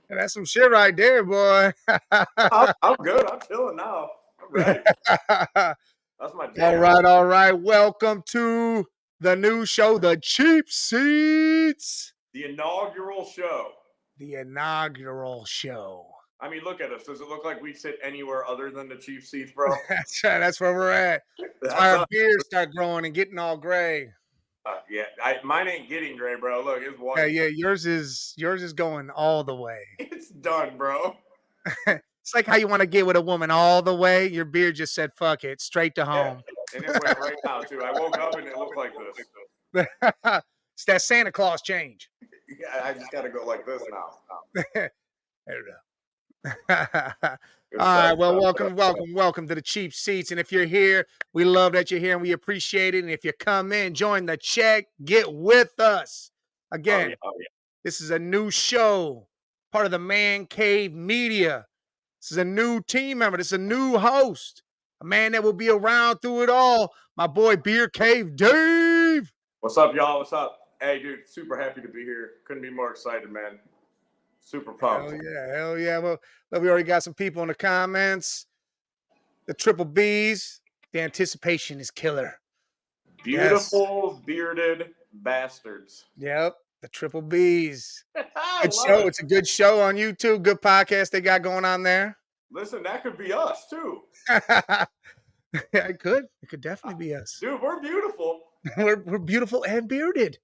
That's some shit right there, boy. I'm good. I'm chilling now. I'm ready. That's my All jam. right, all right. Welcome to the new show, the Cheap Seats, The inaugural show. the inaugural show. I mean, look at us. Does it look like we sit anywhere other than the chief seats, bro? That's right. That's where we're at. That's why That's our us. beards start growing and getting all gray. Yeah, mine ain't getting gray, bro. Look, it's Yeah, white. yeah. Yours is going all the way. It's done, bro. It's like how you want to get with a woman all the way. Your beard just said, "Fuck it," straight to Yeah, home. and it went right now too. I woke up and it looked like this. It's that Santa Claus change. Yeah, I just got to go like this now. There we go. Good All stuff. right. Well, welcome to the Cheap Seats. And if you're here, we love that you're here and we appreciate it. And if you come in, join the check, get with us. Again, this is a new show, part of the Man Cave Media. This is a new team member. This is a new host, a man that will be around through it all. My boy Beer Cave Dave. What's up, y'all? What's up? Hey, dude, super happy to be here. Couldn't be more excited, man. Super pumped. Hell yeah. Well, we already got some people in the comments. The triple B's. The anticipation is killer. Beautiful bearded bastards. Yep. The triple B's. I Good love show. it. It's a good show on YouTube. Good podcast they got going on there. Listen, that could be us too. Yeah, it could. It could definitely be us. Dude, we're beautiful. We're beautiful and bearded.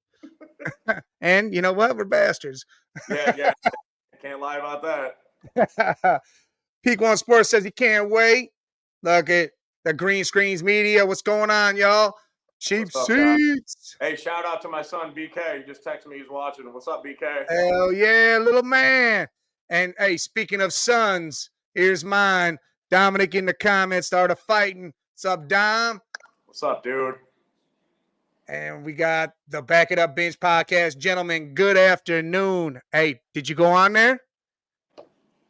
And you know what? We're bastards. Yeah. Can't lie about that. Peak One Sports says he can't wait. Look at the Green Screens Media. What's going on, y'all? Cheap What's up, guys? Seats. Hey, shout out to my son BK. He just texted me he's watching. What's up, BK? Hell yeah, little man. And hey, speaking of sons, here's mine. Dominic in the comments started fighting. What's up, Dom? What's up, dude? And we got the Back It Up Bench podcast. Gentlemen, good afternoon. Hey, did you go on there?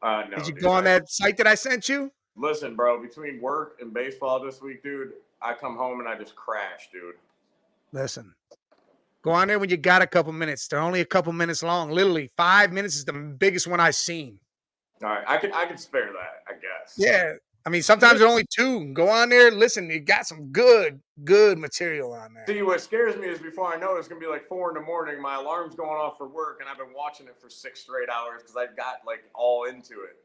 No. Did you go on that site that I sent you? Listen, bro, between work and baseball this week, dude, I come home and I just crash, dude. Listen, go on there when you got a couple minutes. They're only a couple minutes long. Literally 5 minutes is the biggest one I've seen. All right, I can spare that, I guess. Yeah. I mean, sometimes they're only two. Go on there, listen. You got some good material on there. See, what scares me is before I know it's gonna be like 4 a.m. My alarm's going off for work, and I've been watching it for 6 straight hours because I got like all into it.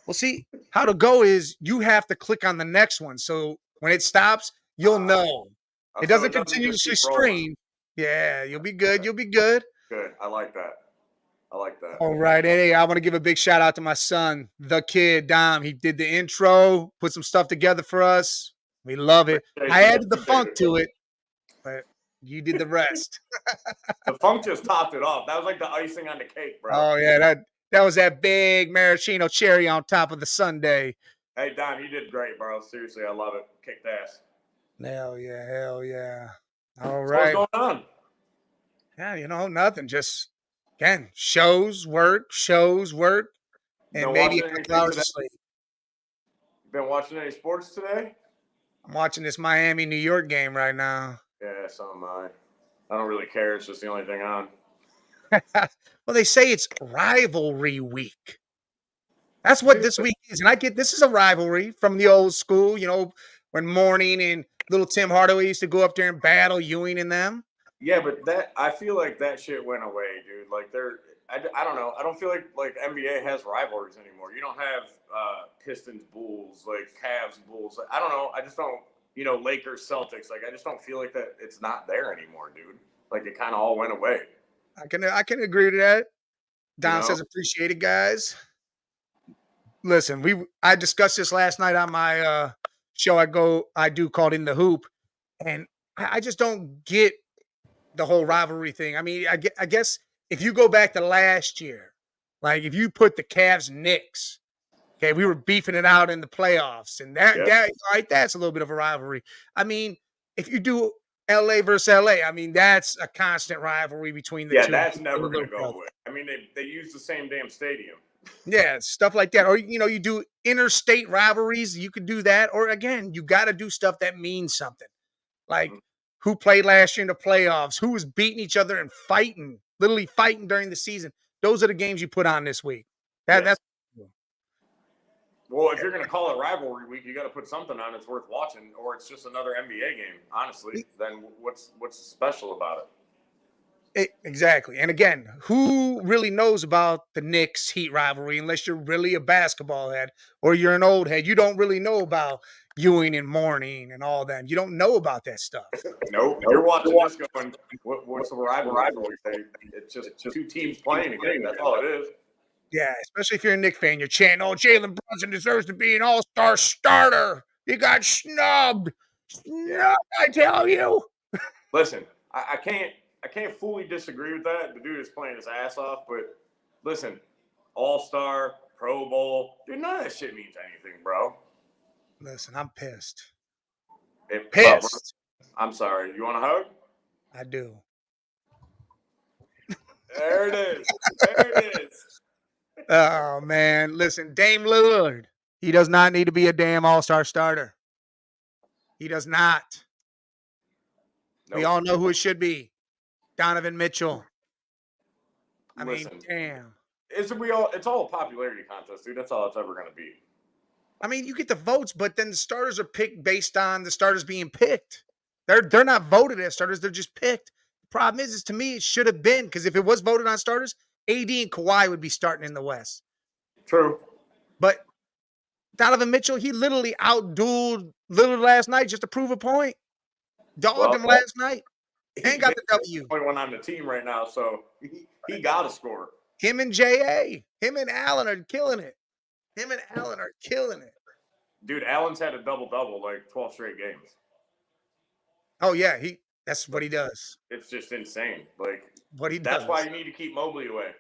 Well, see, how to go is you have to click on the next one. So when it stops, you'll know. It doesn't continuously stream. Yeah, you'll be good. You'll be good. Good. I like that. All right. Hey, I want to give a big shout out to my son, the kid, Dom. He did the intro, put some stuff together for us. We love it. I added the funk to it, but you did the rest. The funk just topped it off. That was like the icing on the cake, bro. Oh, yeah. That was that big maraschino cherry on top of the sundae. Hey, Dom, you did great, bro. Seriously, I love it. Kicked ass. Hell yeah. All right. So what's going on? Yeah, nothing. Just, again, shows, work, and maybe a couple hours of sleep. Been watching any sports today? I'm watching this Miami-New York game right now. Yeah, so am I. I don't really care. It's just the only thing on. Well, they say it's rivalry week. That's what this week is. And I get this is a rivalry from the old school, when Morning and little Tim Hardaway used to go up there and battle Ewing and them. Yeah, but I feel like that shit went away, dude. Like I don't know. I don't feel like NBA has rivalries anymore. You don't have Pistons Bulls, like Cavs Bulls. I don't know. I just don't. Lakers Celtics. Like I just don't feel like that. It's not there anymore, dude. Like it kind of all went away. I can agree to that. Don says appreciate it, guys. Listen, I discussed this last night on my show I do called In the Hoop, and I just don't get the whole rivalry thing. I mean, I guess if you go back to last year, like if you put the Cavs Knicks, okay, we were beefing it out in the playoffs, and that's a little bit of a rivalry. I mean, if you do LA versus LA, I mean, that's a constant rivalry between the two. Yeah, that's never going to go away. I mean, they use the same damn stadium. Yeah, stuff like that. Or, you do interstate rivalries. You could do that. Or, again, you got to do stuff that means something. Like who played last year in the playoffs, who was beating each other and fighting, literally fighting during the season. Those are the games you put on this week. That's well, if you're going to call it rivalry week, you got to put something on that's worth watching, or it's just another NBA game. Honestly, then what's special about it? Exactly. And again, who really knows about the Knicks Heat rivalry unless you're really a basketball head or you're an old head? You don't really know about Ewing and Mourning and all that. You don't know about that stuff. Nope. You're watching this going, what's the rivalry for? It's just two teams playing again. That's all it is. Yeah, especially if you're a Knicks fan, you're chanting, "Oh, Jalen Brunson deserves to be an all-star starter. He got snubbed. Snubbed, I tell you." Listen, I can't fully disagree with that. The dude is playing his ass off, but listen, all-star, Pro Bowl, dude, none of that shit means anything, bro. Listen, I'm pissed. Pissed. I'm sorry. You want a hug? I do. There it is. There it is. Oh, man. Listen, Dame Lillard, he does not need to be a damn all-star starter. He does not. Nope. We all know who it should be. Donovan Mitchell. I mean, damn. It's all a popularity contest, dude. That's all it's ever going to be. I mean, you get the votes, but then the starters are picked based on the starters being picked. They're not voted as starters. They're just picked. The problem is to me, it should have been, because if it was voted on starters, AD and Kawhi would be starting in the West. True. But Donovan Mitchell, he literally outdueled Lillard last night just to prove a point. Dogged him last night. And got the W. Only one on the team right now, so he got to score. Him and J.A., him and Allen are killing it. Dude, Allen's had a double-double like 12 straight games. Oh, yeah. That's what he does. It's just insane. Like, what he does. That's why you need to keep Mobley away.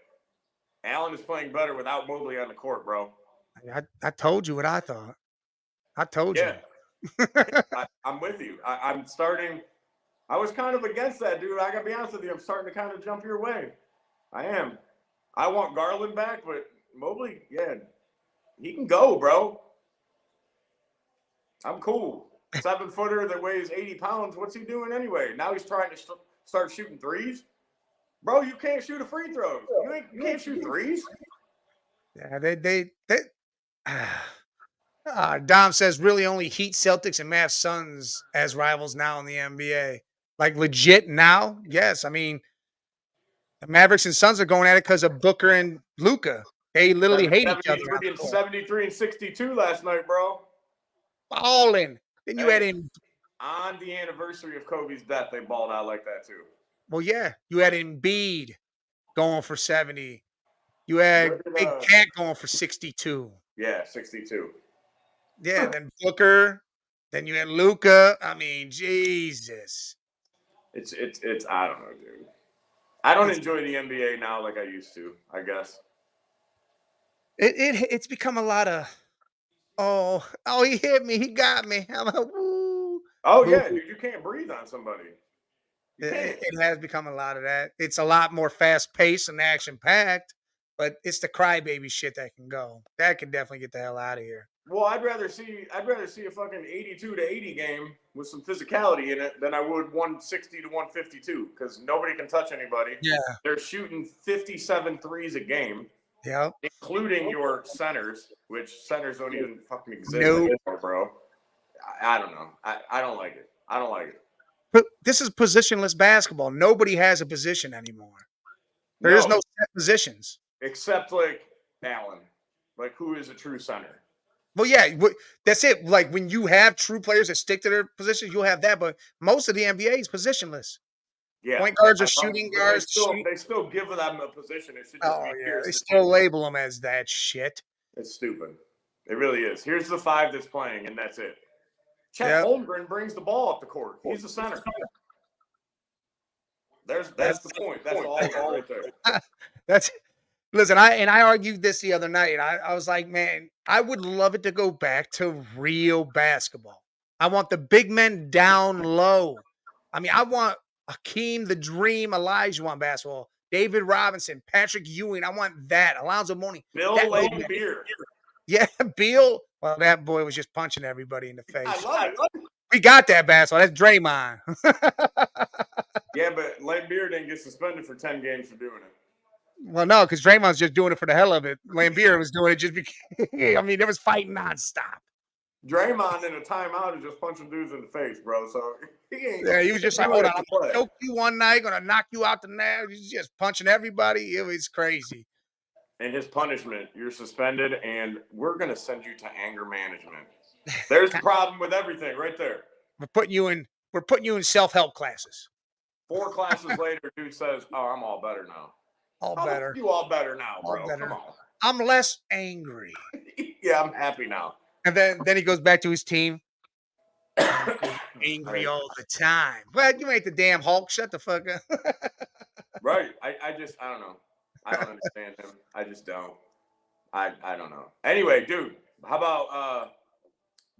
Allen is playing better without Mobley on the court, bro. I told you what I thought. I told you. I'm with you. I'm starting. I was kind of against that, dude. I got to be honest with you. I'm starting to kind of jump your way. I am. I want Garland back, but Mobley, yeah, he can go, bro. I'm cool. 7-footer that weighs 80 pounds. What's he doing anyway? Now he's trying to start shooting threes. Bro, you can't shoot a free throw. You can't shoot threes. Yeah, Dom says really only Heat, Celtics, and Mavs Suns as rivals now in the NBA. Like legit now? Yes. I mean, the Mavericks and Suns are going at it because of Booker and Luka. They literally hate each other. 73 and 62 last night, bro. Balling. Then you had in on the anniversary of Kobe's death, they balled out like that too. Well, yeah, you had Embiid going for 70. You had Big Cat going for 62. Yeah, 62. Yeah, then Booker. Then you had Luka. I mean, Jesus. It's I don't know, dude. I don't enjoy the NBA now like I used to, I guess. It's become a lot of he hit me, he got me. I'm like, woo. Oh yeah, dude, you can't breathe on somebody. It has become a lot of that. It's a lot more fast paced and action packed, but it's the crybaby shit that can go. That can definitely get the hell out of here. Well, I'd rather see a fucking 82-80 game with some physicality in it than I would 160 to 152 because nobody can touch anybody. Yeah, they're shooting 57 threes a game. Yeah, including your centers, which centers don't even fucking exist anymore, bro. I don't know. I don't like it. I don't like it. But this is positionless basketball. Nobody has a position anymore. There is no set positions. Except like Allen. Like who is a true center? Well, yeah, that's it. Like when you have true players that stick to their positions, you'll have that. But most of the NBA is positionless. Yeah, point guards are shooting guards. They still give them a position. It should just be yeah. They still label them as that shit. It's stupid. It really is. Here's the 5 that's playing, and that's it. Chet Holmgren brings the ball up the court. He's the center. That's the point. That's all right there. Listen, I argued this the other night. I was like, man, I would love it to go back to real basketball. I want the big men down low. I mean, I want Hakeem the Dream Olajuwon basketball. David Robinson, Patrick Ewing. I want that. Alonzo Mourning. Bill Laimbeer. Yeah, Bill. Well, that boy was just punching everybody in the face. I love it. We got that basketball. That's Draymond. Yeah, but Laimbeer didn't get suspended for 10 games for doing it. Well, no, because Draymond's just doing it for the hell of it. Lambeer was doing it just because. I mean, there was fighting nonstop. Draymond in a timeout is just punching dudes in the face, bro. So Yeah, he was just like, doing "Hold it on, to I'm gonna play. choke you one night, gonna knock you out the net." He's just punching everybody. It was crazy. And his punishment, you're suspended, and we're gonna send you to anger management. There's the problem with everything, right there. We're putting you in. We're putting you in self-help classes. 4 classes later, dude says, "Oh, I'm all better now." All How the better. you all better now, All bro? Come better. on. I'm less angry. Yeah, I'm happy now. And then he goes back to his team. Angry Right. all the time. But you ain't the damn Hulk. Shut the fuck up. Right. I don't know. I don't understand him. I just don't. I don't know. Anyway, dude, how about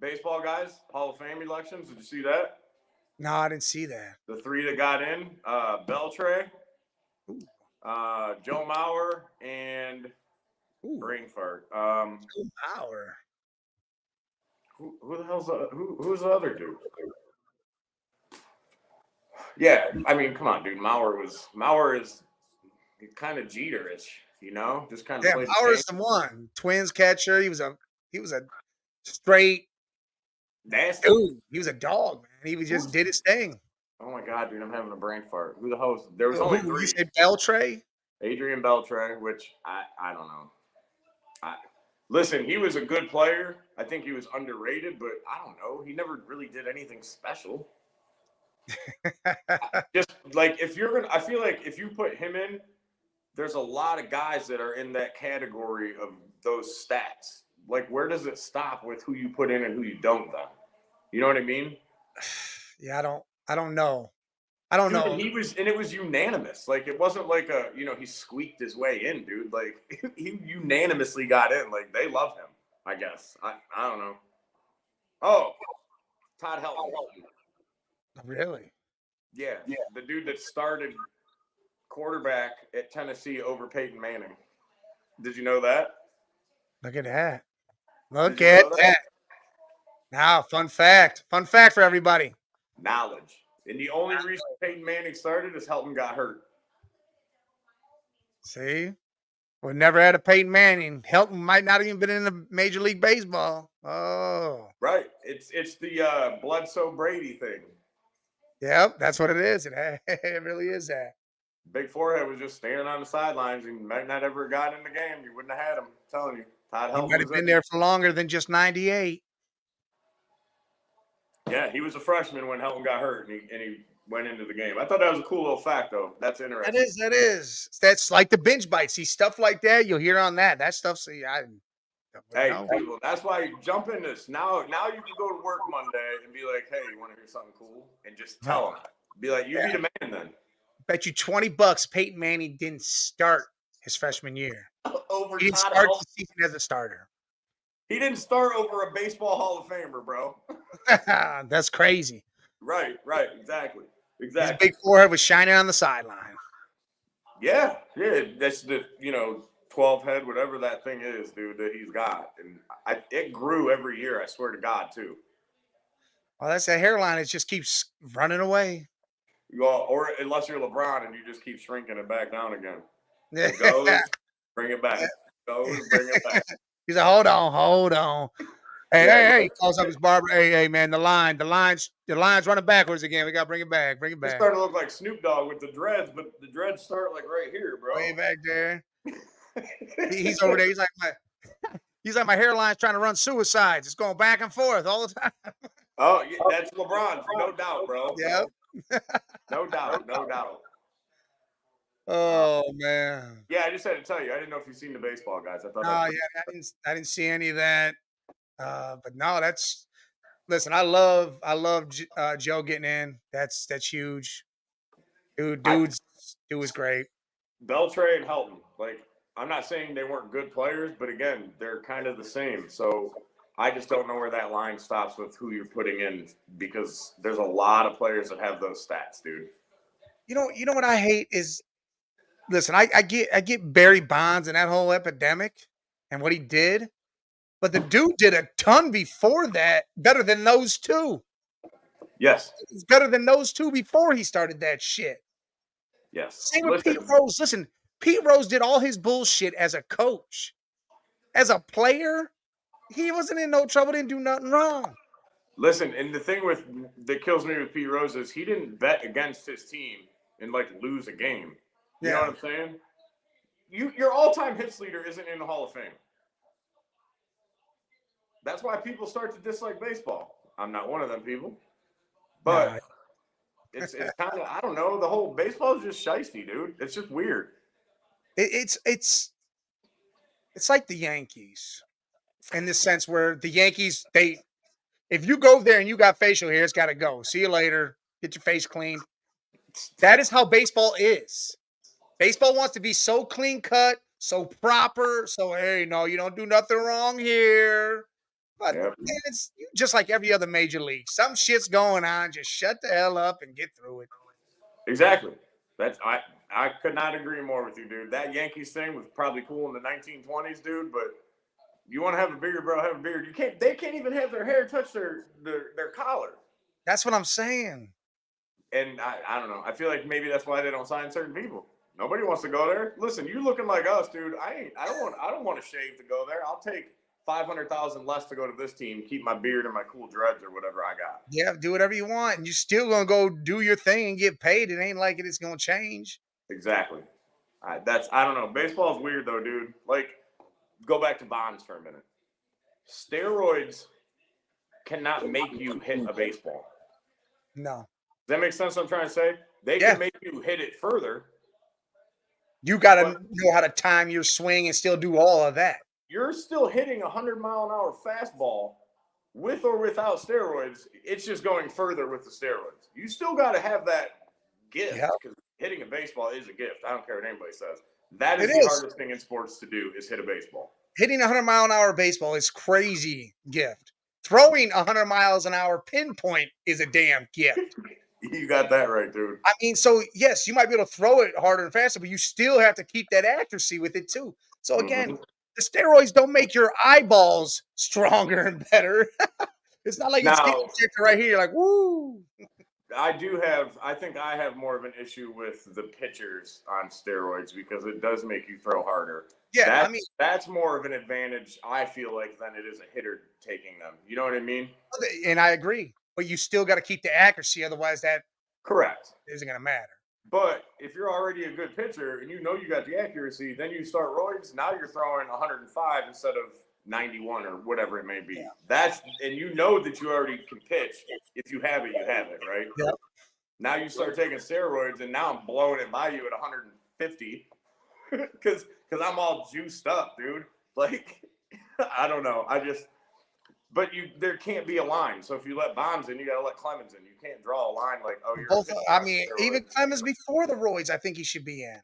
baseball guys? Hall of Fame elections. Did you see that? No, I didn't see that. The 3 that got in, Beltre, Ooh, Joe Mauer, and ooh, brain fart. power. Who the hell's who's the other dude? Yeah, I mean, come on, dude. Mauer is kind of Jeter-ish, you know, just kind of Yeah, played the game. Power's the one. Twins catcher. He was a straight Nasty. dude. He was a dog, man. He just did his thing. Oh my god, dude, I'm having a brain fart. Who the hell? There was only Who 3. you say Beltray? Adrian Beltre, which I don't know. Listen, he was a good player. I think he was underrated, but I don't know. He never really did anything special. Just like if you're gonna, I feel like if you put him in, there's a lot of guys that are in that category of those stats. Like, where does it stop with who you put in and who you don't, though? You know what I mean? Yeah, I don't know. I don't Dude, know. and it was unanimous. Like, it wasn't like he squeaked his way in, dude. Like, he unanimously got in. Like, they love him, I guess. I don't know. Oh, Todd Helton. Really? Yeah, the dude that started quarterback at Tennessee over Peyton Manning. Did you know that? Look at that. Look Did you at know that? that. Now, fun fact. Fun fact for everybody. Knowledge. And the only reason Peyton Manning started is Helton got hurt. See? We never had a Peyton Manning. Helton might not even been in the Major League Baseball. Oh. Right. It's the Bledsoe Brady thing. Yep, that's what it is. It really is that. Big Forehead was just standing on the sidelines and might not ever got in the game. You wouldn't have had him. I'm telling you. Todd He Helton might was have been in. there for longer than just 98. Yeah, he was a freshman when Helton got hurt and he went into the game. I thought that was a cool little fact, though. That's interesting. That is. That's like the binge bites. See, stuff like that, you'll hear on that. That stuff, see, Hey, people, that's why you jump in this. Now you can go to work Monday and be like, hey, you want to hear something cool? And just tell them. Be like, you be the man then. Bet you $20 Peyton Manning didn't start his freshman year. Over He didn't Todd start Helton. the season as a starter. He didn't start over a baseball Hall of Famer, bro. That's crazy. Right, exactly. His big forehead was shining on the sideline. Yeah, that's the 12 head, whatever that thing is, dude, that he's got, and it grew every year. I swear to God, too. Well, that's that hairline. It just keeps running away. Or unless you're LeBron and you just keep shrinking it back down again. Yeah. It goes, bring it back. Goes, bring it back. He's like, hold on. Hey, he calls up his barber. Hey, man, the line's running backwards again. We gotta bring it back. It's starting to look like Snoop Dogg with the dreads, but the dreads start like right here, bro. Way back there. He's over there. He's like my hairline's trying to run suicides. It's going back and forth all the time. Oh, yeah, that's LeBron, no doubt, bro. Yep. No doubt. Oh man. Yeah, I just had to tell you. I didn't know if you've seen the baseball guys. I thought. I didn't see any of that. But no, listen. I love Joe getting in. That's huge. Dude was great. Beltre and Helton. Like, I'm not saying they weren't good players, but again, they're kind of the same. So I just don't know where that line stops with who you're putting in, because there's a lot of players that have those stats, dude. You know what I hate is, listen, I get Barry Bonds and that whole epidemic and what he did, but the dude did a ton before that, better than those two. Yes. It's better than those two before he started that shit. Yes. Same with Pete Rose. Listen, Pete Rose did all his bullshit as a coach. As a player, he wasn't in no trouble, didn't do nothing wrong. Listen, and the thing that kills me with Pete Rose is he didn't bet against his team and like lose a game. You know what I'm saying? Your all-time hits leader isn't in the Hall of Fame. That's why people start to dislike baseball. I'm not one of them people, but it's kind of, I don't know. The whole baseball is just shiesty, dude. It's just weird. It's like the Yankees in the sense where the Yankees, if you go there and you got facial hair, it's got to go. See you later. Get your face cleaned. That is how baseball is. Baseball wants to be so clean cut, so proper. So, hey, no, you don't do nothing wrong here. But it's just like every other major league. Some shit's going on. Just shut the hell up and get through it. Exactly. I could not agree more with you, dude. That Yankees thing was probably cool in the 1920s, dude. But you want to have a beard, bro? Have a beard. You can't. They can't even have their hair touch their collar. That's what I'm saying. And I don't know. I feel like maybe that's why they don't sign certain people. Nobody wants to go there. Listen, you looking like us, dude. I don't want to shave to go there. I'll take 500,000 less to go to this team, keep my beard and my cool dreads or whatever I got. Yeah, do whatever you want, and you're still gonna go do your thing and get paid. It ain't like it's gonna change. Exactly. I don't know. Baseball's weird though, dude. Like, go back to Bonds for a minute. Steroids cannot make you hit a baseball. No. Does that make sense? What I'm trying to say? They can make you hit it further. You got to know how to time your swing and still do all of that. You're still hitting a 100-mile-an-hour fastball with or without steroids. It's just going further with the steroids. You still got to have that gift because hitting a baseball is a gift. I don't care what anybody says. That is the hardest thing in sports to do is hit a baseball. Hitting a 100-mile-an-hour baseball is crazy gift. Throwing 100 miles an hour pinpoint is a damn gift. You got that right, dude. I mean, so yes, you might be able to throw it harder and faster, but you still have to keep that accuracy with it too. So again, the steroids don't make your eyeballs stronger and better. It's not like it's getting right here. You're like, woo. I think I have more of an issue with the pitchers on steroids because it does make you throw harder. Yeah, that's more of an advantage, I feel like, than it is a hitter taking them. You know what I mean? And I agree. But you still got to keep the accuracy, otherwise that isn't going to matter. But if you're already a good pitcher and you know you got the accuracy, then you start roids. Now you're throwing 105 instead of 91 or whatever it may be. Yeah. And you know that you already can pitch. If you have it, you have it, right? Yeah. Now you start taking steroids, and now I'm blowing it by you at 150 because I'm all juiced up, dude. Like, I don't know. But there can't be a line. So if you let Bonds in, you got to let Clemens in. You can't draw a line like, oh, you're both. I mean, even Clemens before the roids, I think he should be in.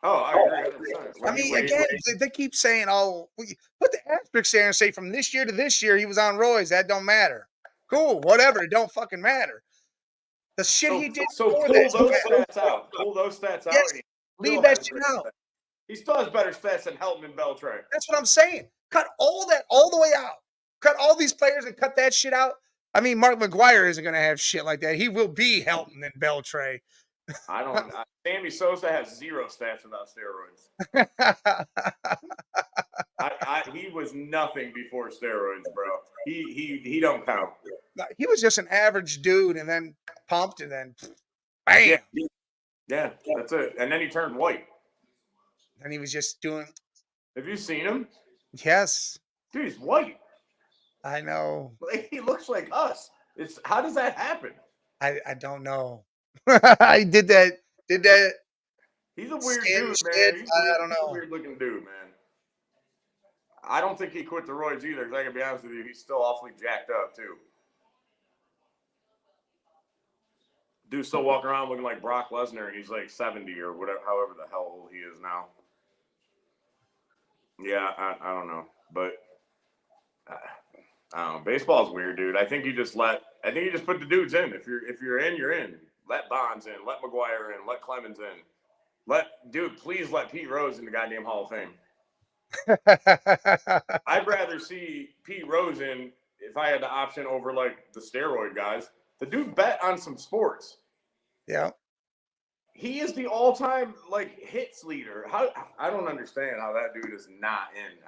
Oh, I agree. I mean, again, they keep saying, "Oh, put the asterisk there and say from this year to this year he was on roids." That don't matter. Cool, whatever. It don't fucking matter. The shit he did. So pull those stats out. Pull those stats out. Yes, leave that shit out. He still has better stats than Helton and Beltray. That's what I'm saying. Cut all that all the way out. Cut all these players and cut that shit out. I mean, Mark McGwire isn't going to have shit like that. He will be Helton and Beltray. Sammy Sosa has zero stats without steroids. He was nothing before steroids, bro. He don't count. He was just an average dude, and then pumped, and then bam. Yeah, that's it. And then he turned white. And he was just doing. Have you seen him? Yes. Dude, he's white. I know. He looks like us. How does that happen? I don't know. I did that. He's a weird dude, man. I don't know. He's a weird looking dude, man. I don't think he quit the roids either, because I can be honest with you, he's still awfully jacked up too. Dude's still walking around looking like Brock Lesnar, and he's like 70 or whatever, however the hell old he is now. Yeah, I don't know, but I don't know. Baseball's weird, dude. I think you just put the dudes in. If you're in, you're in. Let Bonds in. Let McGwire in. Let Clemens in. Please let Pete Rose in the goddamn Hall of Fame. I'd rather see Pete Rose in if I had the option over like the steroid guys. The dude bet on some sports. Yeah. He is the all-time hits leader. How I don't understand how that dude is not in.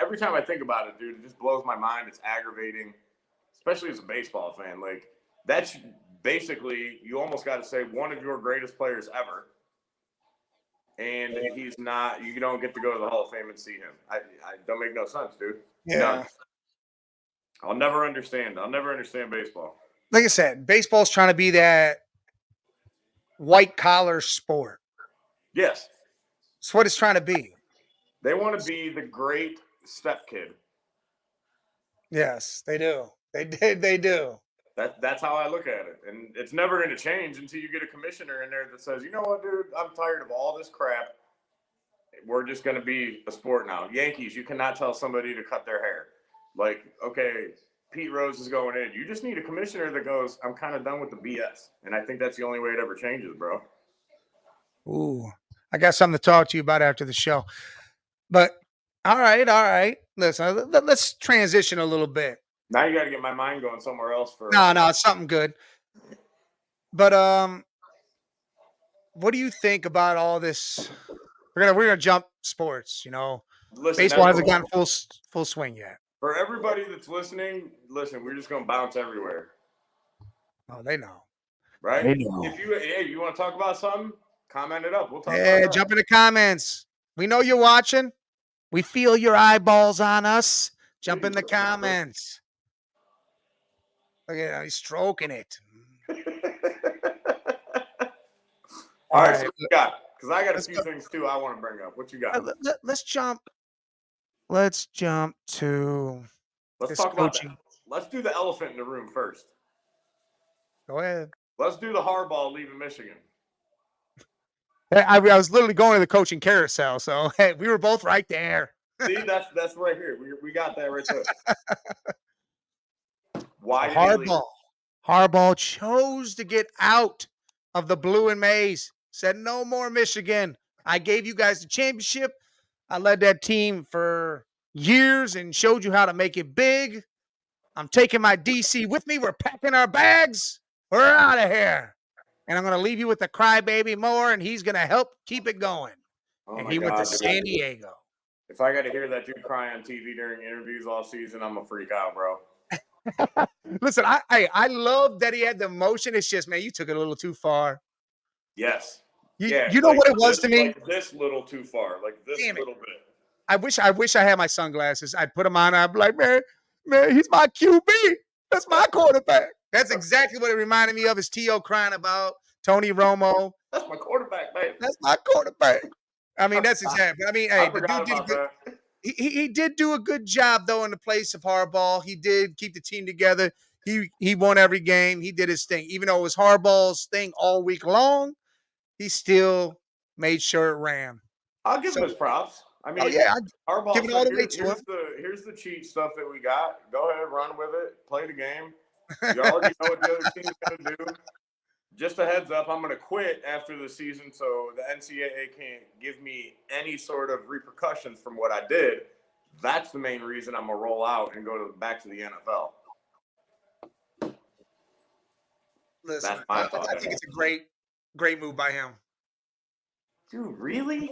Every time I think about it, dude, it just blows my mind. It's aggravating, especially as a baseball fan. That's basically, you almost got to say, one of your greatest players ever, and he's not. You don't get to go to the Hall of Fame and see him. I don't make no sense, dude. Yeah. None. I'll never understand baseball. Like I said, baseball's trying to be that white collar sport. Yes. It's what it's trying to be. They want to be the great step kid. Yes, they do. They do. That's how I look at it. And it's never going to change until you get a commissioner in there that says, you know what, dude, I'm tired of all this crap. We're just going to be a sport now. Yankees, you cannot tell somebody to cut their hair. Okay, Pete Rose is going in. You just need a commissioner that goes, I'm kind of done with the BS. And I think that's the only way it ever changes, bro. Ooh, I got something to talk to you about after the show. But all right. Listen, let's transition a little bit. Now you got to get my mind going somewhere else for. No, it's something good. But what do you think about all this? We're gonna jump sports. Listen, baseball hasn't gotten full swing yet. For everybody that's listening, listen, we're just gonna bounce everywhere. Oh, they know, right? They know. If you want to talk about something, comment it up. We'll talk. Yeah, jump in the comments. We know you're watching. We feel your eyeballs on us. Jump in the comments. Look at him, he's stroking it. All right, so what you got? Because I got a few things too I want to bring up. What you got? Let's jump. Let's jump to. Let's talk about that. Let's do the elephant in the room first. Go ahead. Let's do the Harbaugh leaving Michigan. I was literally going to the coaching carousel, so hey, we were both right there. See, that's right here. We got that right there. Why did Harbaugh chose to get out of the blue and maize. Said no more Michigan. I gave you guys the championship. I led that team for years and showed you how to make it big. I'm taking my DC with me. We're packing our bags. We're out of here. And I'm going to leave you with the crybaby Moore, and he's going to help keep it going. And he went to San Diego. If I got to hear that dude cry on TV during interviews all season, I'm going to freak out, bro. Listen, I love that he had the emotion. It's just, man, you took it a little too far. Yes. You know what it was to me? This little too far. Little bit. I wish I had my sunglasses. I'd put them on. I'd be like, man, he's my QB. That's my quarterback. That's exactly what it reminded me of. Is T.O. crying about Tony Romo. That's my quarterback, man. That's my quarterback. I mean, that's exactly. I mean, hey, the dude did that. He did do a good job, though, in the place of Harbaugh. He did keep the team together. He won every game. He did his thing. Even though it was Harbaugh's thing all week long, he still made sure it ran. I'll give him his props. I mean, Harbaugh give it all the way to him. Here's the cheat stuff that we got. Go ahead, run with it. Play the game. You already know what the other team's going to do. Just a heads up, I'm going to quit after the season, so the NCAA can't give me any sort of repercussions from what I did. That's the main reason I'm going to roll out and go back to the NFL. Listen, I think it's a great move by him. Dude, really?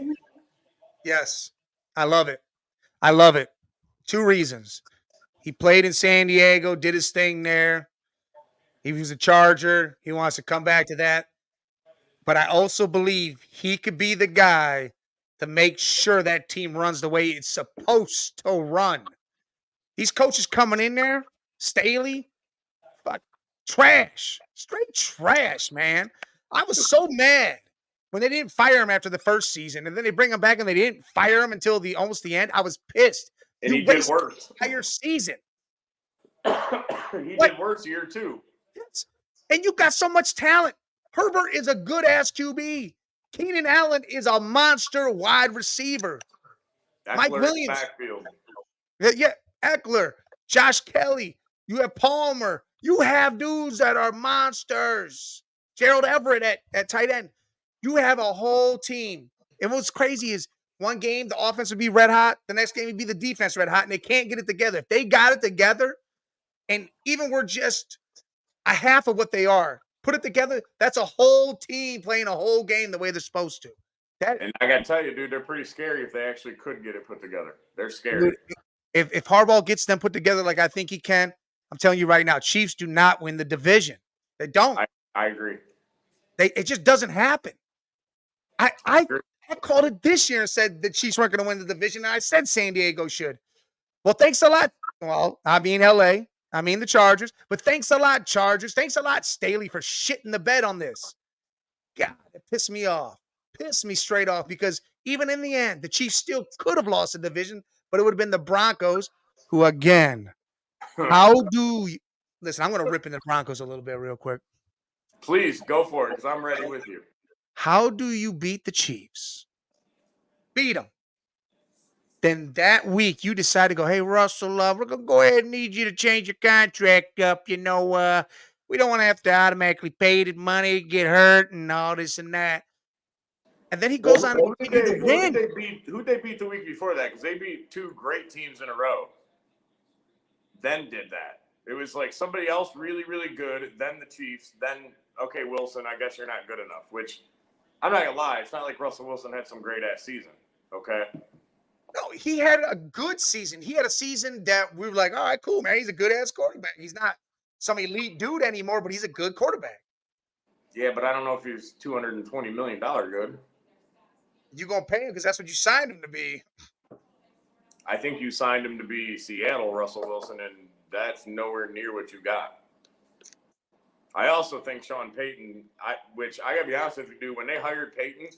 Yes. I love it. 2 reasons. He played in San Diego, did his thing there. He was a Charger. He wants to come back to that. But I also believe he could be the guy to make sure that team runs the way it's supposed to run. These coaches coming in there, Staley, trash. Straight trash, man. I was so mad when they didn't fire him after the first season, and then they bring him back and they didn't fire him until almost the end. I was pissed. And he did worse. The entire season. He did worse year 2. Yes. And you got so much talent. Herbert is a good-ass QB. Keenan Allen is a monster wide receiver. Eckler, Mike Williams. Backfield. Yeah, Eckler. Josh Kelly. You have Palmer. You have dudes that are monsters. Gerald Everett at tight end. You have a whole team. And what's crazy is one game, the offense would be red hot. The next game would be the defense red hot, and they can't get it together. If they got it together, and even we're just a half of what they are, put it together. That's a whole team playing a whole game the way they're supposed to. And I got to tell you, dude, they're pretty scary if they actually could get it put together. They're Dude, scary. if Harbaugh gets them put together like I think he can, I'm telling you right now, Chiefs do not win the division. They don't. I agree. It just doesn't happen. I called it this year and said the Chiefs weren't going to win the division, and I said San Diego should. Well, thanks a lot. Well, I mean LA. I mean the Chargers. But thanks a lot, Chargers. Thanks a lot, Staley, for shitting the bed on this. God, it pissed me off. Pissed me straight off because even in the end, the Chiefs still could have lost the division, but it would have been the Broncos who, again, how do you listen? I'm going to rip into the Broncos a little bit real quick. Please go for it because I'm ready with you. How do you beat the Chiefs? Beat them. Then that week you decide to go, hey, Russell, we're going to go ahead and need you to change your contract up. You know, we don't want to have to automatically pay the money, get hurt, and all this and that. And then he goes on to win. Who'd they beat the week before that? Because they beat two great teams in a row. Then did that. It was like somebody else really, really good, then the Chiefs, then, okay, Wilson, I guess you're not good enough, which I'm not going to lie. It's not like Russell Wilson had some great-ass season, okay? No, he had a good season. He had a season that we were like, all right, cool, man. He's a good-ass quarterback. He's not some elite dude anymore, but he's a good quarterback. Yeah, but I don't know if he's $220 million good. You're going to pay him because that's what you signed him to be. I think you signed him to be Seattle, Russell Wilson, and that's nowhere near what you got. I also think Sean Payton, which I got to be honest with you, dude, when they hired Payton,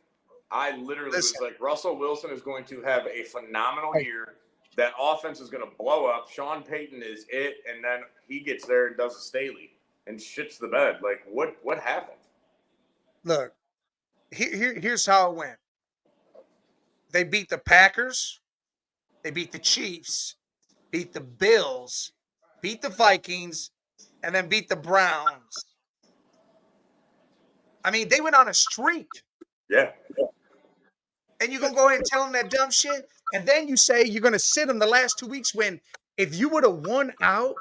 I literally was like, Russell Wilson is going to have a phenomenal year. That offense is going to blow up. Sean Payton is it, and then he gets there and does a Staley and shits the bed. Like, what happened? Look, here's how it went. They beat the Packers. They beat the Chiefs, beat the Bills, beat the Vikings, and then beat the Browns. I mean, they went on a streak. Yeah. And you're going to go ahead and tell them that dumb shit? And then you say you're going to sit them the last 2 weeks when if you would have won out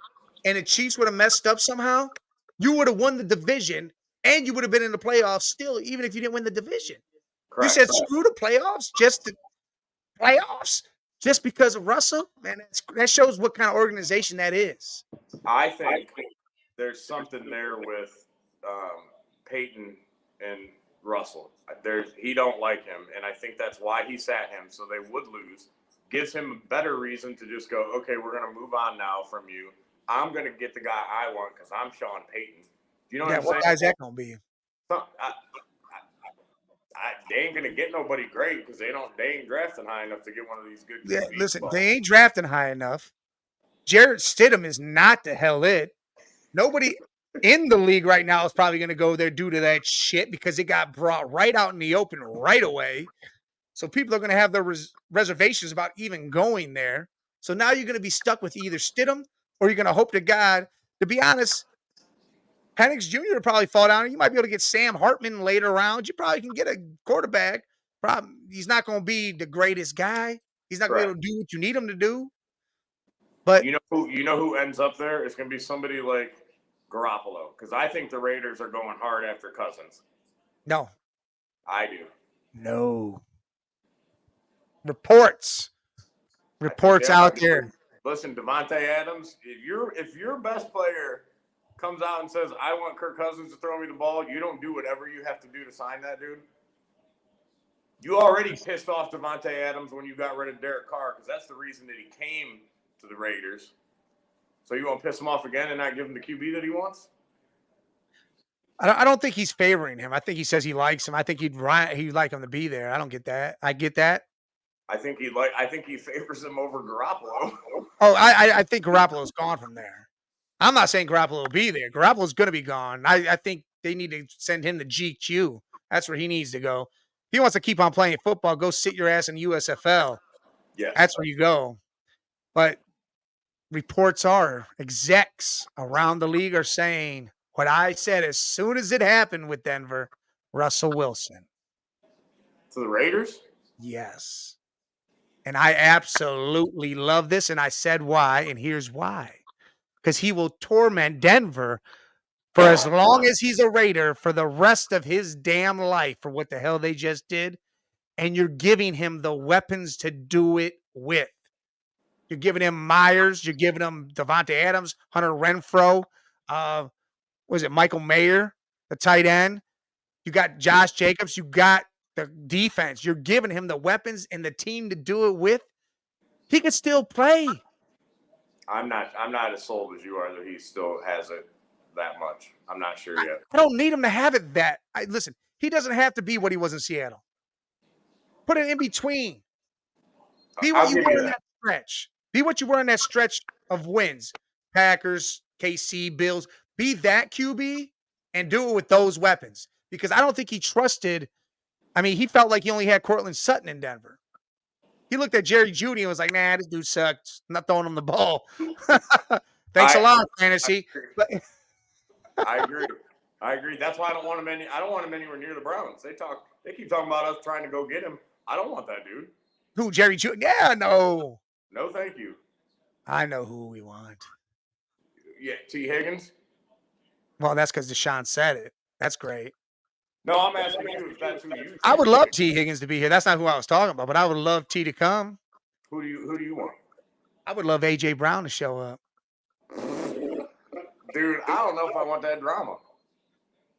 and the Chiefs would have messed up somehow, you would have won the division and you would have been in the playoffs still, even if you didn't win the division. Correct. You said screw the playoffs, just the playoffs, just because of Russell? Man, that shows what kind of organization that is. I think there's something there with Peyton and Russell. He don't like him, and I think that's why he sat him, so they would lose. Gives him a better reason to just go, okay, we're going to move on now from you. I'm going to get the guy I want because I'm Sean Payton. Do you know what I'm saying? What guy's that going to be? They ain't going to get nobody great because they ain't drafting high enough to get one of these good QBs. Yeah, listen, they ain't drafting high enough. Jarrett Stidham is not the hell it. Nobody in the league right now is probably going to go there due to that shit because it got brought right out in the open right away. So people are going to have their reservations about even going there. So now you're going to be stuck with either Stidham or you're going to hope to God. To be honest, Penix Jr. will probably fall down. You might be able to get Sam Hartman later rounds. You probably can get a quarterback. He's not going to be the greatest guy. He's not going to be able to do what you need him to do. But you know who ends up there? It's going to be somebody like Garoppolo, because I think the Raiders are going hard after Cousins. No. I do. No. Reports out there. Listen, Devontae Adams, if your best player comes out and says, I want Kirk Cousins to throw me the ball, you don't do whatever you have to do to sign that dude. You already pissed off Devontae Adams when you got rid of Derek Carr, because that's the reason that he came to the Raiders. So you want to piss him off again and not give him the QB that he wants? I don't think he's favoring him. I think he says he likes him. I think he'd like him to be there. I don't get that. I get that. I think he favors him over Garoppolo. Oh, I think Garoppolo's gone from there. I'm not saying Garoppolo will be there. Garoppolo's going to be gone. I think they need to send him to GQ. That's where he needs to go. If he wants to keep on playing football, go sit your ass in USFL. Yes. That's where you go. But reports are execs around the league are saying what I said as soon as it happened with Denver, Russell Wilson. To the Raiders? Yes. And I absolutely love this. And I said why, and here's why. Because he will torment Denver for as long as he's a Raider for the rest of his damn life for what the hell they just did, and you're giving him the weapons to do it with. You're giving him Myers, you're giving him Devontae Adams, Hunter Renfrow, was it Michael Mayer, the tight end? You got Josh Jacobs, you got the defense. You're giving him the weapons and the team to do it with. He could still play. I'm not as sold as you are that he still has it that much. I'm not sure yet. I don't need him to have it that. Listen, he doesn't have to be what he was in Seattle. Put it in between. Be what you were in that stretch. Be what you were in that stretch of wins. Packers, KC, Bills. Be that QB and do it with those weapons. Because I don't think he trusted. I mean, he felt like he only had Cortland Sutton in Denver. He looked at Jerry Jeudy and was like, nah, this dude sucks. I'm not throwing him the ball. Thanks a lot, fantasy. I agree. That's why I don't want him anywhere near the Browns. They keep talking about us trying to go get him. I don't want that dude. Who, Jerry Jeudy? Yeah, no. No, thank you. I know who we want. Yeah, T. Higgins? Well, that's because Deshaun said it. That's great. No, I'm asking you if that's who you. I would love T. Higgins to be here. That's not who I was talking about, but I would love T to come. Who do you want? I would love A.J. Brown to show up. Dude, I don't know if I want that drama.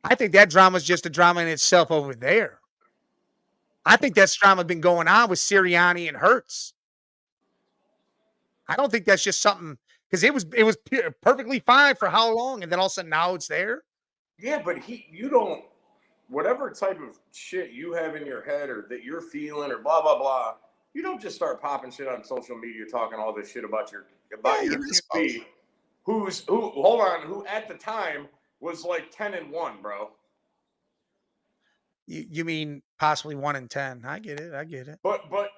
I think that drama is just a drama in itself over there. I think that drama been going on with Sirianni and Hurts. I don't think that's just something because it was perfectly fine for how long, and then all of a sudden now it's there. Yeah, but you don't. Whatever type of shit you have in your head or that you're feeling or blah blah blah, you don't just start popping shit on social media talking all this shit about your QB, who at the time was like 10-1, bro. You mean possibly 1-10? I get it. But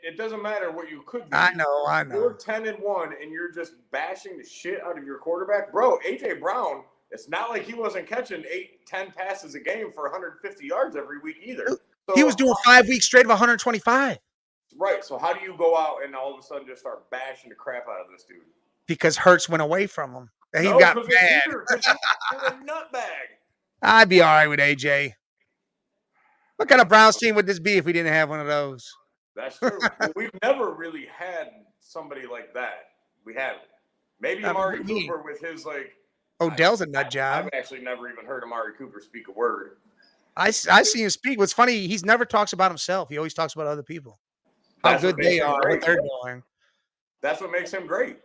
it doesn't matter what you could be. I know. You're 10-1 and you're just bashing the shit out of your quarterback, bro. AJ Brown. It's not like he wasn't catching 8-10 passes a game for 150 yards every week either. So, he was doing 5 weeks straight of 125. Right. So how do you go out and all of a sudden just start bashing the crap out of this dude? Because Hurts went away from him. And he got mad. You're a nutbag. I'd be all right with AJ. What kind of Browns team would this be if we didn't have one of those? That's true. Well, we've never really had somebody like that. We haven't. Maybe Amari Cooper with his like. Odell's a nut job. I've actually never even heard Amari Cooper speak a word. I see him speak. What's funny, he's never talks about himself. He always talks about other people. How good they are, what they're doing. That's what makes him great.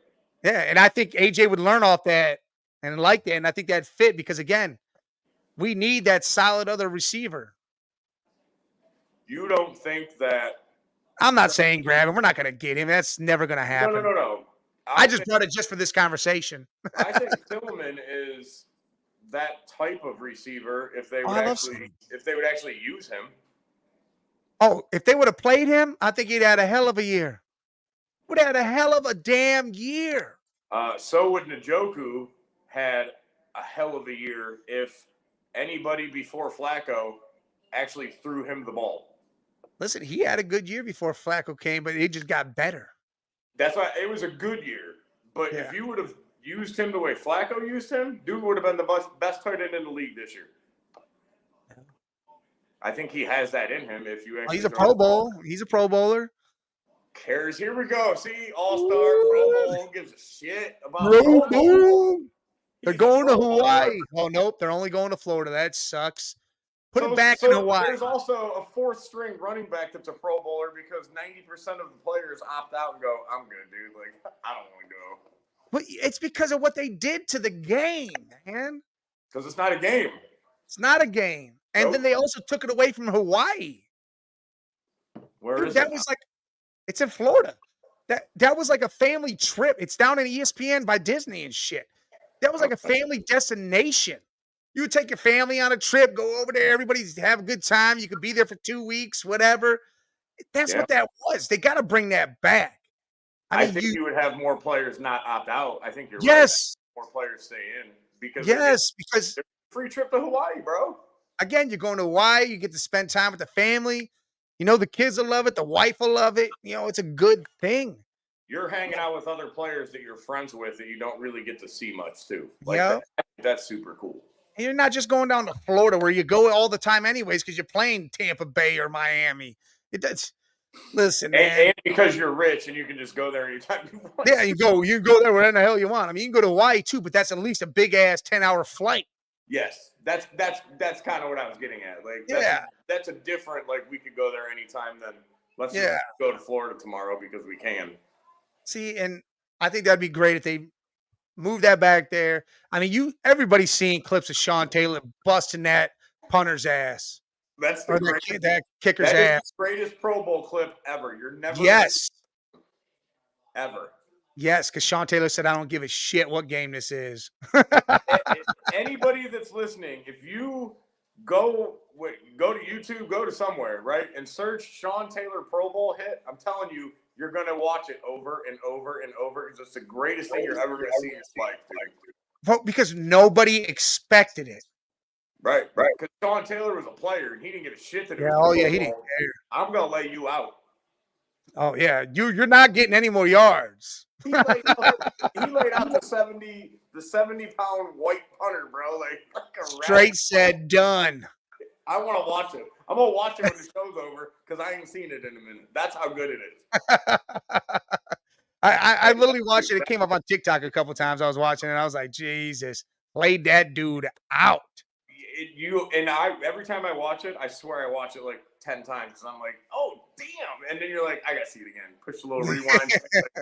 Yeah, and I think AJ would learn off that and like that. And I think that fit because, again, we need that solid other receiver. You don't think that... I'm not saying grab him. We're not going to get him. That's never going to happen. No. I just brought it just for this conversation. I think Tillman is that type of receiver if they would actually use him. Oh, if they would have played him, I think he'd had a hell of a year. Would have had a hell of a damn year. So would Njoku had a hell of a year if anybody before Flacco actually threw him the ball. Listen, he had a good year before Flacco came, but it just got better. That's why it was a good year. But if you would have used him the way Flacco used him, dude would have been the best tight end in the league this year. I think he has that in him. If you actually he's a Pro Bowl. He's a Pro Bowler. Cares. Here we go. See, All-Star, Pro Bowl, gives a shit about Pro Bowl. They're going to Hawaii. Oh, nope. They're only going to Florida. That sucks. Put him back in Hawaii. There's also a fourth-string running back that's a Pro Bowler because 90% of the players opt out and go, I'm good, dude. Like, I don't want to go. But it's because of what they did to the game, man. Because it's not a game. It's not a game. And then they also took it away from Hawaii. Where is that? It was like, it's in Florida. That was like a family trip. It's down in ESPN by Disney and shit. That was like a family destination. You would take your family on a trip, go over there, everybody's have a good time. You could be there for 2 weeks, whatever. That's what that was. They got to bring that back. I think you would have more players not opt out. I think you're right. Yes. More players stay in because because free trip to Hawaii, bro. Again, you're going to Hawaii. You get to spend time with the family. You know, the kids will love it. The wife will love it. You know, it's a good thing. You're hanging out with other players that you're friends with that you don't really get to see much too. Like that's super cool. And you're not just going down to Florida where you go all the time anyways because you're playing Tampa Bay or Miami. It does. Listen, man. And because you're rich and you can just go there anytime you want Yeah, to. you go there wherever the hell you want. I mean, you can go to Hawaii too, but that's at least a big ass 10-hour flight. Yes, that's kind of what I was getting at. Like Yeah, that's a different, like, we could go there anytime. Then let's just yeah. go to Florida tomorrow because we can. See, and I think that'd be great if they move that back there. I mean, everybody's seeing clips of Sean Taylor busting that punter's ass That's the or that greatest. that kicker's That is the ass. greatest Pro Bowl clip ever. You're never Yes, ever. yes, because Sean Taylor said, "I don't give a shit what game this is." Anybody that's listening, if you go to YouTube, go to somewhere, right, and search Sean Taylor Pro Bowl hit, I'm telling you, you're gonna watch it over and over and over because it's the greatest thing you're ever gonna see in your life, dude. Because nobody expected it. Right. Because Sean Taylor was a player and he didn't give a shit that it Yeah. was. Oh yeah, he didn't care. I'm gonna lay you out. Oh yeah, you're not getting any more yards. He laid out the 70-pound white punter, bro. Like a Straight said done. I want to watch it. I'm gonna watch it when the show's over because I ain't seen it in a minute. That's how good it is. I literally watched it. It came up on TikTok a couple times. I was watching it. I was like, Jesus, laid that dude out. Every time I watch it, I swear I watch it like 10 times. And I'm like, oh damn! And then you're like, I gotta see it again. Push the little rewind.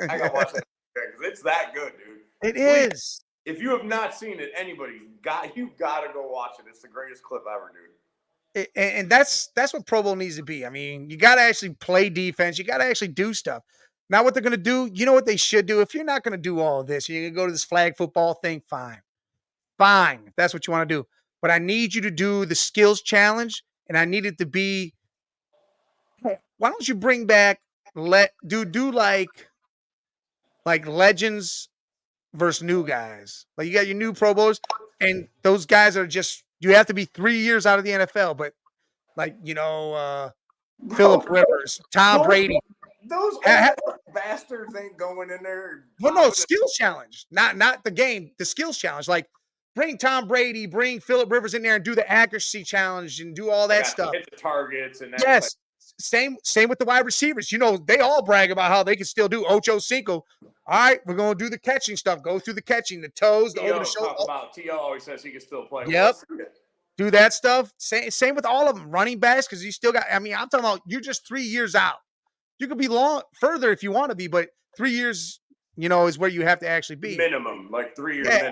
I gotta watch it because it's that good, dude. It is. If you have not seen it, anybody you gotta go watch it. It's the greatest clip ever, dude. And that's what Pro Bowl needs to be. I mean, you got to actually play defense. You got to actually do stuff. Now, what they're going to do, you know what they should do? If you're not going to do all of this, you're going to go to this flag football thing, fine. Fine, if that's what you want to do. But I need you to do the skills challenge, and I need it to be, why don't you bring back, do like legends versus new guys. Like you got your new Pro Bowlers, and those guys are just, you have to be 3 years out of the NFL, but like, Philip Rivers, Tom Brady. Those bastards ain't going in there. Well, no, skills challenge. Not the game, the skills challenge. Like bring Tom Brady, bring Philip Rivers in there and do the accuracy challenge and do all that stuff. Hit the targets and that. Yes. Same with the wide receivers. You know, they all brag about how they can still do Ocho Cinco. All right, we're going to do the catching stuff. Go through the catching, the toes, the over the shoulder. T.O. always says he can still play. Yep. Do that stuff. Same with all of them. Running backs, because you still got, I mean, I'm talking about you're just 3 years out. You could be further if you want to be, but 3 years, is where you have to actually be. Minimum, like 3 years. Yeah.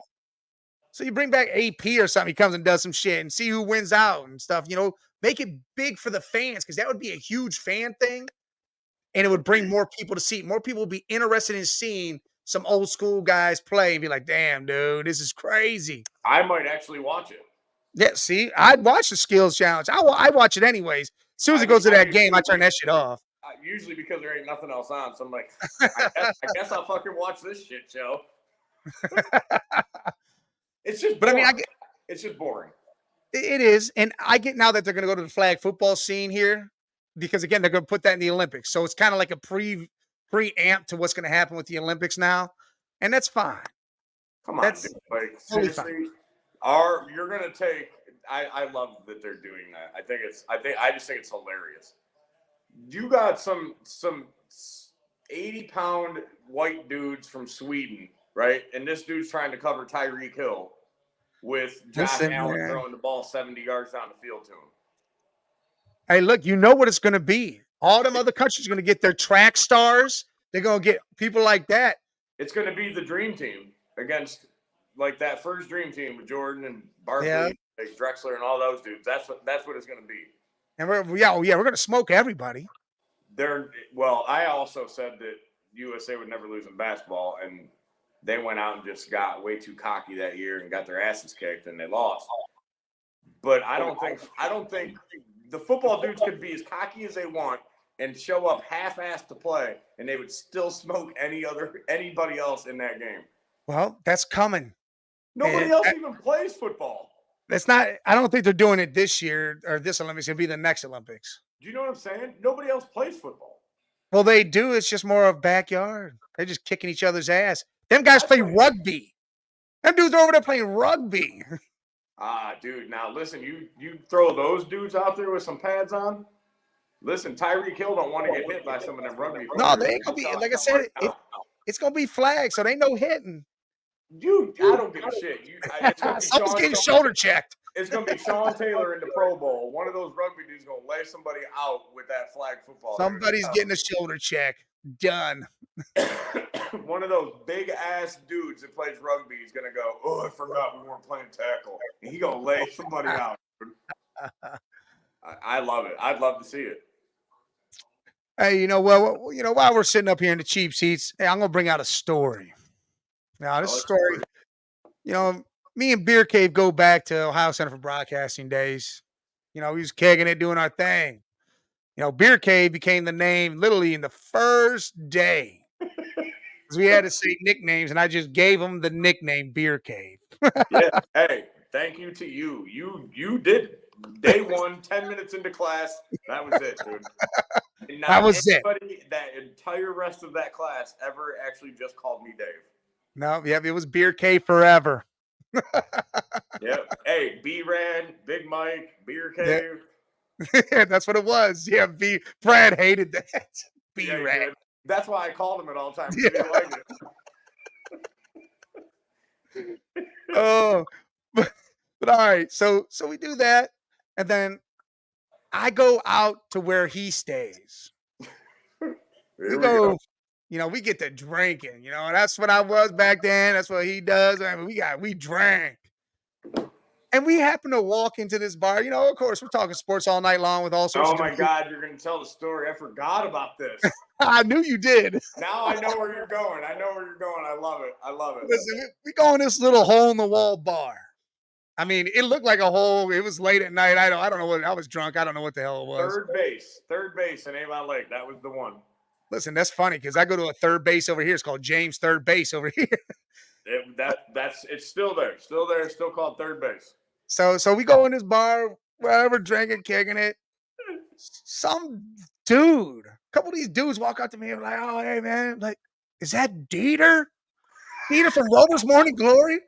So you bring back AP or something, he comes and does some shit and see who wins out and stuff, make it big for the fans because that would be a huge fan thing and it would bring more people to see it. More people would be interested in seeing some old school guys play and be like, damn, dude, this is crazy. I might actually watch it. Yeah, see, I'd watch the skills challenge. I watch it anyways. As soon as it goes to that game, I turn that shit off. Usually because there ain't nothing else on. So I'm like, I guess I'll fucking watch this shit show. It's just boring. But I mean, it's just boring. It is. And I get now that they're going to go to the flag football scene here because, again, they're going to put that in the Olympics. So it's kind of like a preamp to what's going to happen with the Olympics now. And that's fine. Come on, dude. Like, seriously, you're going to take – I love that they're doing that. I just think it's hilarious. You got some 80-pound white dudes from Sweden, right? And this dude's trying to cover Tyreek Hill with Josh Allen throwing the ball 70 yards down the field to him. Hey, look, you know what it's going to be. All them other countries are going to get their track stars. They're going to get people like that. It's going to be the dream team against like that first dream team with Jordan and Barkley, like Drexler and all those dudes. That's what it's going to be. And we're going to smoke everybody. I also said that USA would never lose in basketball, and they went out and just got way too cocky that year and got their asses kicked, and they lost. But I don't think the football dudes could be as cocky as they want and show up half-assed to play, and they would still smoke anybody else in that game. Well, that's coming. Nobody else even plays football. That's not. I don't think they're doing it this year or this Olympics. It'll be the next Olympics. Do you know what I'm saying? Nobody else plays football. Well, they do. It's just more of backyard. They're just kicking each other's ass. Them guys play rugby. Them dudes are over there playing rugby. Dude, now listen, you throw those dudes out there with some pads on. Listen, Tyreek Hill don't want to get hit by some of them rugby No, players. they ain't gonna be. Like I said, it's gonna be flagged, so they ain't no hitting. Dude, I don't give a shit. It's gonna be Someone's getting shoulder checked. It's gonna be Sean Taylor in the Pro Bowl. One of those rugby dudes gonna lay somebody out with that flag football. Somebody's getting a shoulder check. Done. One of those big ass dudes that plays rugby is gonna go, oh, I forgot we weren't playing tackle. And he gonna lay somebody out. I love it. I'd love to see it. Hey, while we're sitting up here in the cheap seats, hey, I'm gonna bring out a story. Now, this story, me and Beer Cave go back to Ohio Center for Broadcasting days. We was kegging it, doing our thing. Beer Cave became the name literally in the first day. Because we had to say nicknames, and I just gave him the nickname Beer Cave. Yeah. Hey, thank you to you. You did it. Day one, 10 minutes into class. That was it, dude. And that was it. That entire rest of that class ever actually just called me Dave. No, yeah, it was Beer Cave forever. Yep. Hey, B-Rad, Big Mike, Beer Cave. Yeah, that's what it was. Yeah, Brad hated that. B-Rad. Yeah, that's why I called him at all times. He didn't like it. Oh, but all right. So we do that, and then I go out to where he stays. We go. We get to drinking. That's what I was back then. That's what he does. I mean, we drank. And we happen to walk into this bar. Of course, we're talking sports all night long with all sorts of my God, you're going to tell the story. I forgot about this. I knew you did. Now I know where you're going. I love it. Listen, we go in this little hole-in-the-wall bar. I mean, it looked like a hole. It was late at night. I don't know what. I was drunk. I don't know what the hell it was. Third base in Avon Lake. That was the one. Listen, that's funny because I go to a third base over here. It's called James Third Base over here. It's still there. Still called third base. So we go in this bar, wherever, drinking, kicking it. Some dude, a couple of these dudes walk up to me and like, oh, hey, man. I'm like, is that Dieter? Dieter from Rover's Morning Glory?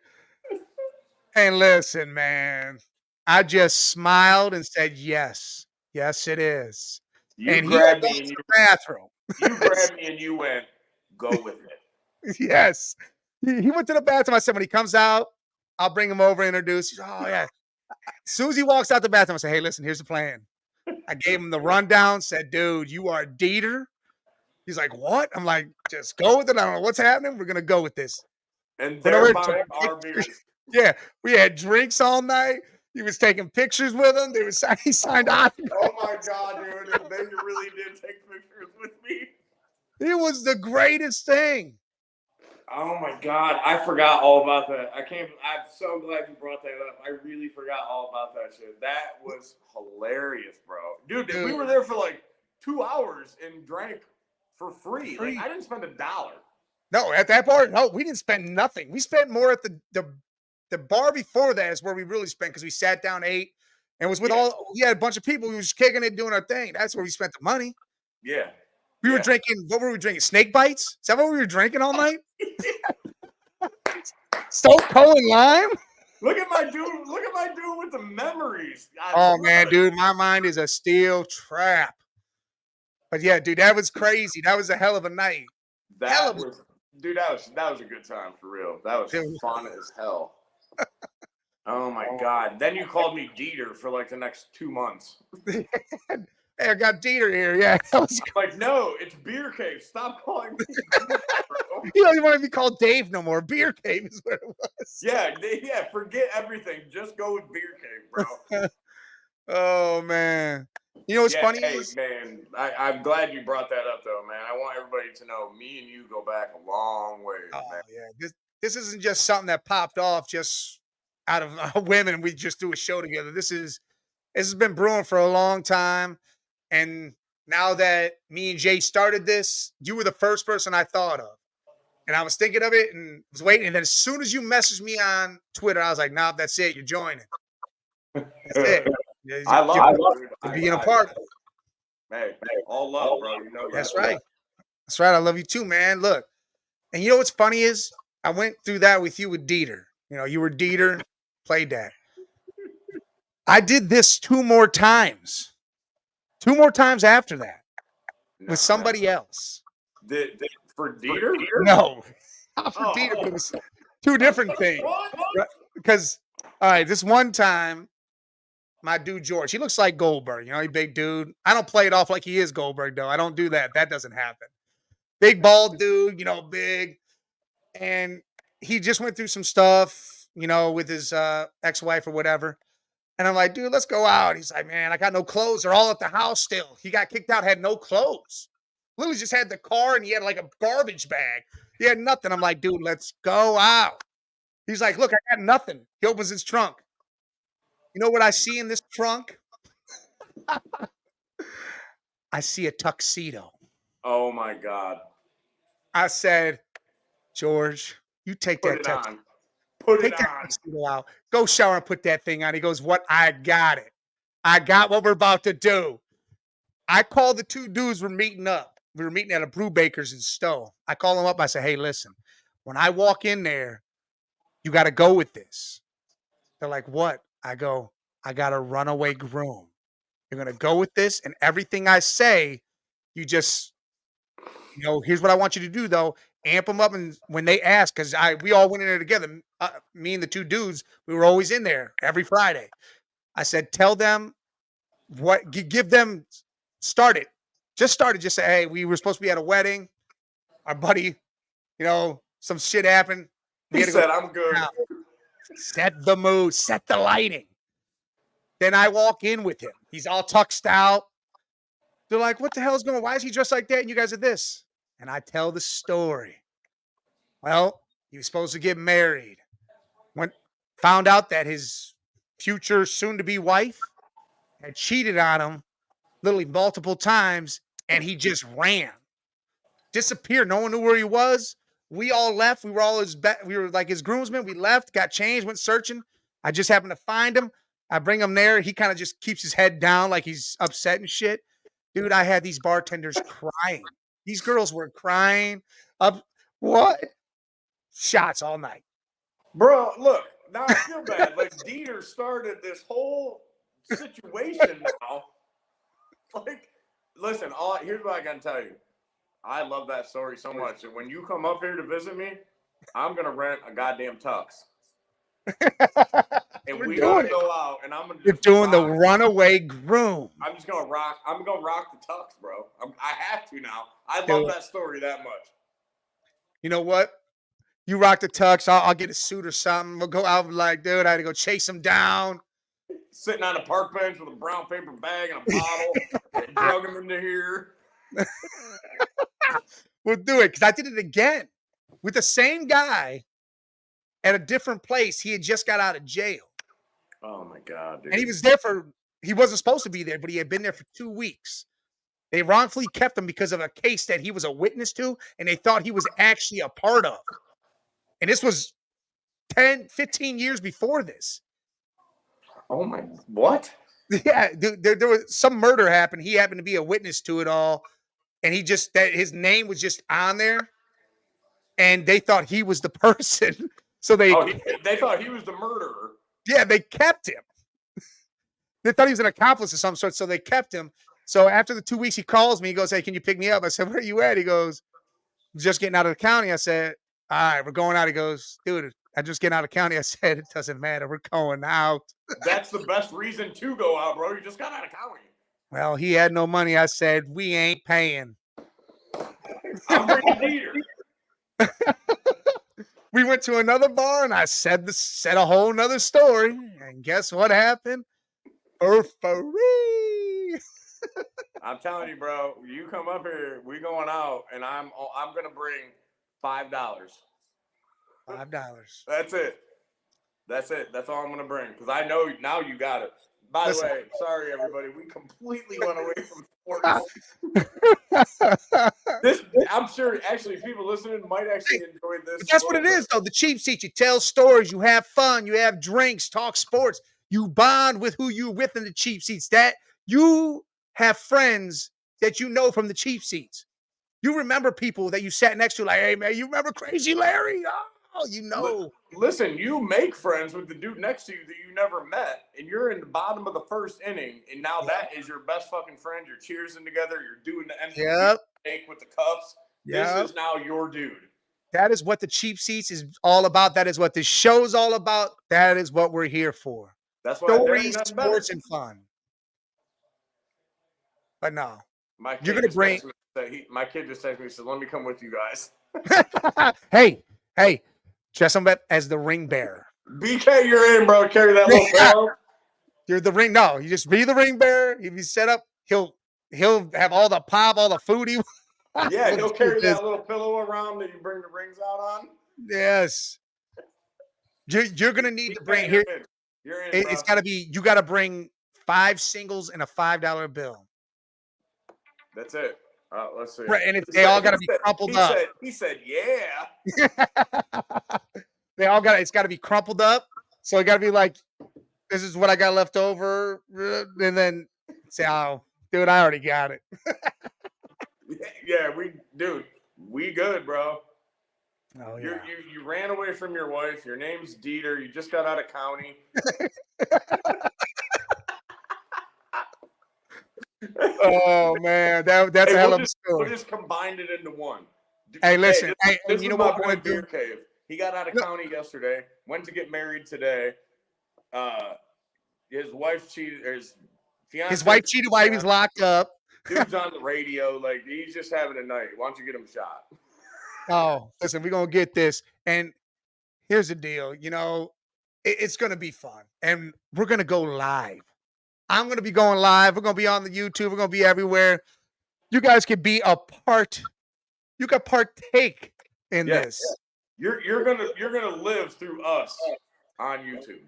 And listen, man, I just smiled and said, yes, it is. And he grabbed me in the bathroom. You grabbed me and you went, go with it. Yes. He went to the bathroom. I said, when he comes out, I'll bring him over, introduce. He's, oh, yeah. As soon as he walks out the bathroom, I say, hey, listen, here's the plan. I gave him the rundown, said, dude, you are Dieter. He's like, what? I'm like, just go with it. I don't know what's happening. We're going to go with this. And they're buying our beers. Yeah, we had drinks all night. He was taking pictures with them. He signed on. Oh, my God, dude. They really did take pictures with me. It was the greatest thing. Oh my God, I forgot all about that. I'm so glad you brought that up. I really forgot all about that shit. That was hilarious, bro. Dude, we were there for like 2 hours and drank for free. Like, I didn't spend $1. No, at that bar, no, we didn't spend nothing. We spent more at the bar before that is where we really spent because we sat down, ate, and was with we had a bunch of people. We were just kicking it, doing our thing. That's where we spent the money. Yeah. We were drinking, what were we drinking? Snake bites? Is that what we were drinking all night? Stone Cold and lime? Look at my dude with the memories. Oh man, dude, my mind is a steel trap. But yeah, dude, that was crazy. That was a hell of a night. That was a good time for real. That was fun as hell. Oh my God. Then you called me Dieter for like the next 2 months. Hey, I got Dieter here. Yeah. I'm like, no, it's Beer Cave. Stop calling me Dieter, bro. You don't even want to be called Dave no more. Beer Cave is what it was. Yeah, forget everything. Just go with Beer Cave, bro. Oh, man. You know what's funny? Hey, man, I'm glad you brought that up, though, man. I want everybody to know me and you go back a long way, man. Yeah. This isn't just something that popped off just out of women and we just do a show together. This has been brewing for a long time. And now that me and Jay started this, you were the first person I thought of. And I was thinking of it and was waiting. And then as soon as you messaged me on Twitter, I was like, nah, that's it. You're joining. That's it. I love it. Being a part of it. Hey, all love, bro. You know that's right. That's right. I love you too, man. Look. And you know what's funny is I went through that with you with Dieter. You were Dieter, played that. I did this 2 more times. 2 more times after that No, with somebody else. For Dieter? No, not for Oh, Dieter. It was 2 different things. what? Right? Because, all right, this one time, my dude George, he looks like Goldberg. You know, he big dude. I don't play it off like he is Goldberg, though. I don't do that. That doesn't happen. Big bald dude, you know, big. And he just went through some stuff, you know, with his ex-wife or whatever. And I'm like, dude, let's go out. He's like, man, I got no clothes. They're all at the house still. He got kicked out, had no clothes. Literally just had the car and he had like a garbage bag. He had nothing. I'm like, dude, let's go out. He's like, look, I got nothing. He opens his trunk. You know what I see in this trunk? I see a tuxedo. Oh my God. I said, George, you take Put that it on. Put it on. tuxedo out. Go shower and put that thing on. He goes, what? I got it. I got what we're about to do. I called the 2 dudes we're meeting up. We were meeting at a Brew Baker's in Stowe. I call them up. I say, hey, listen, when I walk in there, you got to go with this. They're like, what? I go, I got a runaway groom. You're going to go with this, and everything I say, you just, you know, here's what I want you to do, though. Amp them up, and when they ask, because we all went in there together, me and the 2 dudes, we were always in there every Friday. I said, tell them what, give them, start it. Just start it. Just say, hey, we were supposed to be at a wedding. Our buddy, you know, some shit happened. He said, I'm good. Now. Set the mood, set the lighting. Then I walk in with him. He's all tuxed out. They're like, what the hell is going on? Why is he dressed like that? And you guys are this. And I tell the story. Well, he was supposed to get married. Found out that his future soon-to-be wife had cheated on him literally multiple times, and he just ran. Disappeared. No one knew where he was. We all left. We were all we were like his groomsmen. We left, got changed, went searching. I just happened to find him. I bring him there. He kind of just keeps his head down like he's upset and shit. Dude, I had these bartenders crying. These girls were crying. What? Shots all night. Bro, look, now I feel bad. Like, Dieter started this whole situation now. Like, listen, here's what I got to tell you. I love that story so much. And when you come up here to visit me, I'm going to rent a goddamn tux. And we're going to go out, and I'm going to You're doing the runaway groom. I'm just going to rock. I'm going to rock the tux, bro. I have to now. I love that story that much. You know what? You rock the tux. I'll get a suit or something. We'll go out like, dude, I had to go chase him down. Sitting on a park bench with a brown paper bag and a bottle and drug him into here. We'll do it, because I did it again with the same guy at a different place. He had just got out of jail. Oh my God, dude. And he was there he wasn't supposed to be there, but he had been there for 2 weeks. They wrongfully kept him because of a case that he was a witness to, and they thought he was actually a part of. And this was 10, 15 years before this. Oh my, what? Yeah, dude, there was some murder happened. He happened to be a witness to it all. And his name was just on there. And they thought he was the person. So they thought he was the murderer. Yeah, they kept him. They thought he was an accomplice of some sort, so they kept him. So after the 2 weeks, he calls me. He goes, hey, can you pick me up? I said, where are you at? He goes, just getting out of the county. I said, all right, we're going out. He goes, dude, I'm just getting out of the county. I said, it doesn't matter. We're going out. That's the best reason to go out, bro. You just got out of county. Well, he had no money. I said, we ain't paying. I'm bringing Dieter. We went to another bar, and I said a whole nother story. And guess what happened? For free. I'm telling you, bro. You come up here, we going out, and I'm gonna bring $5. $5. That's it. That's all I'm gonna bring, because I know now you got it. By the way, sorry everybody, we completely went away from sports. I'm sure actually people listening might actually enjoy this. But that's what it is, though. The cheap seats. You tell stories, you have fun, you have drinks, talk sports, you bond with who you're with in the cheap seats. That you have friends that you know from the cheap seats. You remember people that you sat next to, like, hey man, you remember Crazy Larry? Oh. Oh, Listen, you make friends with the dude next to you that you never met, and you're in the bottom of the first inning, and now that is your best fucking friend. You're cheersing together. You're doing the MVP Yep. take with the cups. This Yep. is now your dude. That is what the Cheap Seats is all about. That is what this show's all about. That is what we're here for. That's why there ain't Stories, nothing better. sports, and fun. But no, My you're kid gonna just bring. texted me. My kid just texted me. He said, "Let me come with you guys." hey, dress him up as the ring bearer. BK, you're in, bro. Carry that little pillow. You're the ring. No, you just be the ring bearer. If you set up, he'll have all the pop, all the food he. Yeah, he'll carry that little pillow around that you bring the rings out on. Yes. You're gonna need to bring here. You're in, It's got to be. You got to bring 5 singles and a $5 bill. That's it. Let's see. Right, and they all got to be crumpled up. He said, "Yeah." They all got. It's got to be crumpled up. So it got to be like, this is what I got left over, and then say, "Oh, dude, I already got it." Yeah, we good, bro. Oh yeah. You ran away from your wife. Your name's Dieter. You just got out of county. Oh man, that's a hell of a story. We just combined it into one. Hey, listen. This you know my what boy we're gonna Beer do? Cave. He got out of county yesterday. Went to get married today. His wife cheated. His fiance. His wife cheated while he was locked up. Dude's on the radio. Like, he's just having a night. Why don't you get him shot? Oh, listen, we're gonna get this. And here's the deal. It's gonna be fun, and we're gonna go live. I'm gonna be going live. We're gonna be on the YouTube. We're gonna be everywhere. You guys can be a part. You can partake in this. You're gonna live through us on YouTube.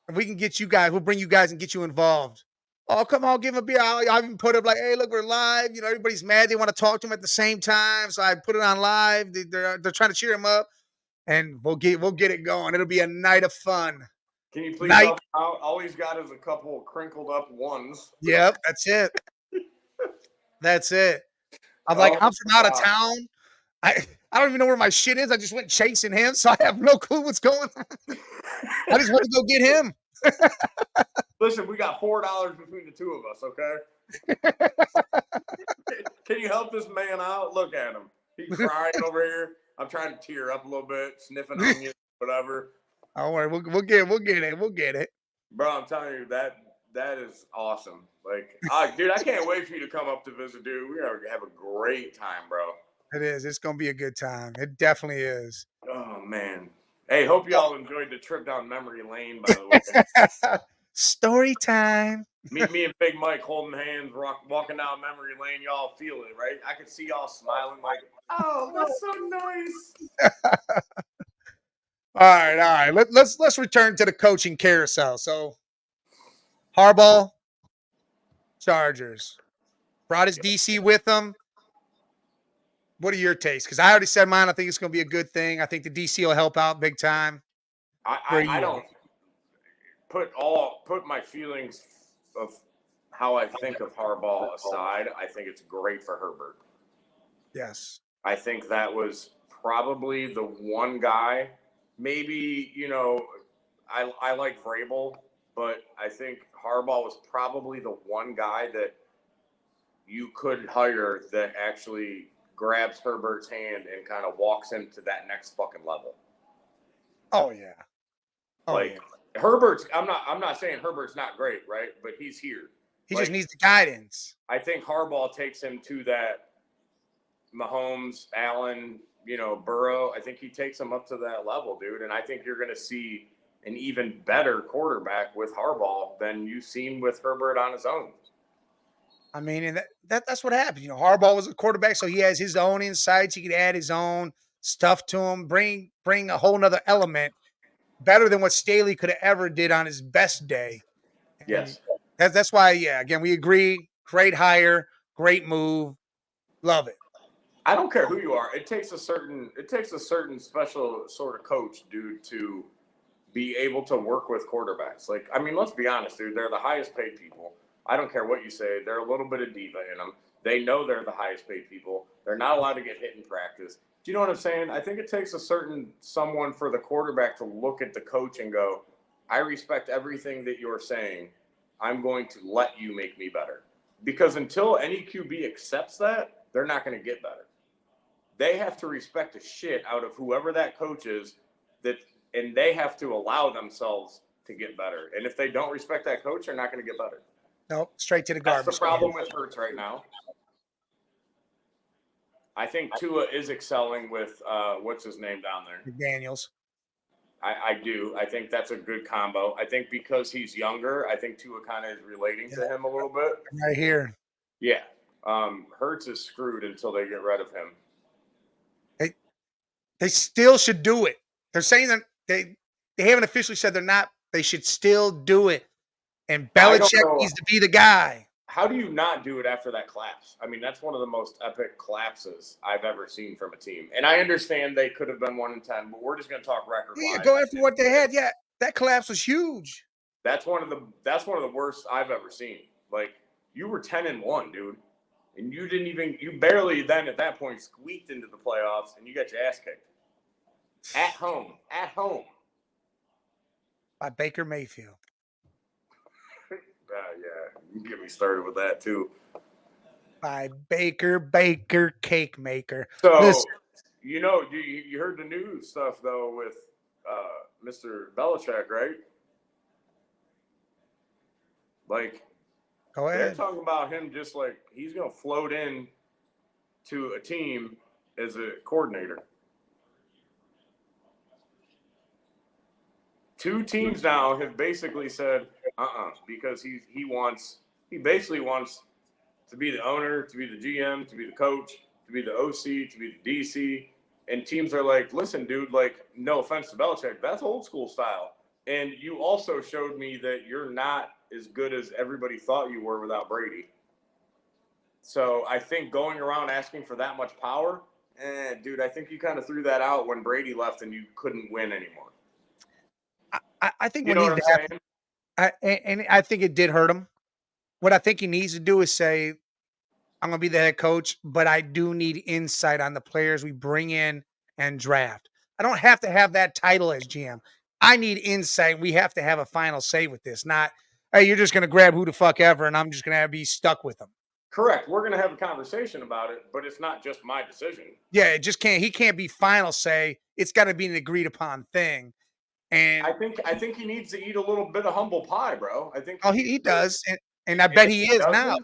And we can get you guys. We'll bring you guys and get you involved. Oh, come on, give him a beer. I even put up like, hey, look, we're live. Everybody's mad. They want to talk to him at the same time. So I put it on live. They're trying to cheer him up, and we'll get it going. It'll be a night of fun. Can you please help out? All he's got is a couple crinkled up ones. Yep, that's it. That's it. I'm I'm from out of town. I don't even know where my shit is. I just went chasing him, so I have no clue what's going on. I just want to go get him. Listen, we got $4 between the two of us, okay? Can you help this man out? Look at him. He's crying over here. I'm trying to tear up a little bit, sniffing onions, whatever. Don't worry, we'll get it. Bro, I'm telling you, that is awesome. Like, dude, I can't wait for you to come up to visit, dude. We're gonna have a great time, bro. It is. It's gonna be a good time. It definitely is. Oh man. Hey, hope y'all enjoyed the trip down memory lane, by the way. Story time. Me and Big Mike holding hands, walking down memory lane. Y'all feel it, right? I can see y'all smiling like, oh, that's so nice. All right. Let's return to the coaching carousel. So, Harbaugh, Chargers, brought his DC with him. What are your takes? Because I already said mine. I think it's going to be a good thing. I think the DC will help out big time. I don't put my feelings of how I think of Harbaugh aside. I think it's great for Herbert. Yes. I think that was probably the one guy. Maybe, I like Vrabel, but I think Harbaugh was probably the one guy that you could hire that actually grabs Herbert's hand and kind of walks him to that next fucking level. Oh yeah. Herbert's. I'm not saying Herbert's not great, right? But he's here. He just needs the guidance. I think Harbaugh takes him to that Mahomes, Allen, Burrow. I think he takes him up to that level, dude. And I think you're going to see an even better quarterback with Harbaugh than you've seen with Herbert on his own. I mean, and that's what happened. Harbaugh was a quarterback, so he has his own insights. He could add his own stuff to him, bring a whole nother element better than what Staley could have ever did on his best day. And yes. That's why, again, we agree. Great hire, great move. Love it. I don't care who you are. It takes a certain special sort of coach, dude, to be able to work with quarterbacks. Like, I mean, let's be honest, dude. They're the highest paid people. I don't care what you say. They're a little bit of diva in them. They know they're the highest paid people. They're not allowed to get hit in practice. Do you know what I'm saying? I think it takes a certain someone for the quarterback to look at the coach and go, I respect everything that you're saying. I'm going to let you make me better. Because until any QB accepts that, they're not going to get better. They have to respect the shit out of whoever that coach is, that, and they have to allow themselves to get better. And if they don't respect that coach, they're not going to get better. Nope, straight to the That's garbage the problem can. with Hurts right now. I think Tua is excelling with what's his name down there. McDaniels. I do. I think that's a good combo. I think because he's younger, I think Tua kind of is relating to him a little bit. Right here. Yeah. Hurts is screwed until they get rid of him. They still should do it. They're saying that they haven't officially said they're not. They should still do it. And Belichick needs to be the guy. How do you not do it after that collapse? I mean, that's one of the most epic collapses I've ever seen from a team. And I understand they could have been 1-10, but we're just going to talk record. Yeah, go after what they had. Yeah, that collapse was huge. That's one of the worst I've ever seen. Like, you were 10-1, dude, and you barely then at that point squeaked into the playoffs, and you got your ass kicked at home By Baker Mayfield. Yeah, you can get me started with that too. By Baker Cake Maker. So, listen, you heard the news stuff though with Mr. Belichick, right? Like, go ahead. They're talking about him just like he's going to float in to a team as a coordinator. 2 teams now have basically said, because he basically wants to be the owner, to be the GM, to be the coach, to be the OC, to be the DC. And teams are like, listen, dude, like, no offense to Belichick, that's old school style. And you also showed me that you're not as good as everybody thought you were without Brady. So I think going around asking for that much power, dude, I think you kind of threw that out when Brady left and you couldn't win anymore. I think what needs to happen, and I think it did hurt him. What I think he needs to do is say, I'm going to be the head coach, but I do need insight on the players we bring in and draft. I don't have to have that title as GM. I need insight. We have to have a final say with this, not, hey, you're just going to grab who the fuck ever, and I'm just going to be stuck with them. Correct. We're going to have a conversation about it, but it's not just my decision. Yeah, it just can't. He can't be final say. It's got to be an agreed upon thing. And I think he needs to eat a little bit of humble pie, bro. I think. Oh, he does, and I bet he is now.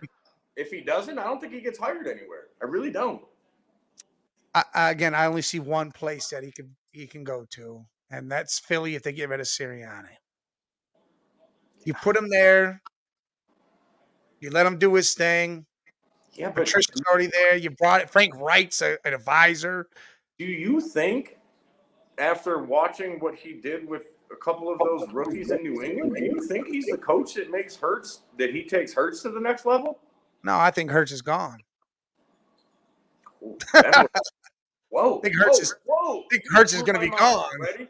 If he doesn't, I don't think he gets hired anywhere. I really don't. Again, I only see one place that he can go to, and that's Philly if they get rid of Sirianni. You put him there. You let him do his thing. Yeah, but Patricia's already there. You brought it. Frank Wright's an advisor. Do you think, after watching what he did with a couple of those rookies in New England, do you think he's the coach that makes Hurts, that he takes Hurts to the next level? No, I think Hurts is gone. Whoa! I think Hurts is going to be gone. Ready?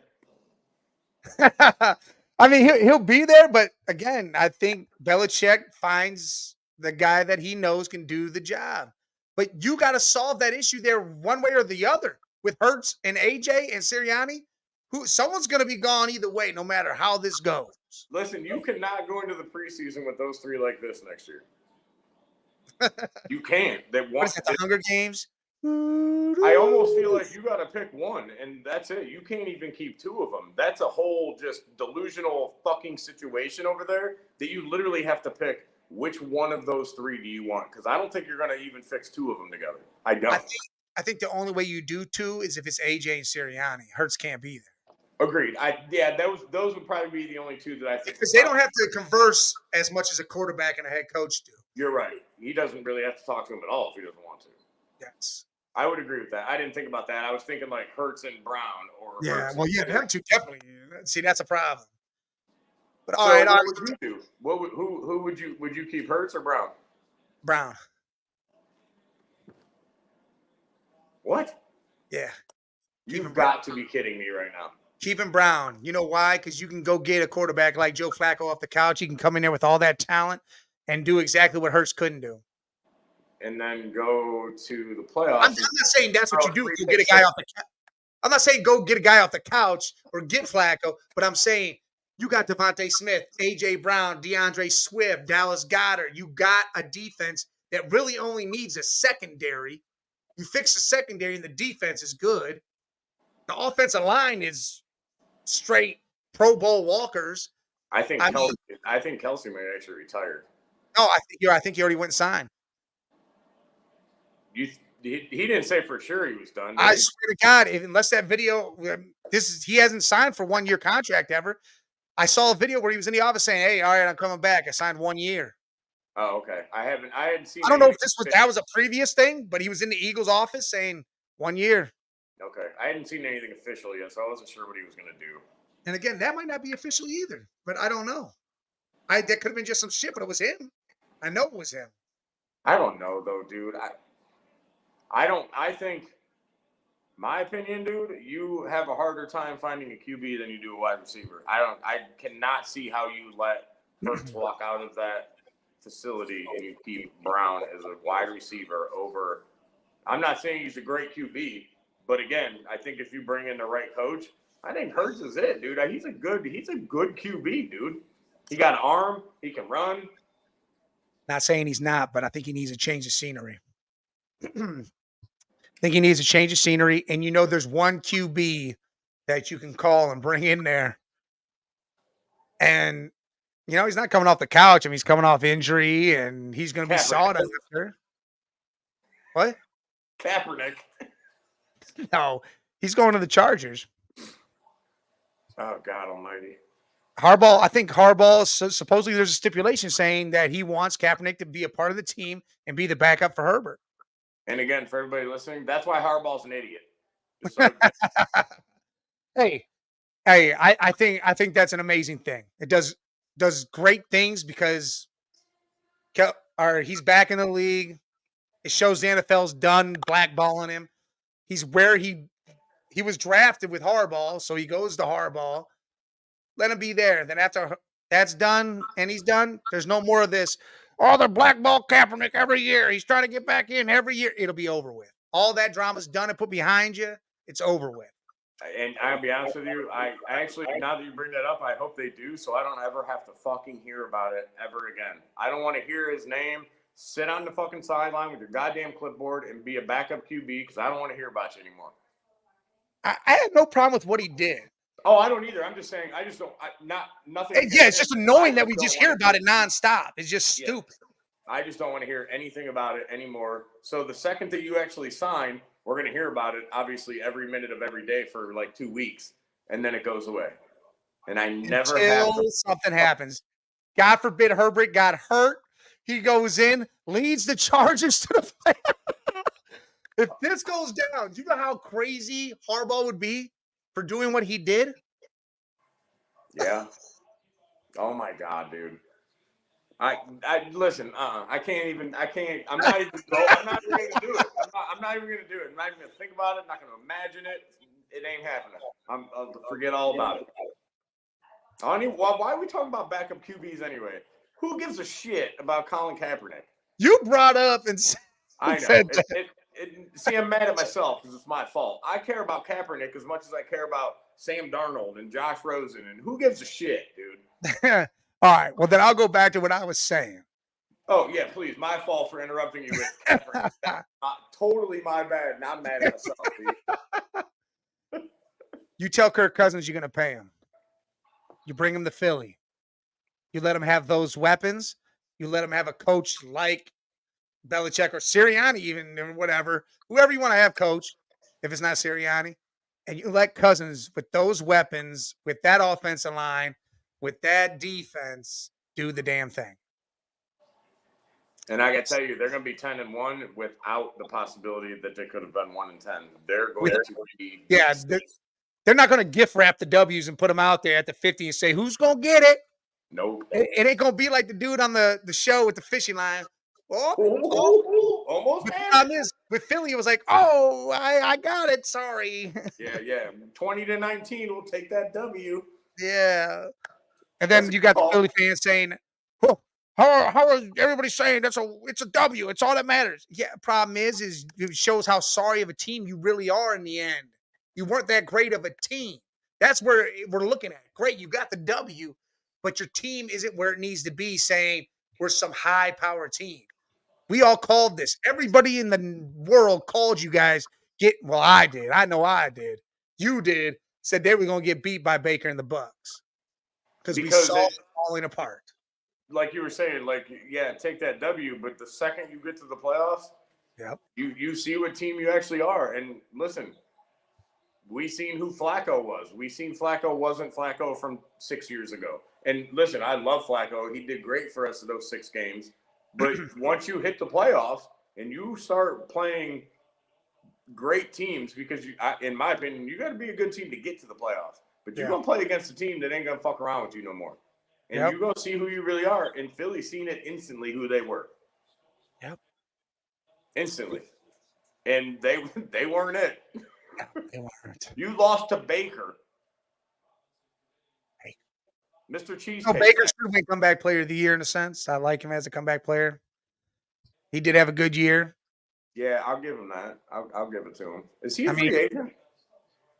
I mean, he'll be there, but again, I think Belichick finds the guy that he knows can do the job. But you got to solve that issue there one way or the other with Hurts and AJ and Sirianni. Someone's going to be gone either way, no matter how this goes. Listen, you cannot go into the preseason with those 3 like this next year. You can't. What is it, the Hunger Games? I almost feel like you got to pick one, and that's it. You can't even keep 2 of them. That's a whole just delusional fucking situation over there that you literally have to pick which one of those 3 do you want, because I don't think you're going to even fix 2 of them together. I don't. I think the only way you do 2 is if it's AJ and Sirianni. Hurts can't be there. Agreed. Those would probably be the only 2 that I think. Because they don't have to converse as much as a quarterback and a head coach do. You're right. He doesn't really have to talk to him at all if he doesn't want to. Yes. I would agree with that. I didn't think about that. I was thinking like Hurts and Brown or them 2 definitely. See, that's a problem. But all right, what would you do? Who would you keep, Hurts or Brown? Brown. What? Yeah. You've got to be kidding me right now. Keeping Brown. You know why? Because you can go get a quarterback like Joe Flacco off the couch. He can come in there with all that talent and do exactly what Hurts couldn't do. and then go to the I'm playoffs. not saying that's what you do. Three Go get a picks guy in. off the couch. I'm not saying go get a guy off the couch or get Flacco, but I'm saying you got Devontae Smith, A.J. Brown, DeAndre Swift, Dallas Goedert. You got a defense that really only needs a secondary. You fix the secondary and the defense is good. The offensive line is straight Pro Bowl walkers. I think I mean, Kelsey may actually retire. no, I think he already went and signed. He didn't say for sure he was done. I swear to God, unless that video, he hasn't signed for 1 year contract ever. I saw a video where he was in the office saying, "Hey, all right, I'm coming back. I signed 1 year." Oh, okay. I hadn't seen. I don't know if that was a previous thing, but he was in the Eagles office saying 1 year. Okay, I hadn't seen anything official yet, so I wasn't sure what he was going to do. And again, that might not be official either, but I don't know. That could have been just some shit, but it was him. I know it was him. I don't know though, dude. I think, my opinion, dude, you have a harder time finding a QB than you do a wide receiver. I cannot see how you let Hurts walk out of that facility and you keep Brown as a wide receiver over. I'm not saying he's a great QB, but again, I think if you bring in the right coach, I think Hurts is it, dude. He's a good QB, dude. He got an arm, he can run. Not saying he's not, but I think he needs a change of scenery. I think he needs a change of scenery, and there's one QB that you can call and bring in there, and he's not coming off the couch. I mean, he's coming off injury, and he's going to be sought after. What? Kaepernick. No, he's going to the Chargers. Oh, God almighty. Harbaugh, I think Harbaugh, supposedly there's a stipulation saying that he wants Kaepernick to be a part of the team and be the backup for Herbert. And again, for everybody listening, that's why Harbaugh's an idiot. Hey, I think that's an amazing thing. It does great things because he's back in the league. It shows the NFL's done blackballing him. He's where he was drafted with Harbaugh, so he goes to Harbaugh. Let him be there. Then after that's done and he's done, there's no more of this. Oh, they're blackball Kaepernick every year. He's trying to get back in every year. It'll be over with. All that drama's done and put behind you. It's over with. And I'll be honest with you, I actually, now that you bring that up, I hope they do, so I don't ever have to fucking hear about it ever again. I don't want to hear his name. Sit on the fucking sideline with your goddamn clipboard and be a backup QB because I don't want to hear about you anymore. I had no problem with what he did. Oh, I don't either. I'm just saying, I just don't, nothing. Yeah, it's just annoying that we just hear about it nonstop. It's just stupid. I just don't want to hear anything about it anymore. So the second that you actually sign, we're going to hear about it, obviously, every minute of every day for like 2 weeks, and then it goes away. And I never have something happens. God forbid Herbert got hurt. He goes in, leads the Chargers to the playoffs. If this goes down, do you know how crazy Harbaugh would be for doing what he did? Yeah. Oh my God, dude. I listen. I can't. I'm not even going to do it. I'm not even going to do it. I'm not even going to think about it. I'm not going to imagine it. It ain't happening. I'll forget all about it. Why are we talking about backup QBs anyway? Who gives a shit about Colin Kaepernick? You brought up and I know. See, I'm mad at myself because it's my fault. I care about Kaepernick as much as I care about Sam Darnold and Josh Rosen. And who gives a shit, dude? All right. Well, then I'll go back to what I was saying. Oh, yeah, please. My fault for interrupting you with Kaepernick. Totally my bad. Not mad at myself, dude. You tell Kirk Cousins you're going to pay him. You bring him to Philly. You let him have those weapons. You let him have a coach like Belichick or Sirianni, even, or whatever. Whoever you want to have coach, if it's not Sirianni. And you let Cousins, with those weapons, with that offensive line, with that defense, do the damn thing. And I got to tell you, they're going to be 10-1 without the possibility that they could have been 1-10. They're going to be. Yeah, they're not going to gift wrap the W's and put them out there at the 50 and say, who's going to get it? Nope. It ain't going to be like the dude on the show with the fishing line. Almost. With Philly, it was like, oh, I got it. Sorry. Yeah. 20-19, we'll take that W. Yeah. And then you got the Philly fans saying, oh, How are everybody saying it's a W? It's all that matters. Yeah, problem is it shows how sorry of a team you really are in the end. You weren't that great of a team. That's where we're looking at. Great, you got the W, but your team isn't where it needs to be, saying we're some high power team. We all called this. Everybody in the world called you guys well, I did. I know I did. You did. Said they were gonna get beat by Baker and the Bucks because we because saw it, it falling apart. like you were saying, like yeah, take that W, but the second you get to the playoffs, Yep. you see what team you actually are. And listen, we seen who Flacco was. We seen Flacco wasn't Flacco from 6 years ago. And listen, I love Flacco. He did great for us in those 6 games. But once you hit the playoffs and you start playing great teams, because in my opinion, you got to be a good team to get to the playoffs. But you're gonna play against a team that ain't gonna fuck around with you no more. And you're gonna see who you really are. And Philly seen it instantly who they were. Yep. Instantly. And they weren't it. They weren't. You lost to Baker. Hey. Mr. Cheesecake. So Baker should win comeback player of the year in a sense. I like him as a comeback player. He did have a good year. Yeah, I'll give him that. I'll give it to him. Is he a free agent?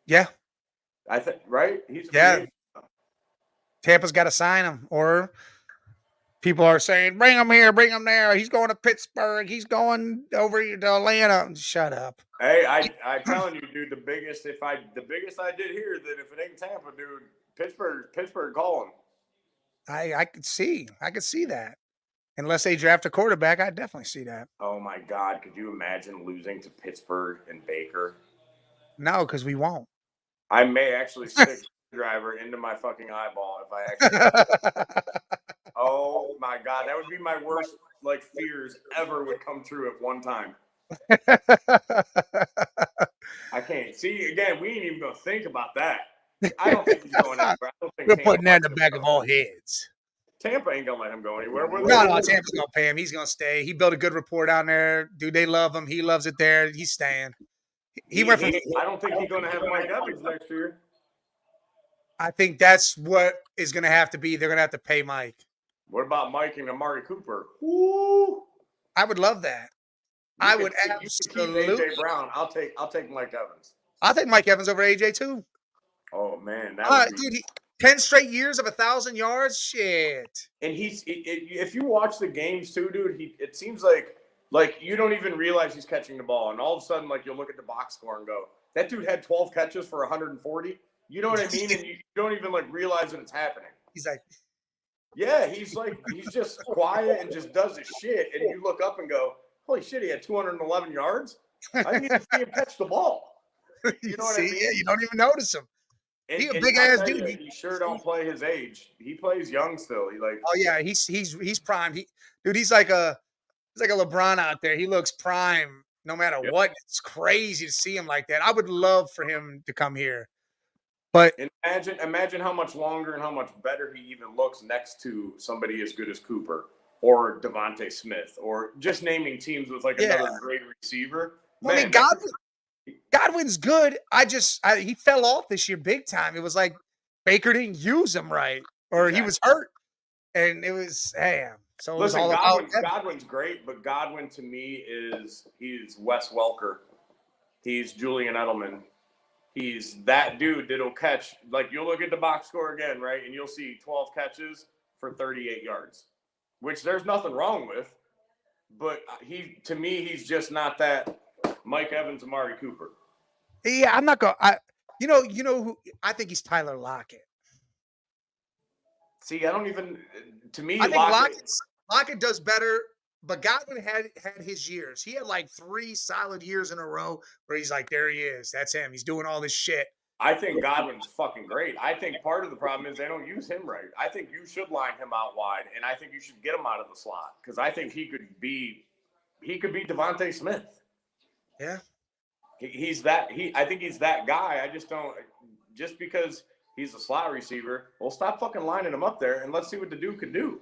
Yeah. I think right. He's a free agent. Tampa's got to sign him, or people are saying, "Bring him here, bring him there." He's going to Pittsburgh. He's going over to Atlanta. Shut up. Hey, I telling you, dude. The biggest I did hear that if it ain't Tampa, dude, Pittsburgh calling. I could see that. Unless they draft a quarterback, I'd definitely see that. Oh my God, could you imagine losing to Pittsburgh and Baker? No, because we won't. I may actually stick a driver into my fucking eyeball if I actually. Oh my God, that would be my worst fears ever would come true at one time. I can't see again. We ain't even gonna think about that. I don't think he's going anywhere. I don't think we're putting that in the back of all heads. Tampa ain't gonna let him go anywhere. No, Tampa's gonna pay him. He's gonna stay. He built a good rapport down there. Dude, they love him. He loves it there. He's staying. He went from. I don't think he's gonna have Mike Evans next year. I think that's what is gonna have to be. They're gonna have to pay Mike. What about Mike and Amari Cooper? Woo! I would love that. I would absolutely. AJ Brown. I'll take Mike Evans. I'll take Mike Evans over AJ too. Oh man, that would be... dude. 10 straight years of 1,000 yards, shit. And if you watch the games too, dude, it seems like you don't even realize he's catching the ball, and all of a sudden, you'll look at the box score and go, that dude had 12 catches for 140. You know what I mean? And you don't even realize that it's happening. He's like, yeah, he's just quiet and just does his shit, and you look up and go, holy shit, he had 211 yards. I didn't even see him catch the ball. You know what I mean? Yeah, you don't even notice him. He's a big ass dude. He sure don't play his age. He plays young still. Oh yeah, he's prime. He's like a LeBron out there. He looks prime no matter what. It's crazy to see him like that. I would love for him to come here. But imagine how much longer and how much better he even looks next to somebody as good as Cooper or Devontae Smith, or just naming teams with another great receiver. Man, I mean, Godwin's good. He fell off this year big time. It was like Baker didn't use him right, or he was hurt, and it was damn. So it was all Godwin's great, but Godwin to me he's Wes Welker, he's Julian Edelman, he's that dude that'll catch. You'll look at the box score again, right, and you'll see 12 catches for 38 yards, which there's nothing wrong with, but he's just not that. Mike Evans, Amari Cooper. Yeah, I'm not going. You know who I think he's Tyler Lockett. See, I don't even. To me, I think Lockett does better. But Godwin had his years. He had 3 solid years in a row where he's there he is. That's him. He's doing all this shit. I think Godwin's fucking great. I think part of the problem is they don't use him right. I think you should line him out wide, and I think you should get him out of the slot because I think he could be Devontae Smith. Yeah, he's that. I think he's that guy. I just don't. Just because he's a slot receiver, well, stop fucking lining him up there and let's see what the dude could do.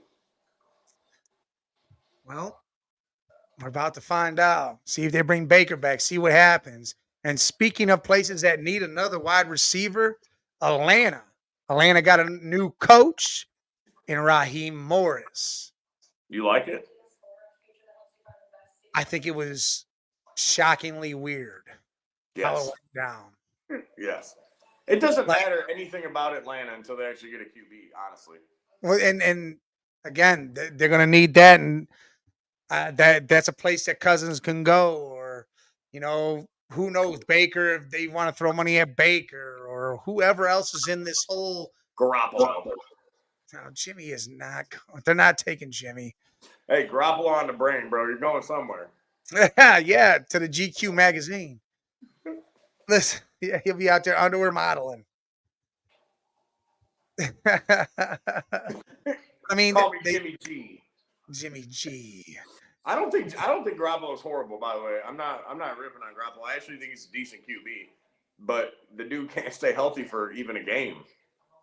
Well, we're about to find out. See if they bring Baker back. See what happens. And speaking of places that need another wide receiver, Atlanta got a new coach in Raheem Morris. You like it? I think it was shockingly weird how it Yes. went down. Yes. It doesn't Like, matter anything about Atlanta until they actually get a QB, honestly. well, and again, they're gonna need that, and that's a place that Cousins can go, or who knows, Baker, if they want to throw money at Baker or whoever else is in this whole. Garoppolo. No, Jimmy is not. They're not taking Jimmy. Hey, Garoppolo on the brain, bro. You're going somewhere. Yeah, to the GQ magazine. Listen, yeah, he'll be out there underwear modeling. I mean, Call me they Jimmy G. Jimmy G. I don't think Garoppolo's horrible, by the way. I'm not ripping on Garoppolo. I actually think he's a decent QB. But the dude can't stay healthy for even a game.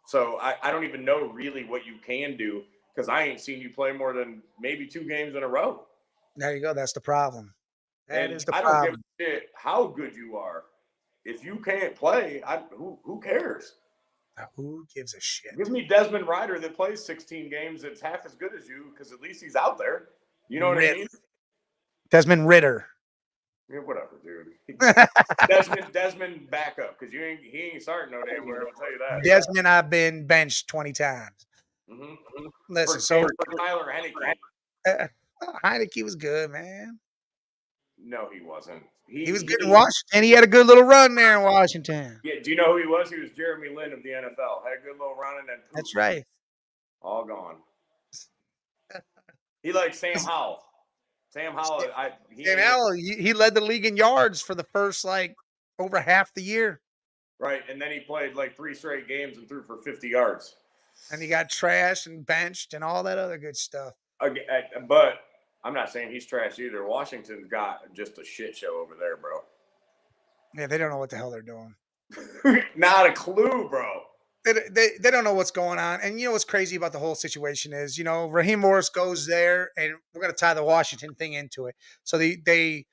So I don't even know really what you can do because I ain't seen you play more than maybe 2 games in a row. There you go. That's the problem. That And is the I don't give problem. a shit how good you are. If you can't play, who cares? Now, who gives a shit? Give me Desmond Ryder that plays 16 games that's half as good as you because at least he's out there. You know what I mean? Desmond Ritter. Yeah, whatever, dude. Desmond, Desmond backup because he ain't starting no damn where. I'll tell you that. I've been benched 20 times. Mm-hmm. Listen, For Tyler Henneke. uh, Heineke was good, man. No, he wasn't. He was good in Washington. He had a good little run there in Washington. Yeah, do you know who he was? He was Jeremy Lin of the NFL. Had a good little run and then poof, That's right. all gone. He like Sam Howell. Sam Howell, He led the league in yards for the first over half the year, right, and then he played like 3 straight games and threw for 50 yards. and he got trashed and benched and all that other good stuff. But I'm not saying he's trash either. Washington's got just a shit show over there, bro. Yeah, they don't know what the hell they're doing. Not a clue, bro. They don't know what's going on. And you know what's crazy about the whole situation is, Raheem Morris goes there, and we're going to tie the Washington thing into it. So they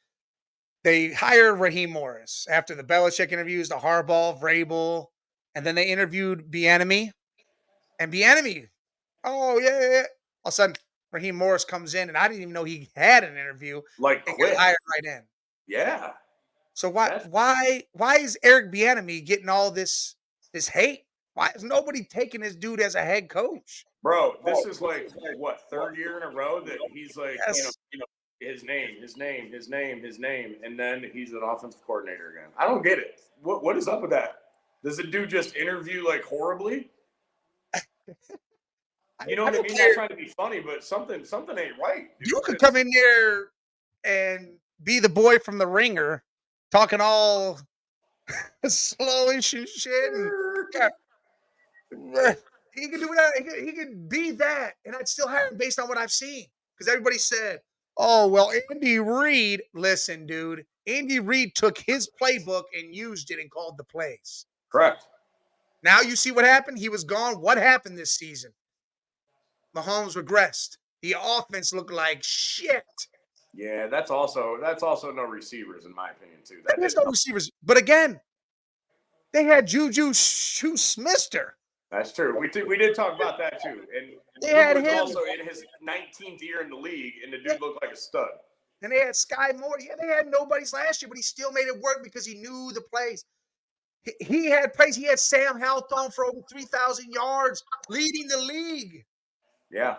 hire Raheem Morris after the Belichick interviews, the Harbaugh, Vrabel, and then they interviewed Bieniemy. And Bieniemy, oh yeah. All of a sudden, Raheem Morris comes in, and I didn't even know he had an interview. Like And quit. got hired right in. Yeah. So why is Eric Bieniemy getting all this hate? Why is nobody taking this dude as a head coach? Bro, this is like what, third year in a row that he's like, Yes. his name, and then he's an offensive coordinator again. I don't get it. What is up with that? Does the dude just interview like horribly? You know what I mean? Not trying to be funny, but something ain't right. Dude. You could come in there and be the boy from The Ringer, talking all slowish and shit. He could do that. He could be that, and I'd still hire him based on what I've seen. Because everybody said, "Oh well, Andy Reid." Listen, dude, Andy Reid took his playbook and used it and called the plays. Correct. Now you see what happened. He was gone. What happened this season? Mahomes regressed. The offense looked like shit. Yeah, that's also no receivers in my opinion too. There's no receivers. But again, they had Juju Smith-Schuster. That's true. We did talk about that too. And they had was him also in his 19th year in the league, and the dude looked like a stud. And they had Sky Moore. Yeah, they had nobodies last year, but he still made it work because he knew the plays. He had plays. He had Sam Howell thrown for over 3,000 yards, leading the league. Yeah.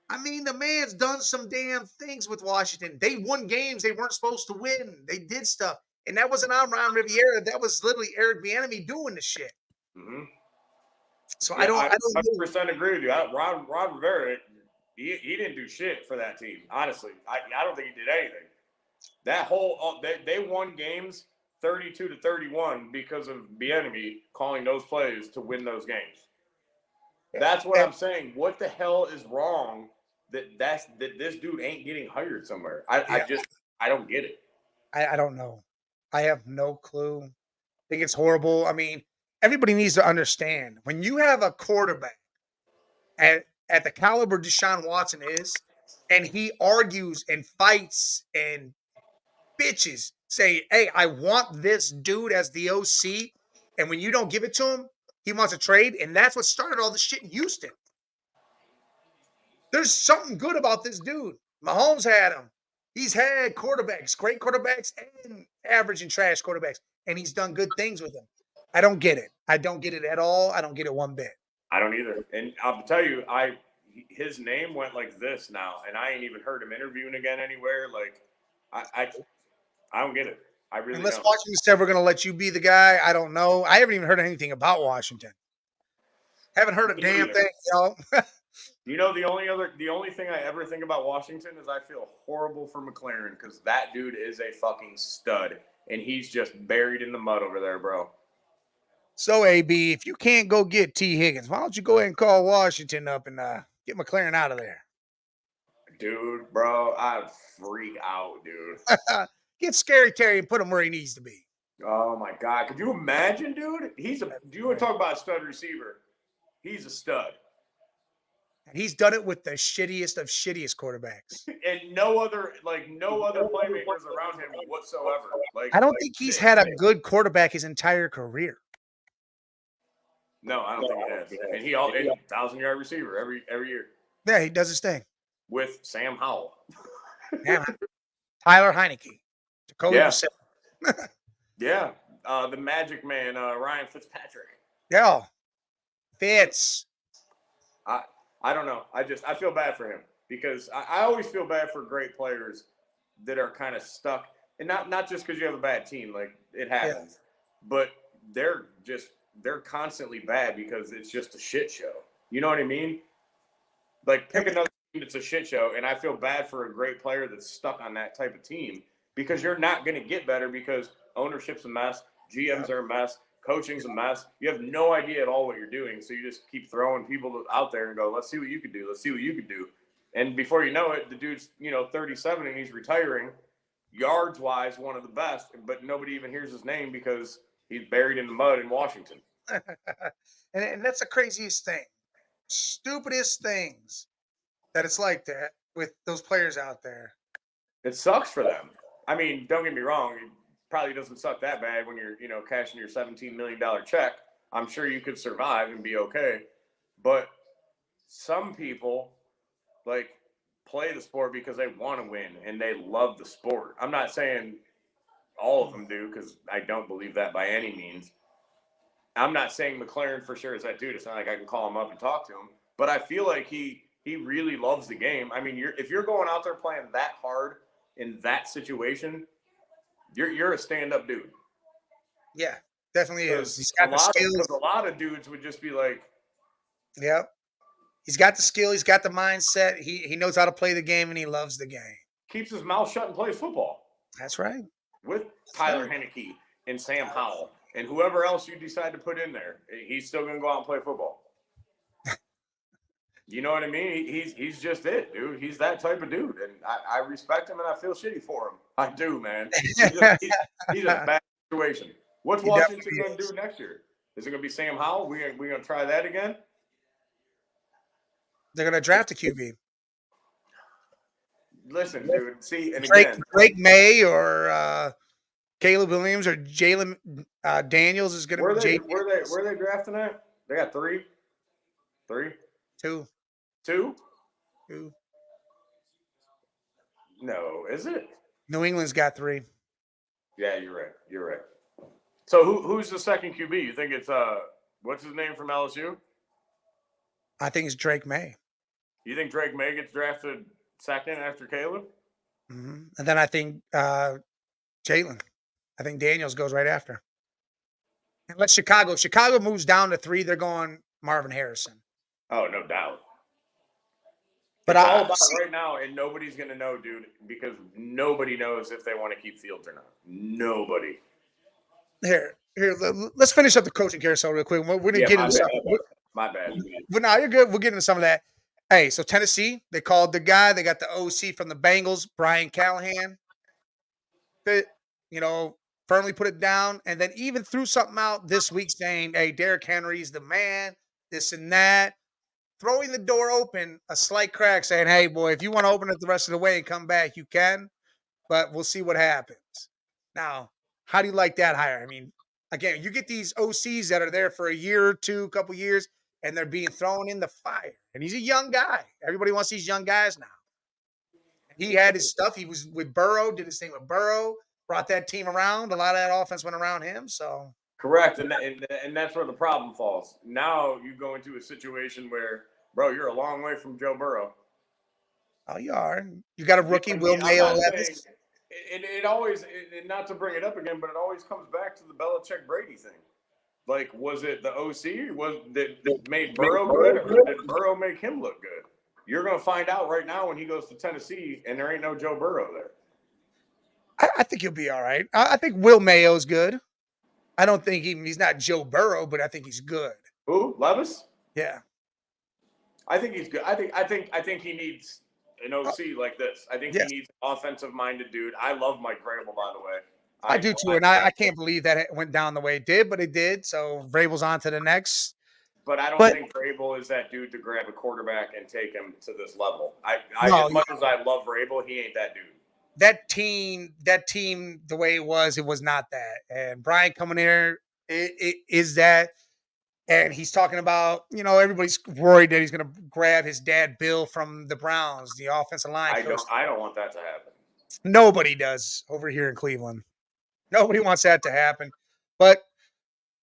I mean, the man's done some damn things with Washington. They won games they weren't supposed to win. They did stuff. And that wasn't on Ron Rivera. That was literally Eric Bieniemy doing the shit. Mm-hmm. So yeah, I don't 100% agree with you. Ron Rivera, he didn't do shit for that team. Honestly, I don't think he did anything. That whole they won games 32-31 because of Bieniemy calling those plays to win those games. That's what I'm saying. What the hell is wrong that this dude ain't getting hired somewhere? I don't get it. I don't know. I have no clue. I think it's horrible. I mean, everybody needs to understand when you have a quarterback at the caliber Deshaun Watson is, and he argues and fights and bitches, say, "Hey, I want this dude as the OC," and when you don't give it to him, he wants a trade, and that's what started all the shit in Houston. There's something good about this dude. Mahomes had him. He's had quarterbacks, great quarterbacks, and average and trash quarterbacks, and he's done good things with them. I don't get it. I don't get it at all. I don't get it one bit. I don't either. And I'll tell you, his name went like this now, and I ain't even heard him interviewing again anywhere. Like, I don't get it. I really Unless don't. Washington said we're going to let you be the guy, I don't know. I haven't even heard anything about Washington. Haven't heard a damn thing, y'all. You know, the only thing I ever think about Washington is I feel horrible for McLaren because that dude is a fucking stud, and he's just buried in the mud over there, bro. So, AB, if you can't go get T. Higgins, why don't you go ahead and call Washington up and get McLaren out of there? Dude, bro, I'd freak out, dude. Get Scary Terry and put him where he needs to be. Oh my God, could you imagine, dude? Do you want to talk about a stud receiver? He's a stud. And he's done it with the shittiest of shittiest quarterbacks. And no other playmakers around him whatsoever. Like, I don't think he's had a good quarterback his entire career. No, I don't think he has. And he 1,000-yard receiver every year. Yeah, he does his thing. With Sam Howell. Yeah. Tyler Heineke. Jacoby Brissett. Yeah. The Magic Man, Ryan Fitzpatrick. Yeah. Fitz. I don't know. I feel bad for him because I always feel bad for great players that are kind of stuck. And not just because you have a bad team, like it happens, but they're constantly bad because it's just a shit show. You know what I mean? Like pick another team that's a shit show, and I feel bad for a great player that's stuck on that type of team because you're not going to get better because ownership's a mess, GMs are a mess, coaching's a mess. You have no idea at all what you're doing, so you just keep throwing people out there and go, let's see what you could do. Let's see what you could do. And before you know it, the dude's 37 and he's retiring, yards-wise one of the best, but nobody even hears his name because he's buried in the mud in Washington. and that's the craziest thing. Stupidest things that it's like that with those players out there. It sucks for them. I mean, don't get me wrong. It probably doesn't suck that bad when you're, cashing your $17 million check. I'm sure you could survive and be okay. But some people, like, play the sport because they want to win and they love the sport. I'm not saying all of them do because I don't believe that by any means. I'm not saying McLaren for sure is that dude. It's not like I can call him up and talk to him. But I feel like he really loves the game. I mean, if you're going out there playing that hard in that situation, you're a stand-up dude. Yeah, definitely is. He's got the skills. A lot of dudes would just be like, yep. He's got the skill. He's got the mindset. He knows how to play the game, and he loves the game. Keeps his mouth shut and plays football. That's right. With Tyler Heineke and Sam Howell and whoever else you decide to put in there, he's still going to go out and play football. You know what I mean? He's just it, dude. He's that type of dude, and I respect him, and I feel shitty for him. I do, man. He's a bad situation. What's Washington going to do next year? Is it going to be Sam Howell? We going to try that again? They're going to draft a QB. Listen, dude. See, and Drake May or Caleb Williams or Jalen Daniels is going to be. Where are they drafting at? They got three. Two? No, is it? New England's got 3. Yeah, you're right. So who's the second QB? You think it's what's his name from LSU? I think it's Drake May. You think Drake May gets drafted second after Caleb? Mm-hmm. And then I think Jalen. I think Daniels goes right after. Unless Chicago moves down to 3, they're going Marvin Harrison. Oh, no doubt. But it's all about right now, and nobody's going to know, dude, because nobody knows if they want to keep Fields or not. Nobody. Here. Let's finish up the coaching carousel real quick. We're going to get into something. My bad. But no, you're good. We'll get into some of that. Hey, so Tennessee, they called the guy. They got the OC from the Bengals, Brian Callahan. Firmly put it down, and then even threw something out this week saying, hey, Derrick Henry's the man, this and that. Throwing the door open, a slight crack saying, hey, boy, if you want to open it the rest of the way and come back, you can, but we'll see what happens. Now, how do you like that hire? I mean, again, you get these OCs that are there for a year or two, a couple years. and they're being thrown in the fire. And he's a young guy. Everybody wants these young guys now. He had his stuff. He was with Burrow, did his thing with Burrow, brought that team around. A lot of that offense went around him. So Correct, and that's where the problem falls. Now you go into a situation where, bro, you're a long way from Joe Burrow. oh, you are. You got a rookie, I Will mean, I'm Mayo not saying Levis. it always, not to bring it up again, but it always comes back to the Belichick Brady thing. Like, was it the OC? Was that made Burrow good, or did Burrow make him look good? You're going to find out right now when he goes to Tennessee, and there ain't no Joe Burrow there. I think he'll be all right. I think Will Mayo's good. I don't think he's not Joe Burrow, but I think he's good. Who? Levis? Yeah. I think he's good. I think he needs an OC like this. I think Yes. he needs an offensive-minded dude. I love Mike Vrabel, by the way. I do too, and I can't believe that it went down the way it did, but it did. So Vrabel's on to the next. But I don't think Vrabel is that dude to grab a quarterback and take him to this level. No, as much as I love Vrabel, he ain't that dude. That team, the way it was not that. And Brian coming here it is that. And he's talking about, everybody's worried that he's going to grab his dad Bill from the Browns, the offensive line coach. I don't want that to happen. Nobody does over here in Cleveland. Nobody wants that to happen. But,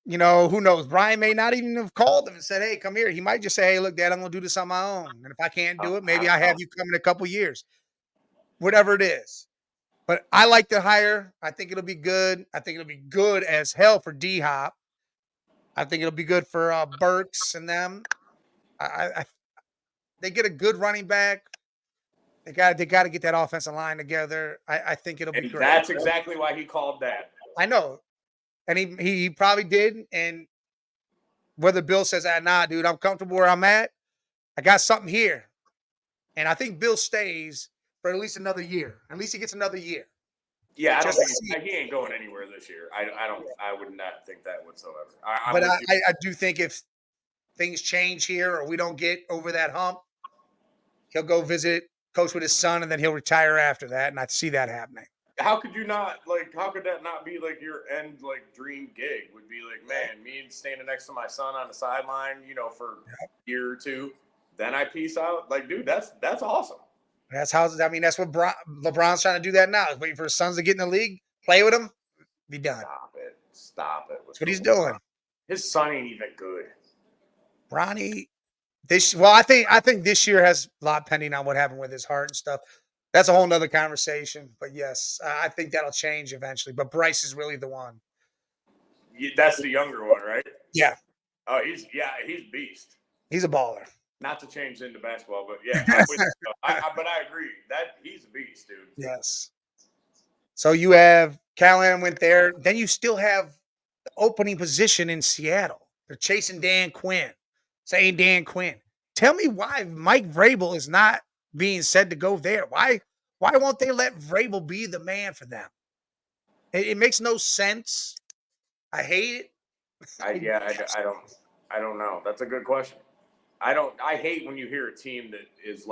who knows? Brian may not even have called him and said, hey, come here. He might just say, hey, look, Dad, I'm going to do this on my own. And if I can't do it, maybe I have you come in a couple years. Whatever it is. But I like the hire. I think it'll be good. I think it'll be good as hell for D-Hop. I think it'll be good for Burks and them. They get a good running back. They got to get that offensive line together. I think it'll be great. That's exactly why he called that. I know. And he probably did. And whether Bill says, nah, dude, I'm comfortable where I'm at. I got something here. And I think Bill stays for at least another year. At least he gets another year. Yeah, I don't think he ain't going anywhere this year. I would not think that whatsoever. I do think if things change here or we don't get over that hump, he'll go visit, coach with his son, and then he'll retire after that. And I see that happening. How could you not how could that not be like your end dream gig? Would be like, man, me standing next to my son on the sideline, for a year or two. Then I peace out. Like, dude, that's awesome. That's that's what LeBron's trying to do that now. He's waiting for his sons to get in the league, play with him, be done. Stop it. That's what he's doing. His son ain't even good. Ronnie, I think this year has a lot pending on what happened with his heart and stuff. That's a whole nother conversation. But yes, I think that'll change eventually. But Bryce is really the one. That's the younger one, right? Yeah. Oh, he's beast. He's a baller. Not to change into basketball, but yeah, but I agree that he's a beast, dude. Yes. So you have Callahan went there. Then you still have the opening position in Seattle. They're chasing Dan Quinn, saying Dan Quinn. Tell me why Mike Vrabel is not being said to go there. Why won't they let Vrabel be the man for them? It makes no sense. I hate it. I don't know. That's a good question. I hate when you hear a team that is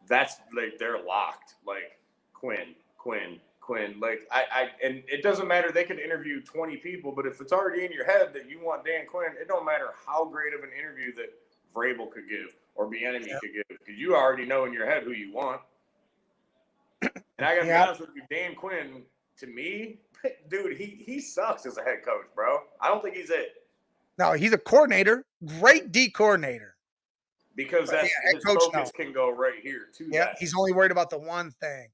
that's they're locked. Like Quinn. And it doesn't matter. They could interview 20 people, but if it's already in your head that you want Dan Quinn, it don't matter how great of an interview that Vrabel could give or Bieniemy could give, because you already know in your head who you want. And I got to be honest with you, Dan Quinn, to me, dude, he sucks as a head coach, bro. I don't think he's it. No, he's a coordinator, great D coordinator. Because his focus can go right here to that. Yeah, he's only worried about the one thing.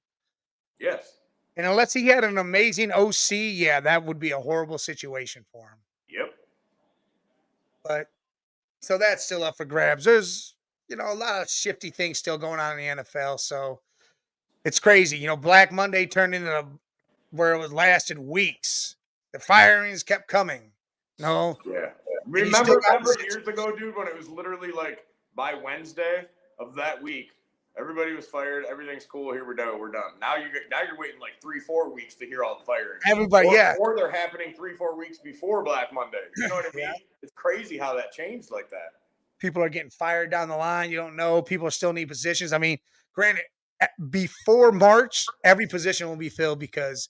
Yes. And unless he had an amazing OC, that would be a horrible situation for him. Yep. But so that's still up for grabs. There's, a lot of shifty things still going on in the NFL. So it's crazy. Black Monday turned into where it lasted weeks. The firings kept coming. No. Yeah. Remember years ago, dude, when it was literally by Wednesday of that week, everybody was fired. Everything's cool. Here we're done. Now you're waiting 3-4 weeks to hear all the firings. Everybody, or they're happening 3-4 weeks before Black Monday. You know what I mean? It's crazy how that changed like that. People are getting fired down the line. You don't know. People still need positions. I mean, granted, before March, every position will be filled because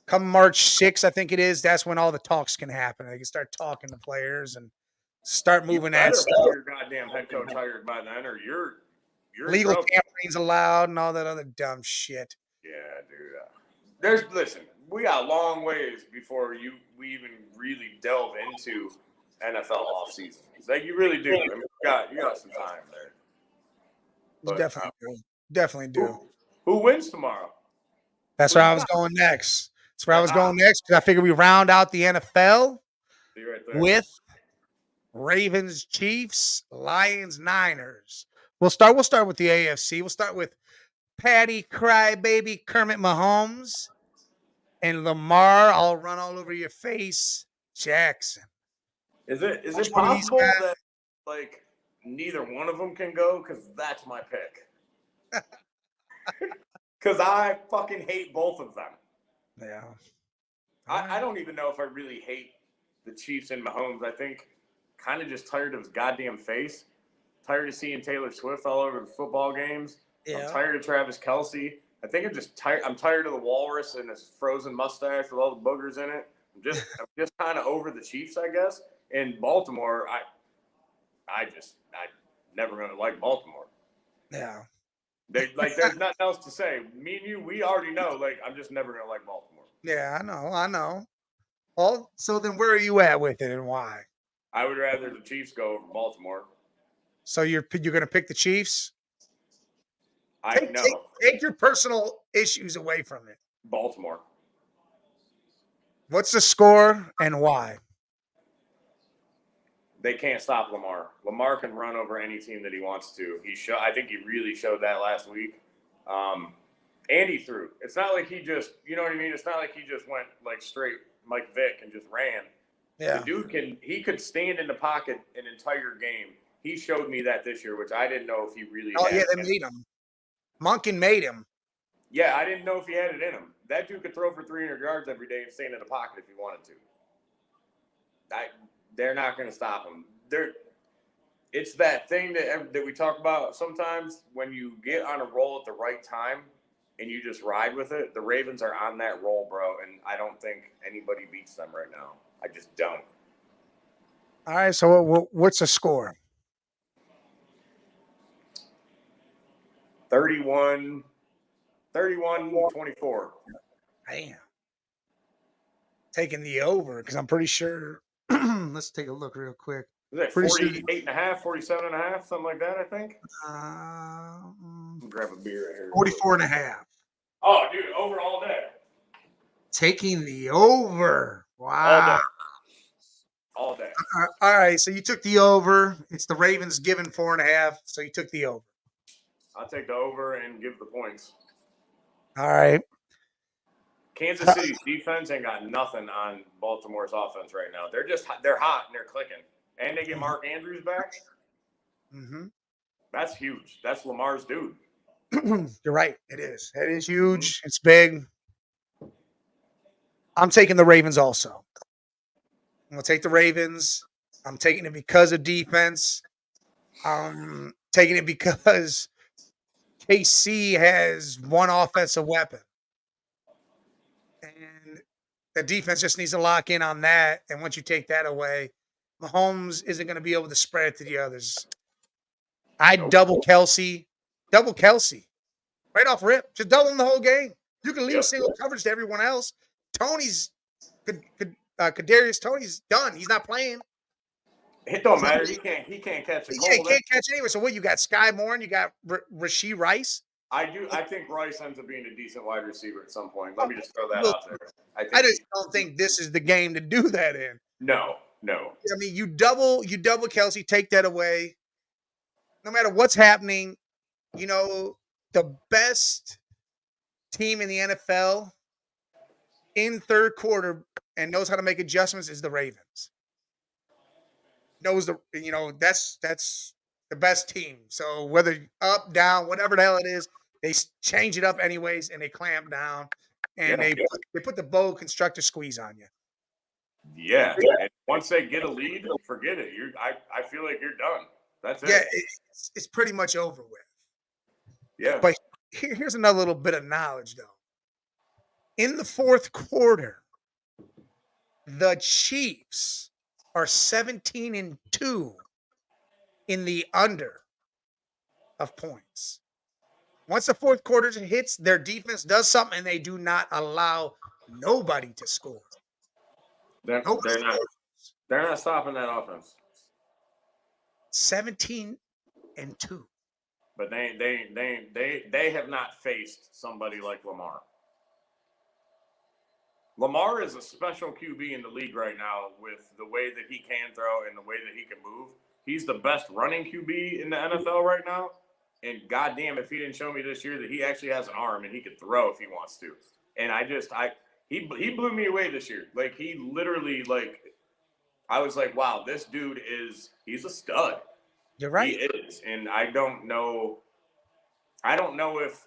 come March 6th, I think it is, that's when all the talks can happen. They can start talking to players and start You moving that better stuff. have your goddamn head coach hired by then, or you're in Legal trouble. tampering's allowed and all that other dumb shit. Yeah, dude. Listen, we got a long ways before we even really delve into NFL offseason. Like you really do. I mean, you got some time there. You But definitely do. Definitely do. who wins tomorrow? That's Who where you I was got? going next. That's where I was Ah, going next because I figured we round out the NFL see right there. with Ravens, Chiefs, Lions, Niners. We'll start with the AFC. We'll start with Patty Crybaby Kermit Mahomes and Lamar. I'll run all over your face, Jackson. Is it Which one of these possible guys? that like neither one of them can go? Because that's my pick. Because I fucking hate both of them. Yeah. I don't even know if I really hate the Chiefs and Mahomes. I think kind of just tired of his goddamn face. Tired of seeing Taylor Swift all over the football games. Yeah. I'm tired of Travis Kelce. I think I'm just tired. I'm tired of the walrus and his frozen mustache with all the boogers in it. I'm just kind of over the Chiefs, I guess. And Baltimore, I never gonna like Baltimore. Yeah. There's nothing else to say. Me and you, we already know. Like, I'm just never gonna like Baltimore. Yeah, I know. Well, so then where are you at with it and why? I would rather the Chiefs go over Baltimore. So you're going to pick the Chiefs? I know Take your personal issues away from it. Baltimore. What's the score and why? They can't stop Lamar. Lamar can run over any team that he wants to. I think he really showed that last week. And he threw. It's not like he just, you know what I mean? It's not like he just went like straight Mike Vick and just ran. Yeah. The dude could stand in the pocket an entire game. He showed me that this year, which I didn't know if he really had. Yeah, they made him. Monken made him. Yeah, I didn't know if he had it in him. That dude could throw for 300 yards every day and stand in the pocket if he wanted to. They're not going to stop him. It's that thing that we talk about sometimes when you get on a roll at the right time and you just ride with it. The Ravens are on that roll, bro, and I don't think anybody beats them right now. I just don't. All right, so what's the score? 31-24. Damn. Taking the over because I'm pretty sure. Let's take a look real quick. Is it 48.5, 47.5, something like that, I think? Grab a beer right here. 44.5. Oh, dude, over all day. Taking the over. Wow. All day. All right, so you took the over. It's the Ravens given 4.5, so you took the over. I'll take the over and give the points. All right. Kansas City's defense ain't got nothing on Baltimore's offense right now. They're hot and they're clicking. And they get Mark Andrews back. Mm-hmm. That's huge. That's Lamar's dude. You're right. It is. It is huge. Mm-hmm. It's big. I'm taking the Ravens also. I'm going to take the Ravens. I'm taking it because of defense. I'm taking it because KC has one offensive weapon. And the defense just needs to lock in on that. And once you take that away, Mahomes isn't going to be able to spread it to the others. Double Kelce. Right off rip. Just double him the whole game. You can leave single coverage to everyone else. Kadarius Toney's done. He's not playing. It don't matter. He can't catch a cold. He can't catch anyway. So what? You got Sky Moore and you got Rashee Rice. I think Rice ends up being a decent wide receiver at some point. Let me just throw that out there. I just don't think this is the game to do that in. No. I mean, you double Kelce, take that away. No matter what's happening, the best team in the NFL in third quarter and knows how to make adjustments is the Ravens. That's the best team. So whether up, down, whatever the hell it is, they change it up anyways and they clamp down and they put the bow constructor squeeze on you. Yeah. And once they get a lead, forget it. I feel like you're done. That's it. Yeah, it's pretty much over with. Yeah. But here's another little bit of knowledge, though. In the fourth quarter, the Chiefs are 17-2 in the under of points. Once the fourth quarter hits, their defense does something, and they do not allow nobody to score. They're not. They're not stopping that offense. 17-2. But they have not faced somebody like Lamar. Lamar is a special QB in the league right now with the way that he can throw and the way that he can move. He's the best running QB in the NFL right now. And goddamn, if he didn't show me this year that he actually has an arm and he could throw if he wants to. And he blew me away this year. Like, he literally, like, I was like, wow, this dude he's a stud. You're right. He is. And I don't know if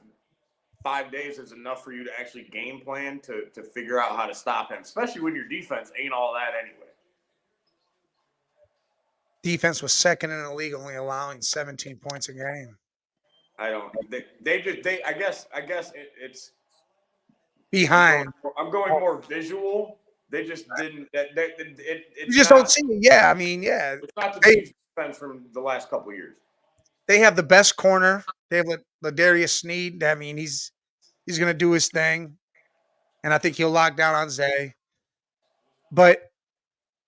5 days is enough for you to actually game plan to figure out how to stop him, especially when your defense ain't all that anyway. Defense was second in the league, only allowing 17 points a game. I guess it's behind. I'm going more visual. They just didn't. You just don't see it. Yeah, I mean, yeah. It's not the Chiefs defense from the last couple of years. They have the best corner. They have Ladarius Sneed. I mean, he's going to do his thing, and I think he'll lock down on Zay. But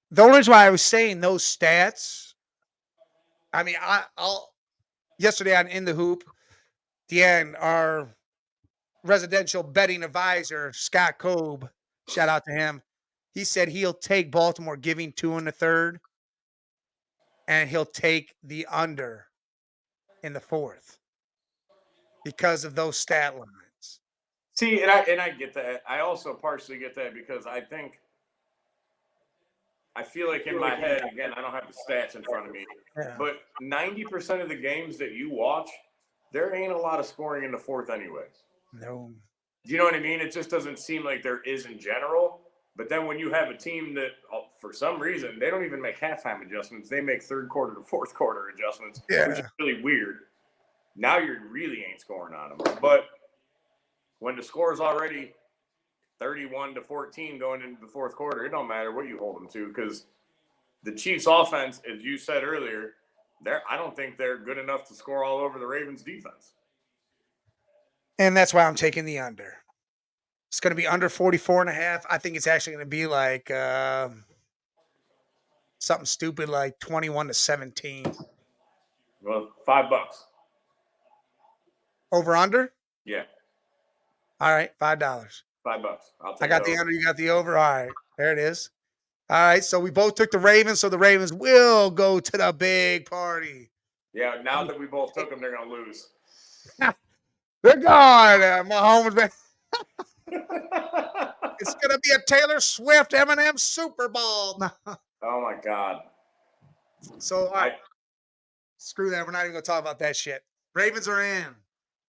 the only reason why I was saying those stats, I mean, I'll yesterday on In the Hoop, Deanne, our residential betting advisor, Scott Cobe, shout out to him. He said he'll take Baltimore giving 2 in the third, and he'll take the under in the fourth because of those stat lines. See, and I get that. I also partially get that because I feel like in my head, again, I don't have the stats in front of me, but 90% of the games that you watch, there ain't a lot of scoring in the fourth anyways. No. Do you know what I mean? It just doesn't seem like there is in general. But then when you have a team that, for some reason, they don't even make halftime adjustments. They make third quarter to fourth quarter adjustments, which is really weird. Now you really ain't scoring on them. But when the score is already 31-14 going into the fourth quarter, it don't matter what you hold them to because the Chiefs' offense, as you said earlier, I don't think they're good enough to score all over the Ravens' defense. And that's why I'm taking the under. It's going to be under 44.5. I think it's actually going to be like something stupid like 21-17. Well, $5. Over under? Yeah. All right, $5. $5. I got the under. You got the over. All right, there it is. All right, so we both took the Ravens, so the Ravens will go to the big party. Yeah, now that we both took them, they're going to lose. They're gone. Mahomes, man. It's going to be a Taylor Swift Eminem Super Bowl. Oh, my God. So, all right. Screw that. We're not even going to talk about that shit. Ravens are in.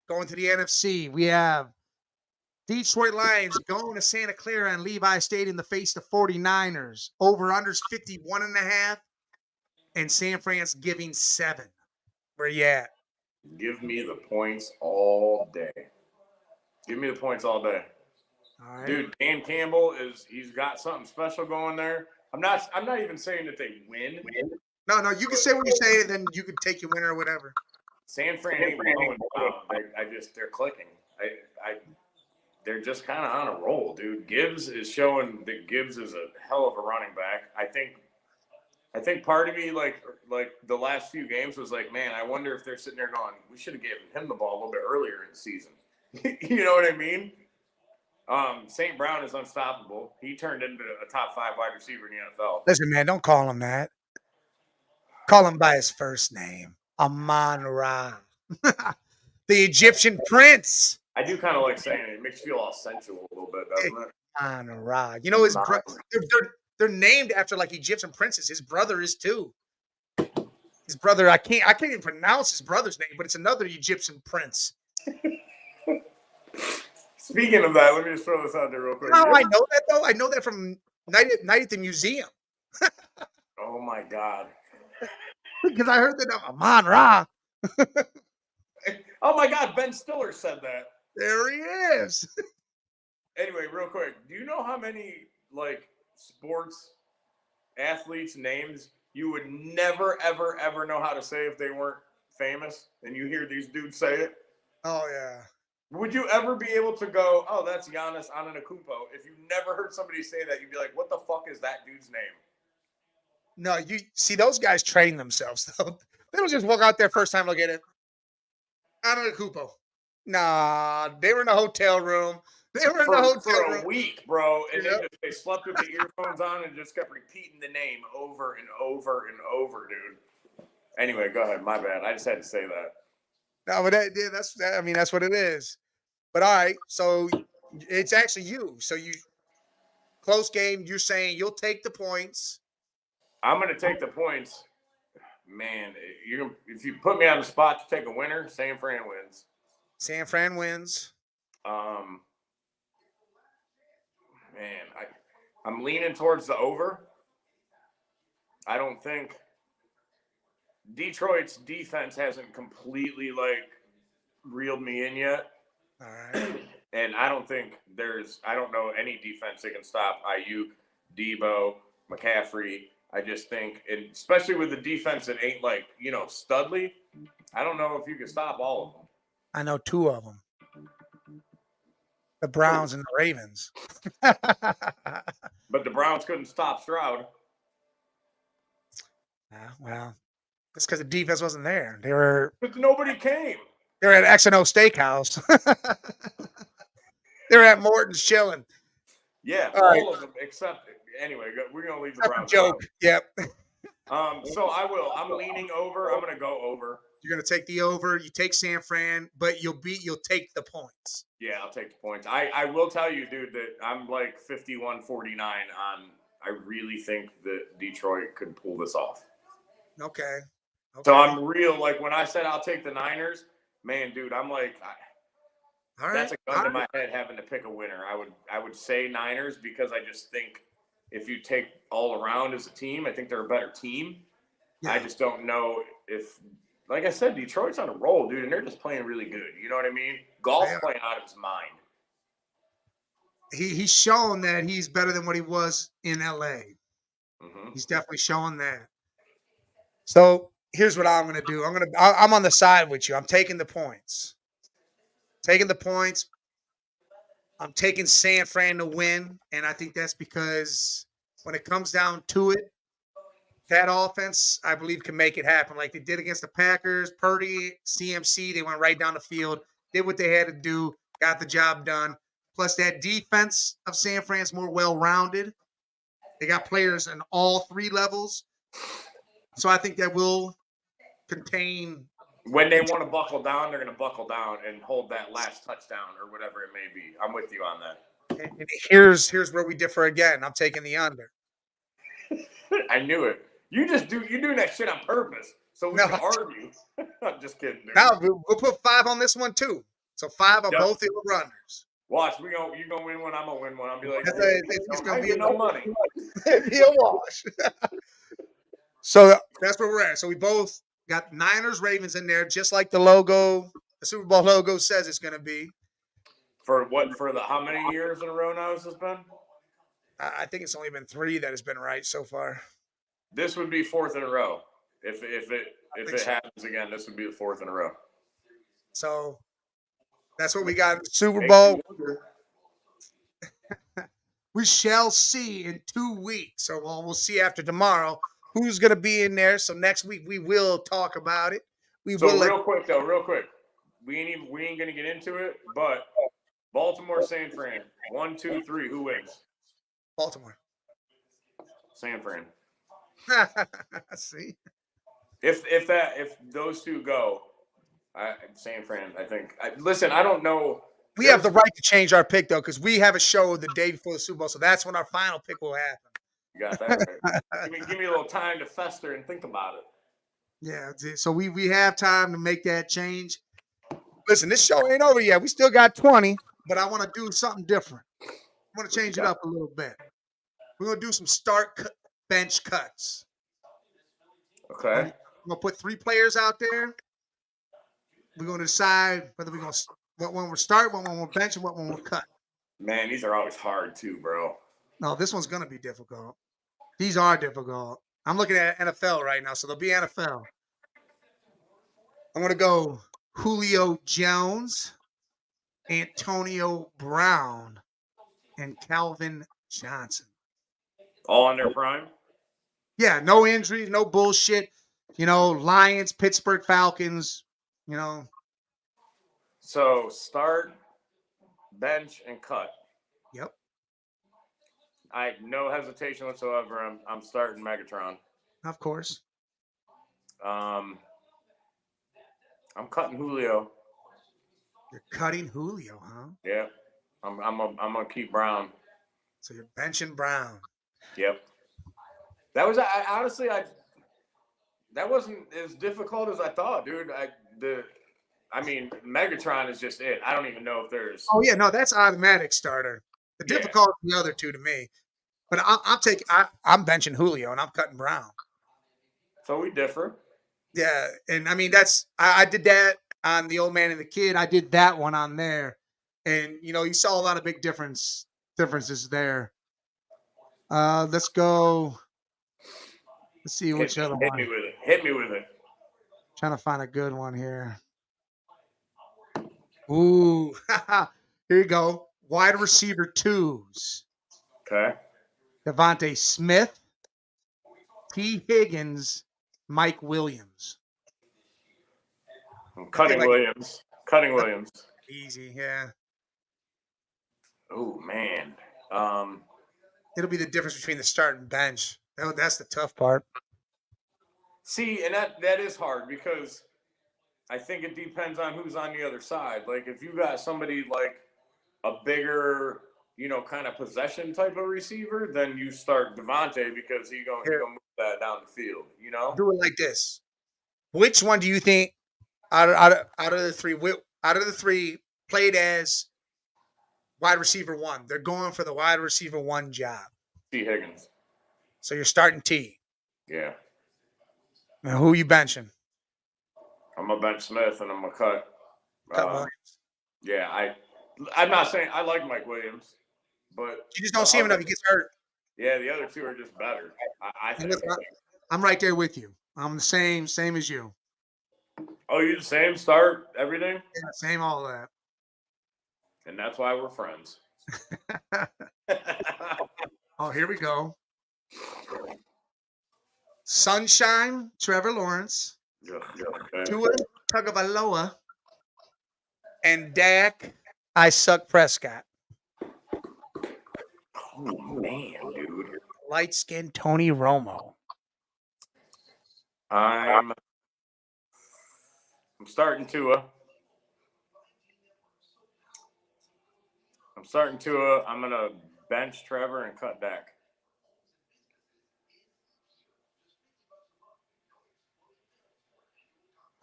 Going to the NFC. We have Detroit Lions going to Santa Clara and Levi Stadium to face the 49ers. Over-unders 51.5. And San Fran's giving 7. Where you at? Give me the points all day. Give me the points all day. All right. Dude, Dan Campbell he's got something special going there. I'm not even saying that they win. No, you can say what you say, and then you can take your winner or whatever. San Fran ain't blowing down. They're clicking. They're just kind of on a roll, dude. Gibbs is showing that Gibbs is a hell of a running back. I think part of me, like the last few games, was like, man, I wonder if they're sitting there going, we should have given him the ball a little bit earlier in the season. You know what I mean? St. Brown is unstoppable. He turned into a top 5 wide receiver in the NFL. Listen, man, don't call him that. Call him by his first name, Amon-Ra, the Egyptian prince. I do kind of like saying it. It makes you feel all sensual a little bit, doesn't it? Amon-Ra. You know, they're named after like Egyptian princes. His brother is too. His brother, I can't even pronounce his brother's name, but it's another Egyptian prince. Speaking of that, let me just throw this out there real quick. No, I know that though. I know that from night at the museum. Oh my God. Because I heard that Amon-Ra. Oh my God, Ben Stiller said that. There he is. Anyway, real quick, do you know how many like sports athletes' names you would never, ever, ever know how to say if they weren't famous, and you hear these dudes say it? Oh yeah. Would you ever be able to go, oh, that's Giannis Antetokounmpo? If you never heard somebody say that, you'd be like, what the fuck is that dude's name? No, you see those guys train themselves though. They don't just walk out there first time look at it. Antetokounmpo. Nah, they were in a hotel room. They were in the For hotel a room. week, bro, and Yep. they slept with the earphones on and just kept repeating the name over and over and over, dude. Anyway, go ahead. My bad. I just had to say that. No, but I mean, that's what it is. But all right, so it's actually you. So you close game. You're saying you'll take the points. I'm gonna take the points, man. If you put me on the spot to take a winner, San Fran wins. San Fran wins. Um, man, I'm leaning towards the over. I don't think Detroit's defense hasn't completely reeled me in yet. All right. And I don't think I don't know any defense that can stop Ayuk, Debo, McCaffrey. I just think, and especially with the defense that ain't Studley, I don't know if you can stop all of them. I know two of them. The Browns and the Ravens. But the Browns couldn't stop Stroud. Well, it's because the defense wasn't there. They were. But nobody came. They were at X&O Steakhouse. They were at Morton's chilling. Yeah, all of them except. Anyway, we're gonna leave the Browns. Joke. Yep. So I will. I'm leaning over. I'm gonna go over. You're gonna take the over. You take San Fran, but you'll take the points. Yeah, I'll take the points. I will tell you, dude, that I'm like 51-49 on. I really think that Detroit could pull this off. Okay. So I'm real. Like when I said I'll take the Niners, man, dude, I'm like, that's a gun to my head having to pick a winner. I would say Niners because I just think if you take all around as a team, I think they're a better team. Yeah. I just don't know if, like I said, Detroit's on a roll, dude, and they're just playing really good. You know what I mean? Golf's playing out of his mind. He's shown that he's better than what he was in LA. Mm-hmm. He's definitely showing that. So here's what I'm going to do. I'm on the side with you. I'm taking the points. I'm taking San Fran to win, and I think that's because when it comes down to it, that offense, I believe, can make it happen like they did against the Packers. Purdy, CMC, they went right down the field, did what they had to do, got the job done. Plus, that defense of San Fran's more well-rounded. They got players in all three levels. So I think that will contain. When they want to buckle down, they're going to buckle down and hold that last touchdown or whatever it may be. I'm with you on that. And here's where we differ again. I'm taking the under. I knew it. You're doing that shit on purpose so we can argue. I'm just kidding, dude. No, we'll put 5 on this one too. So 5 on both the over-unders. Watch, you're gonna win one. I'm gonna win one. I'll be like, it's gonna be no money. It'll be a wash. So that's where we're at. So we both got Niners, Ravens in there, just like the logo, the Super Bowl logo says it's gonna be. For what? For how many years in a row now has this been? I think it's only been 3 that has been right so far. This would be 4th in a row. If it happens again, this would be the 4th in a row. So that's what we got in the Super Bowl. We shall see in 2 weeks. So we'll see after tomorrow who's going to be in there. So next week we will talk about it. Real quick. We ain't going to get into it, but Baltimore, San Fran, 1, 2, 3. Who wins? Baltimore. San Fran. See. If those two go, San Fran, I think. Listen, I don't know. We have the right to change our pick though, because we have a show the day before the Super Bowl, so that's when our final pick will happen. You got that right. give me a little time to fester and think about it. Yeah, so we have time to make that change. Listen, this show ain't over yet. We still got 20, but I want to do something different. I want to change it up a little bit. We're gonna do some bench cuts. Okay. We're gonna put 3 players out there. We're gonna decide whether we're gonna what one we'll start, what one we'll bench, and what one we'll cut. Man, these are always hard too, bro. No, this one's gonna be difficult. These are difficult. I'm looking at NFL right now, so they'll be NFL. I'm gonna go Julio Jones, Antonio Brown, and Calvin Johnson. All in their prime. Yeah, no injuries, no bullshit. Lions, Pittsburgh Falcons. You know, So start, bench, and cut. yep, I no hesitation whatsoever. I'm starting Megatron. of course. Um, I'm cutting Julio. You're cutting Julio, huh? Yeah, I'm gonna keep Brown. So you're benching Brown. Yep. That was I honestly that wasn't as difficult as I thought, dude. I mean, Megatron is just it. I don't even know if there's. Oh yeah, no, that's automatic starter. The Yeah. difficult is the other two to me. But I'm benching Julio and I'm cutting Brown. So we differ. Yeah, and I mean I did that on the old man and the kid. I did that one on there, and you saw a lot of big differences there. Let's go. Let's see which other Hit me one. with it. Hit me with it. Trying to find a good one here. Ooh, here you go. Wide receiver twos. Okay. Devontae Smith, T. Higgins, Mike Williams. I'm I feel cutting like Williams. Cutting Williams. easy, yeah. Oh man. It'll be the difference between the start and bench. That's the tough part. See, and that is hard because I think it depends on who's on the other side. Like if you got somebody like a bigger, kind of possession type of receiver, then you start Devontae because he Here, gonna move that down the field. do it like this. Which one do you think out of the three played as wide receiver one? They're going for the wide receiver one job. T. Higgins. So you're starting T. Yeah. Now who are you benching? I'm gonna bench Smith and I'm gonna cut. Cut Williams. Yeah, I'm not saying I like Mike Williams, but You just don't see him enough. He gets hurt. Yeah, the other two are just better. I think. I'm right there with you. I'm the same as you. Oh, you the same start everything? Yeah, same all that. And that's why we're friends. Oh, here we go. Sunshine, Trevor Lawrence, Tua Tagovailoa, and Dak, I suck Prescott. Oh man, dude. Light skinned Tony Romo. I'm starting Tua. I'm gonna bench Trevor and cut Dak.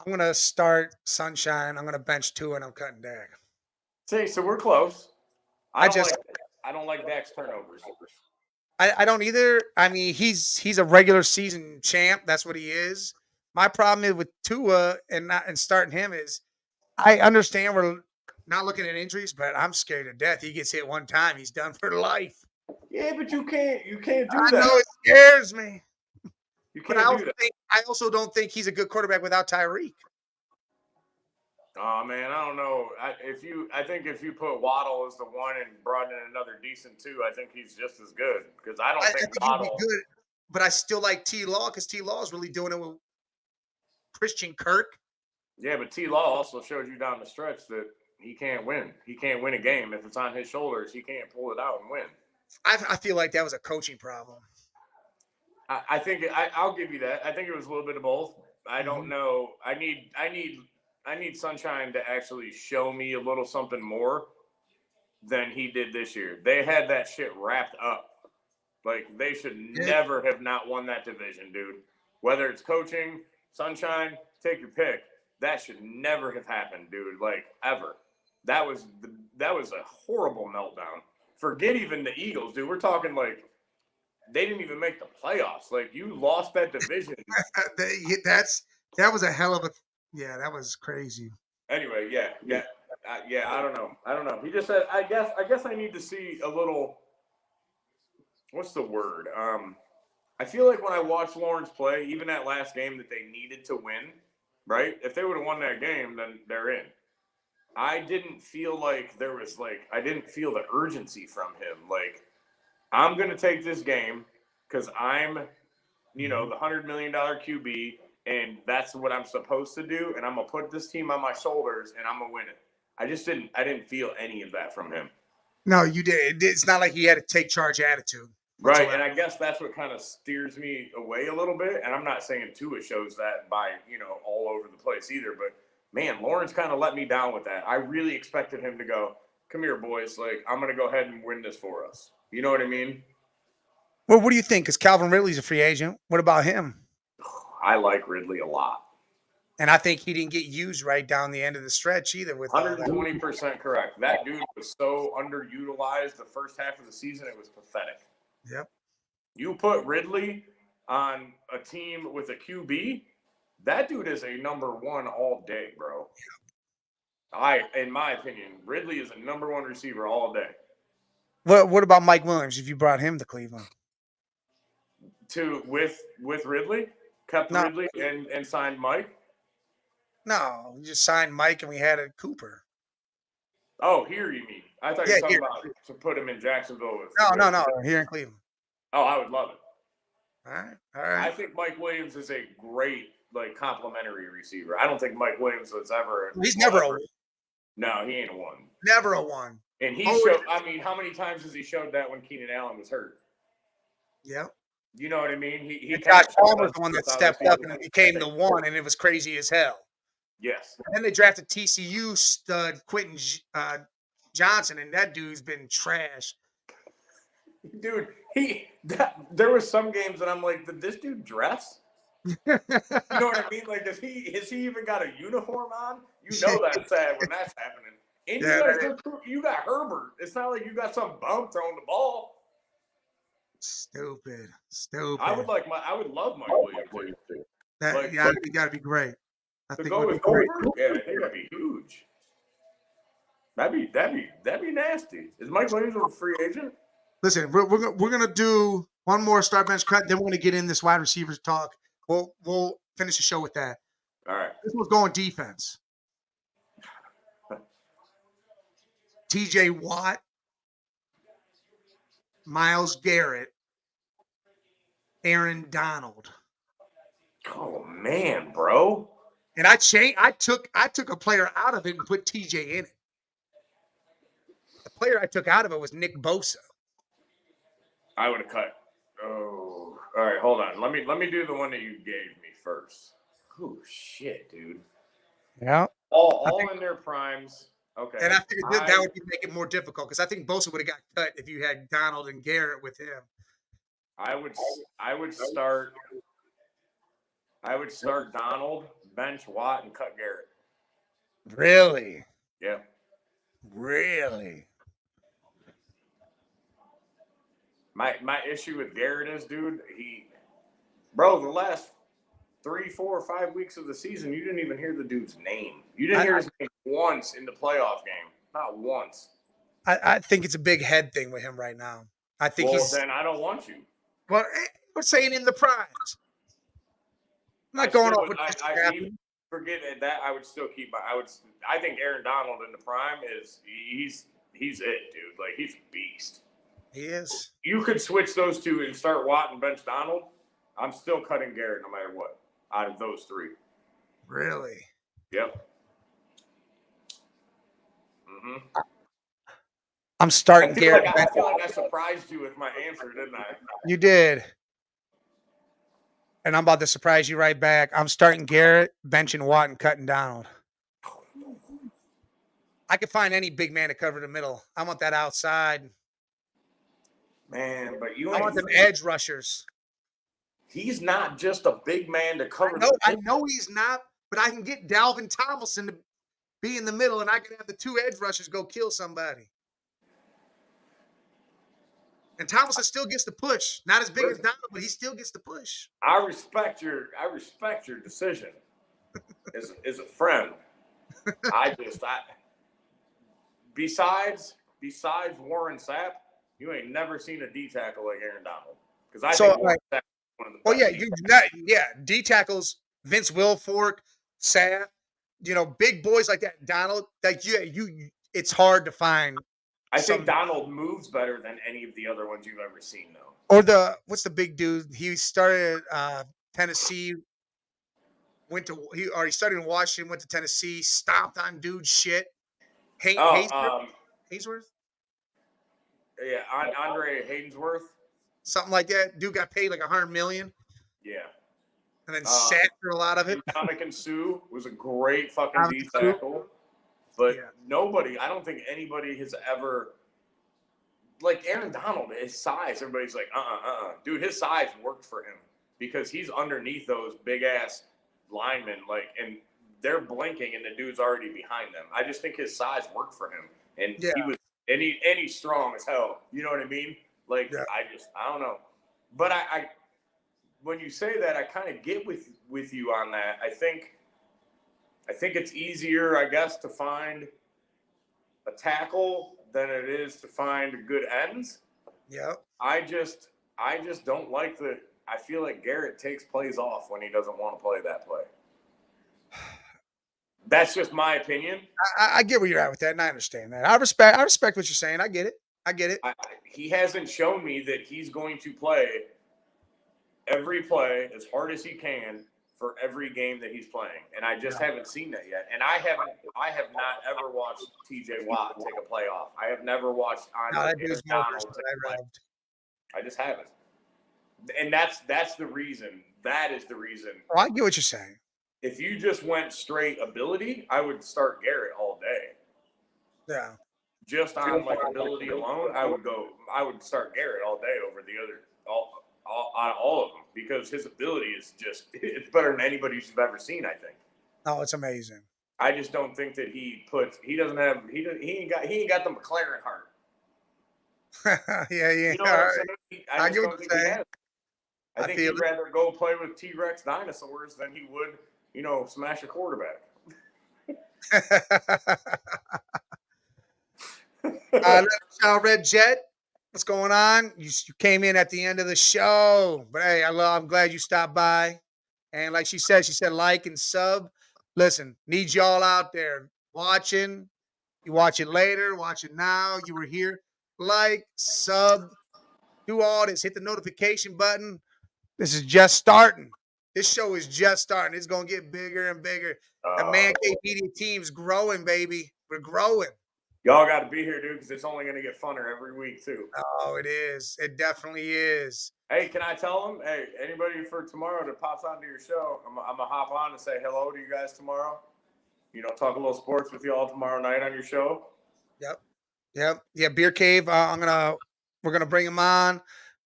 I'm gonna start Sunshine. I'm gonna bench Tua and I'm cutting Dak. See, so we're close. I don't like Dak's turnovers. I don't either. I mean, he's a regular season champ. That's what he is. My problem is with Tua and starting him is I understand we're not looking at injuries, but I'm scared to death. He gets hit one time, he's done for life. Yeah, but you can't do that. I know it scares me. You But can't do that. I also don't think he's a good quarterback without Tyreek. Oh man, I don't know. I think if you put Waddle as the one and brought in another decent two, I think he's just as good. Because I think Waddle he'd be good, but I still like T Law because T Law is really doing it with Christian Kirk. Yeah, but T Law also showed you down the stretch that he can't win. He can't win a game if it's on his shoulders. He can't pull it out and win. I feel like that was a coaching problem. I think I'll give you that. I think it was a little bit of both. I don't know. I need Sunshine to actually show me a little something more than he did this year. They had that shit wrapped up. Like they should never have not won that division, dude. Whether it's coaching, Sunshine, take your pick. That should never have happened, dude. Like ever. That was a horrible meltdown. Forget even the Eagles, dude. We're talking like they didn't even make the playoffs. Like you lost that division. That was a hell of a that was crazy. Anyway, yeah. I don't know. He just said, I guess I need to see a little. What's the word? I feel like when I watched Lawrence play, even that last game that they needed to win, right? If they would have won that game, then they're in. I didn't feel like I didn't feel the urgency from him. Like, I'm going to take this game because I'm, the $100 million QB, and that's what I'm supposed to do. And I'm going to put this team on my shoulders and I'm going to win it. I didn't feel any of that from him. No, you did. It's not like he had a take charge attitude. Right, whatsoever. and I guess that's what kind of steers me away a little bit. And I'm not saying Tua shows that by, all over the place either. But, man, Lawrence kind of let me down with that. I really expected him to go, come here, boys. Like, I'm going to go ahead and win this for us. You know what I mean? Well, what do you think? Because Calvin Ridley's a free agent. What about him? I like Ridley a lot. And I think he didn't get used right down the end of the stretch either. With 120% correct. That dude was so underutilized the first half of the season, it was pathetic. Yep. You put Ridley on a team with a QB, that dude is a number one all day, bro. In my opinion, Ridley is a number one receiver all day. What about Mike Williams if you brought him to Cleveland? With Ridley? Kept Ridley and signed Mike? No, we just signed Mike and we had a Cooper. Oh, here you mean? I thought you were talking about to put him in Jacksonville. No, here in Cleveland. Oh, I would love it. All right. I think Mike Williams is a great, complimentary receiver. I don't think Mike Williams was ever. He's never a one. No, he ain't a one. Never a one. And he showed. I mean, how many times has he showed that when Keenan Allen was hurt? Yep. You know what I mean? He Josh Palmer was the one that stepped up and became the one, and it was crazy as hell. Yes. And then they drafted TCU stud Quentin Johnson, and that dude's been trash. Dude, there was some games that I'm like, did this dude dress? You know what I mean? Like, has he even got a uniform on? You know that's sad when that's happening. And you got Herbert. It's not like you got some bum throwing the ball. Stupid. I would love Mike Williams too. It got to be great. I think go with Herbert? Yeah, I think that'd be huge. That'd be nasty. Is Mike Williams a free agent? Listen, we're gonna do one more start bench cut, then we're gonna get in this wide receivers talk. We'll finish the show with that. All right. This one's going defense. TJ Watt, Myles Garrett, Aaron Donald. Oh man, bro. And I took a player out of it and put TJ in it. The player I took out of it was Nick Bosa. I would have cut. Oh, all right. Hold on. Let me do the one that you gave me first. Oh shit, dude. Yeah. All in their primes. Okay. And I figured that would make it more difficult because I think Bosa would have got cut if you had Donald and Garrett with him. I would start Donald, bench Watt, and cut Garrett. Really? Yeah. Really? My issue with Garrett is, dude, the last 3, 4, 5 weeks of the season, you didn't even hear the dude's name. You didn't hear his name once in the playoff game. Not once. I think it's a big head thing with him right now. I think then I don't want you. Well, we're saying in the primes. I'm not going off with forget that. I would still keep I think Aaron Donald in the prime he's it, dude. Like, he's a beast. He is. You could switch those two and start Watt and bench Donald. I'm still cutting Garrett no matter what out of those three. Really? Yep. Mm-hmm. I'm starting Garrett. I feel like I surprised you with my answer, didn't I? You did. And I'm about to surprise you right back. I'm starting Garrett, benching Watt, and cutting Donald. I could find any big man to cover the middle. I want that outside. Man, but I want them edge rushers. He's not just a big man to cover. I know he's not, but I can get Dalvin Tomlinson to be in the middle, and I can have the two edge rushers go kill somebody. And Tomlinson still gets the push. Not as big as Donald, but he still gets the push. I respect your decision as a friend. Besides Warren Sapp, you ain't never seen a D tackle like Aaron Donald. Because I think Warren Sapp one of the Oh best. yeah, D tackles, Vince Wilfork, Sapp, big boys like that. Donald, like it's hard to find I think some. Donald moves better than any of the other ones you've ever seen, though. Or what's the big dude? He started Tennessee, he started in Washington, went to Tennessee, stomped on dude shit. Oh, Haysworth, yeah, Andre Haydensworth. something like that. Dude got paid like $100 million, Yeah. and then sat for a lot of it. Ndamukong Suh was a great fucking D tackle, but I don't think anybody has ever, like Aaron Donald, his size. Everybody's like, dude, his size worked for him because he's underneath those big ass linemen, like, and they're blinking and the dude's already behind them. I just think his size worked for him, and he's strong as hell. You know what I mean? Like, I don't know, but I when you say that, I kind of get with you on that. I think it's easier, I guess, to find a tackle than it is to find good ends. Yeah. I just don't like I feel like Garrett takes plays off when he doesn't want to play that play. That's just my opinion. I get where you're at with that, and I understand that. I respect what you're saying. I get it. He hasn't shown me that he's going to play every play as hard as he can for every game that he's playing, and I just haven't seen that yet. And I have not ever watched T.J. Watt take a play off. I have never watched Donald take a play. I just haven't, and that's the reason. That is the reason. Oh, I get what you're saying. If you just went straight ability, I would start Garrett all day. Yeah. Just on like ability alone, I would start Garrett all day over the other all of them, because his ability is it's better than anybody you've ever seen, I think. Oh, it's amazing. I just don't think that he ain't got the McLaren heart. Yeah. You know what I'm saying? I get what you're saying. I think he'd rather go play with T-Rex dinosaurs than he would, smash a quarterback. Red Jet, what's going on? You came in at the end of the show, but hey, I'm glad you stopped by. And like she said like and sub. Listen, need y'all out there watching. You watch it later, watch it now. You were here. Like, sub, do all this. Hit the notification button. This is just starting. This show is just starting. It's going to get bigger and bigger. The Man Cave Media team's growing, baby. We're growing. Y'all got to be here, dude, because it's only going to get funner every week, too. Oh, it is. It definitely is. Hey, can I tell them? Hey, anybody for tomorrow that pops onto your show, I'm going to hop on and say hello to you guys tomorrow. Talk a little sports with you all tomorrow night on your show. Yep. Yeah, Beer Cave. We're gonna bring him on,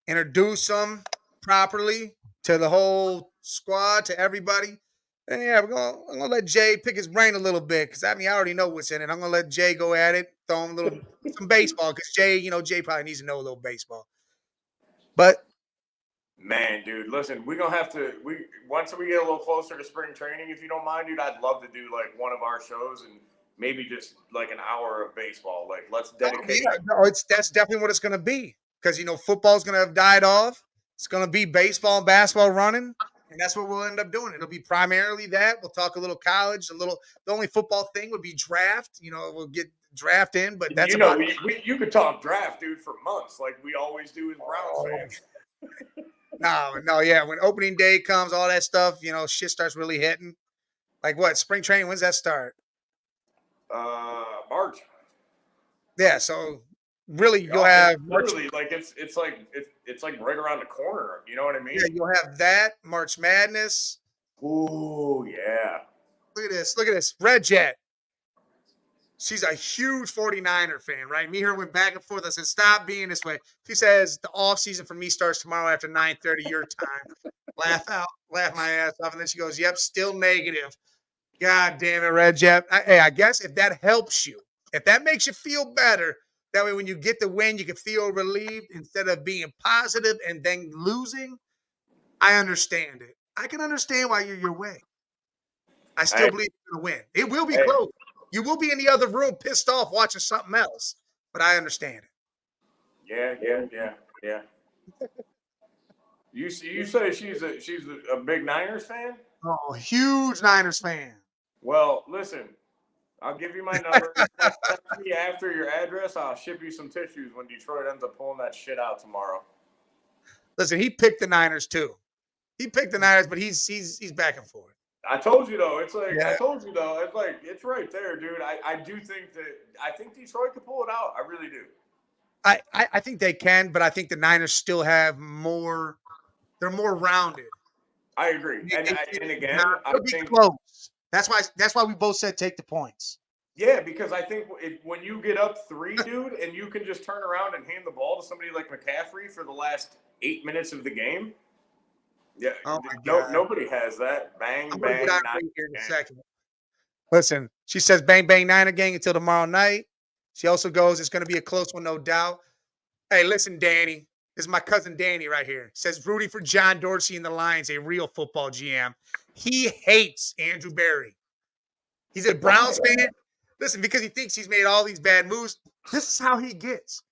introduce him properly to the whole squad, to everybody. And yeah, I'm gonna let Jay pick his brain a little bit, because I already know what's in it. I'm gonna let Jay go at it, throw him some baseball, because Jay probably needs to know a little baseball. But man, dude, listen, we're gonna have to once we get a little closer to spring training, if you don't mind, dude, I'd love to do like one of our shows and maybe just like an hour of baseball. Like, let's dedicate. That's definitely what it's gonna be, because football's gonna have died off. It's gonna be baseball and basketball running, and that's what we'll end up doing. It'll be primarily that. We'll talk a little college, the only football thing would be draft. We'll get draft in, but that's you could talk draft, dude, for months, like we always do as Browns fans. No, yeah. When opening day comes, all that stuff, shit starts really hitting. Like what? Spring training, when's that start? March. Yeah, so really you'll have literally like it's like right around the corner. You know what I mean? Yeah, you'll have that, March Madness. Ooh, yeah. Look at this. Red Jet. She's a huge 49er fan, right? Me and her went back and forth. I said, stop being this way. She says, the off season for me starts tomorrow after 9:30 your time. Laugh my ass off. And then she goes, yep, still negative. God damn it, Red Jet. I guess if that helps you, if that makes you feel better, that way when you get the win, you can feel relieved instead of being positive and then losing. I understand it. I can understand why you're your way. I still believe you're going to win. It will be close. You will be in the other room pissed off watching something else, but I understand it. Yeah. You say she's a big Niners fan? Oh, huge Niners fan. Well, listen, I'll give you my number. Text me after your address. I'll ship you some tissues when Detroit ends up pulling that shit out tomorrow. Listen, he picked the Niners too. He picked the Niners, but he's back and forth. I told you though. It's like I Yeah. told you though. It's like it's right there, dude. I do think that I think Detroit could pull it out. I really do. I think they can, but I think the Niners still have more. They're more rounded. I agree. And again, I It'll be think close. That's why we both said take the points. yeah, because I think when you get up 3, dude, and you can just turn around and hand the ball to somebody like McCaffrey for the last 8 minutes of the game. Yeah, Oh my God. nobody has that. Bang, I'm bang, gonna get out nine, here in a gang. second. Listen, she says bang bang Niner gang until tomorrow night. She also goes, it's gonna be a close one, no doubt. Hey, listen, Danny. This is my cousin Danny right here. Says rooting for John Dorsey and the Lions, a real football GM. He hates Andrew Berry. He's a Browns fan. Listen, because he thinks he's made all these bad moves. This is how he gets.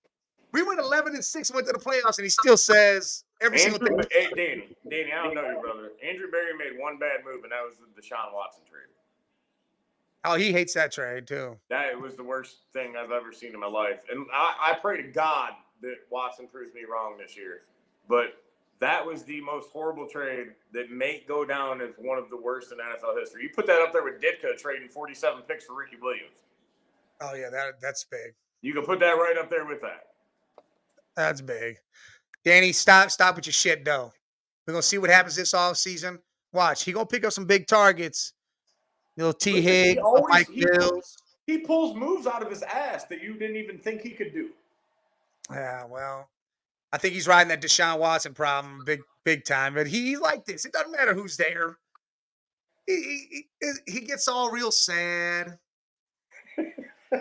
We went 11-6, went to the playoffs, and he still says every single thing. Hey, Danny, I don't know you, brother. Andrew Berry made one bad move, and that was the Deshaun Watson trade. Oh, he hates that trade too. That was the worst thing I've ever seen in my life. And I pray to God that Watson proves me wrong this year. But that was the most horrible trade that may go down as one of the worst in NFL history. You put that up there with Ditka trading 47 picks for Ricky Williams. Oh yeah, that's big. You can put that right up there with that. That's big. Danny, stop with your shit though. We're gonna see what happens this offseason. Watch, he gonna pick up some big targets. Little T. Higgs, Mike Mills. He pulls moves out of his ass that you didn't even think he could do. Yeah, well, I think he's riding that Deshaun Watson problem big time. But he's like this. It doesn't matter who's there. He gets all real sad.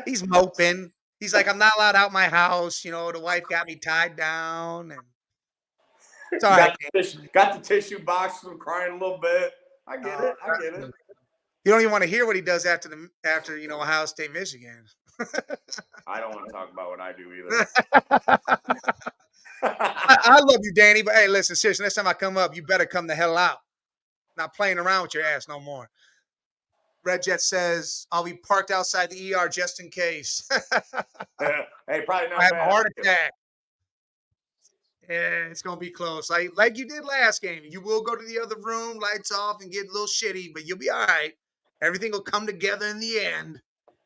He's moping. He's like, I'm not allowed out my house. You know, the wife got me tied down, and it's all right. Got the tissue box. I'm crying a little bit. I get it. You don't even want to hear what he does after Ohio State, Michigan. I don't want to talk about what I do either. I love you, Danny, but hey, listen, seriously, next time I come up, you better come the hell out. Not playing around with your ass no more. Red Jet says, I'll be parked outside the ER just in case. Hey, probably not I have bad. a heart attack. Yeah, it's going to be close. Like you did last game. You will go to the other room, lights off, and get a little shitty, but you'll be all right. Everything will come together in the end.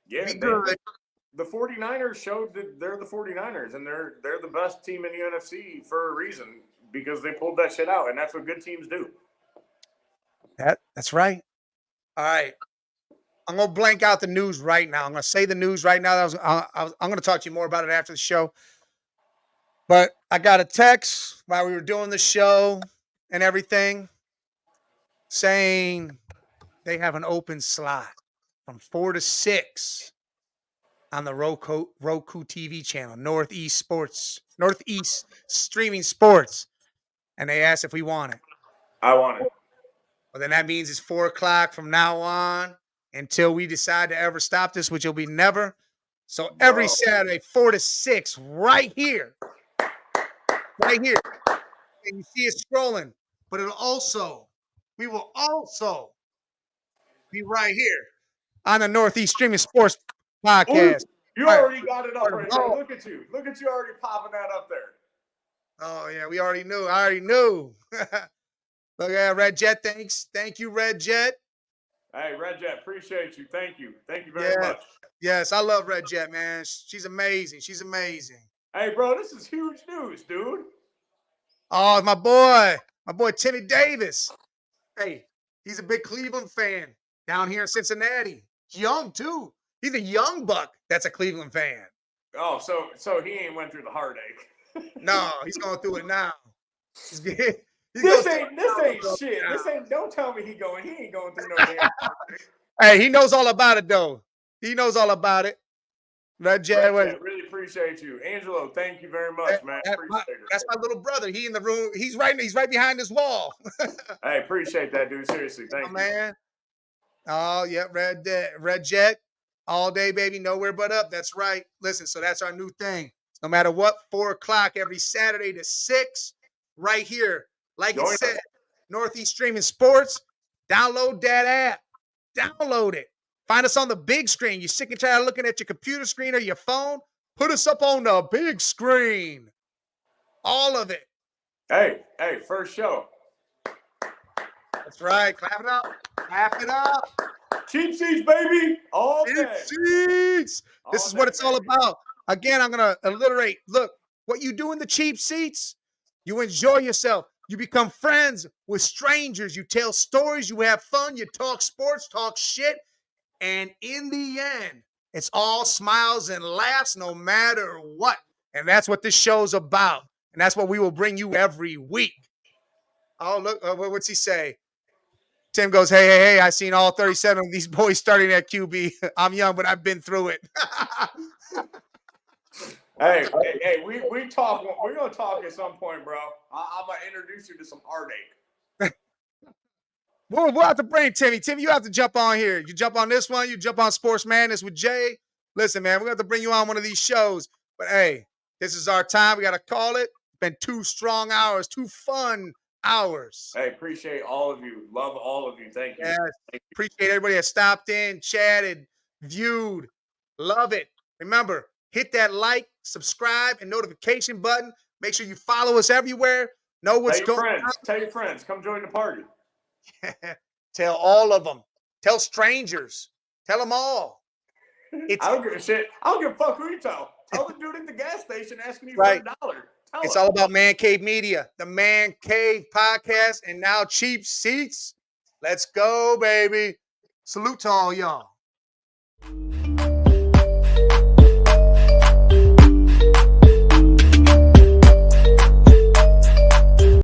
Yeah, be good. The 49ers showed that they're the 49ers, and they're the best team in the NFC for a reason because they pulled that shit out, and that's what good teams do. That's right. All right. I'm going to blank out the news right now. I'm going to say the news right now. I'm going to talk to you more about it after the show. But I got a text while we were doing the show and everything saying they have an open slot from 4 to 6 on the Roku TV channel, Northeast Streaming Sports. And they asked if we want it. I want it. Well, then that means it's 4 o'clock from now on until we decide to ever stop this, which will be never. So every Saturday, 4 to 6, right here. Right here. And you see it scrolling. But we will also be right here on the Northeast Streaming Sports Podcast. Ooh, you already got it up right there. Look at you. Look at you already popping that up there. Oh, yeah, we already knew. I already knew. Look at Red Jet. Thanks. Thank you, Red Jet. Hey, Red Jet, appreciate you. Thank you. Thank you very much. Yes, I love Red Jet, man. She's amazing. She's amazing. Hey, bro, this is huge news, dude. Oh, my boy Timmy Davis. Hey, he's a big Cleveland fan down here in Cincinnati. Young, too. He's a young buck that's a Cleveland fan. Oh, so he ain't went through the heartache. No, he's going through it now. This ain't shit. Don't tell me he ain't going through no damn. Hey, he knows all about it though. He knows all about it. Red Jet, really appreciate you. Angelo, thank you very much, man. That's my little brother. He in the room. He's right behind this wall. Hey, appreciate that, dude. Seriously, thank you. Man. Oh, yeah, Red Jet. All day, baby, nowhere but up. That's right. Listen, so that's our new thing. No matter what, 4 o'clock every Saturday to 6, right here Like it Join said, us. Northeast Streaming Sports. Download that app. Download it. Find us on the big screen. You sick and tired of looking at your computer screen or your phone? Put us up on the big screen. All of it. Hey, first show. That's right. Clap it up. Clap it up. CheapSeats, baby. All day. CheapSeats. This is what it's all about. Again, I'm going to alliterate. Look, what you do in the cheap seats, you enjoy yourself. You become friends with strangers. You tell stories. You have fun. You talk sports, talk shit. And in the end, it's all smiles and laughs no matter what. And that's what this show's about. And that's what we will bring you every week. Oh, look, what's he say? Tim goes, hey, I seen all 37 of these boys starting at QB. I'm young, but I've been through it. Hey, we talk. We're gonna talk at some point, bro. I'm gonna introduce you to some heartache. We'll have to bring Timmy. Timmy, you have to jump on here. You jump on this one. You jump on Sports Madness with Jay. Listen, man, we're going to have to bring you on one of these shows. But, hey, this is our time. We got to call it. It's been 2 strong hours, 2 fun hours. Hey, appreciate all of you. Love all of you. Thank you. Yes. Thank you. Appreciate everybody that stopped in, chatted, viewed. Love it. Remember, hit that like, subscribe, and notification button. Make sure you follow us everywhere. Know what's going on. Tell your friends. Come join the party. Tell all of them. Tell strangers. Tell them all. I don't give a shit. I don't give a fuck who you tell. Tell the dude at the gas station asking you right. for $1. It's all about Man Cave Media, the Man Cave Podcast, and now Cheap Seats. Let's go, baby. Salute to all y'all.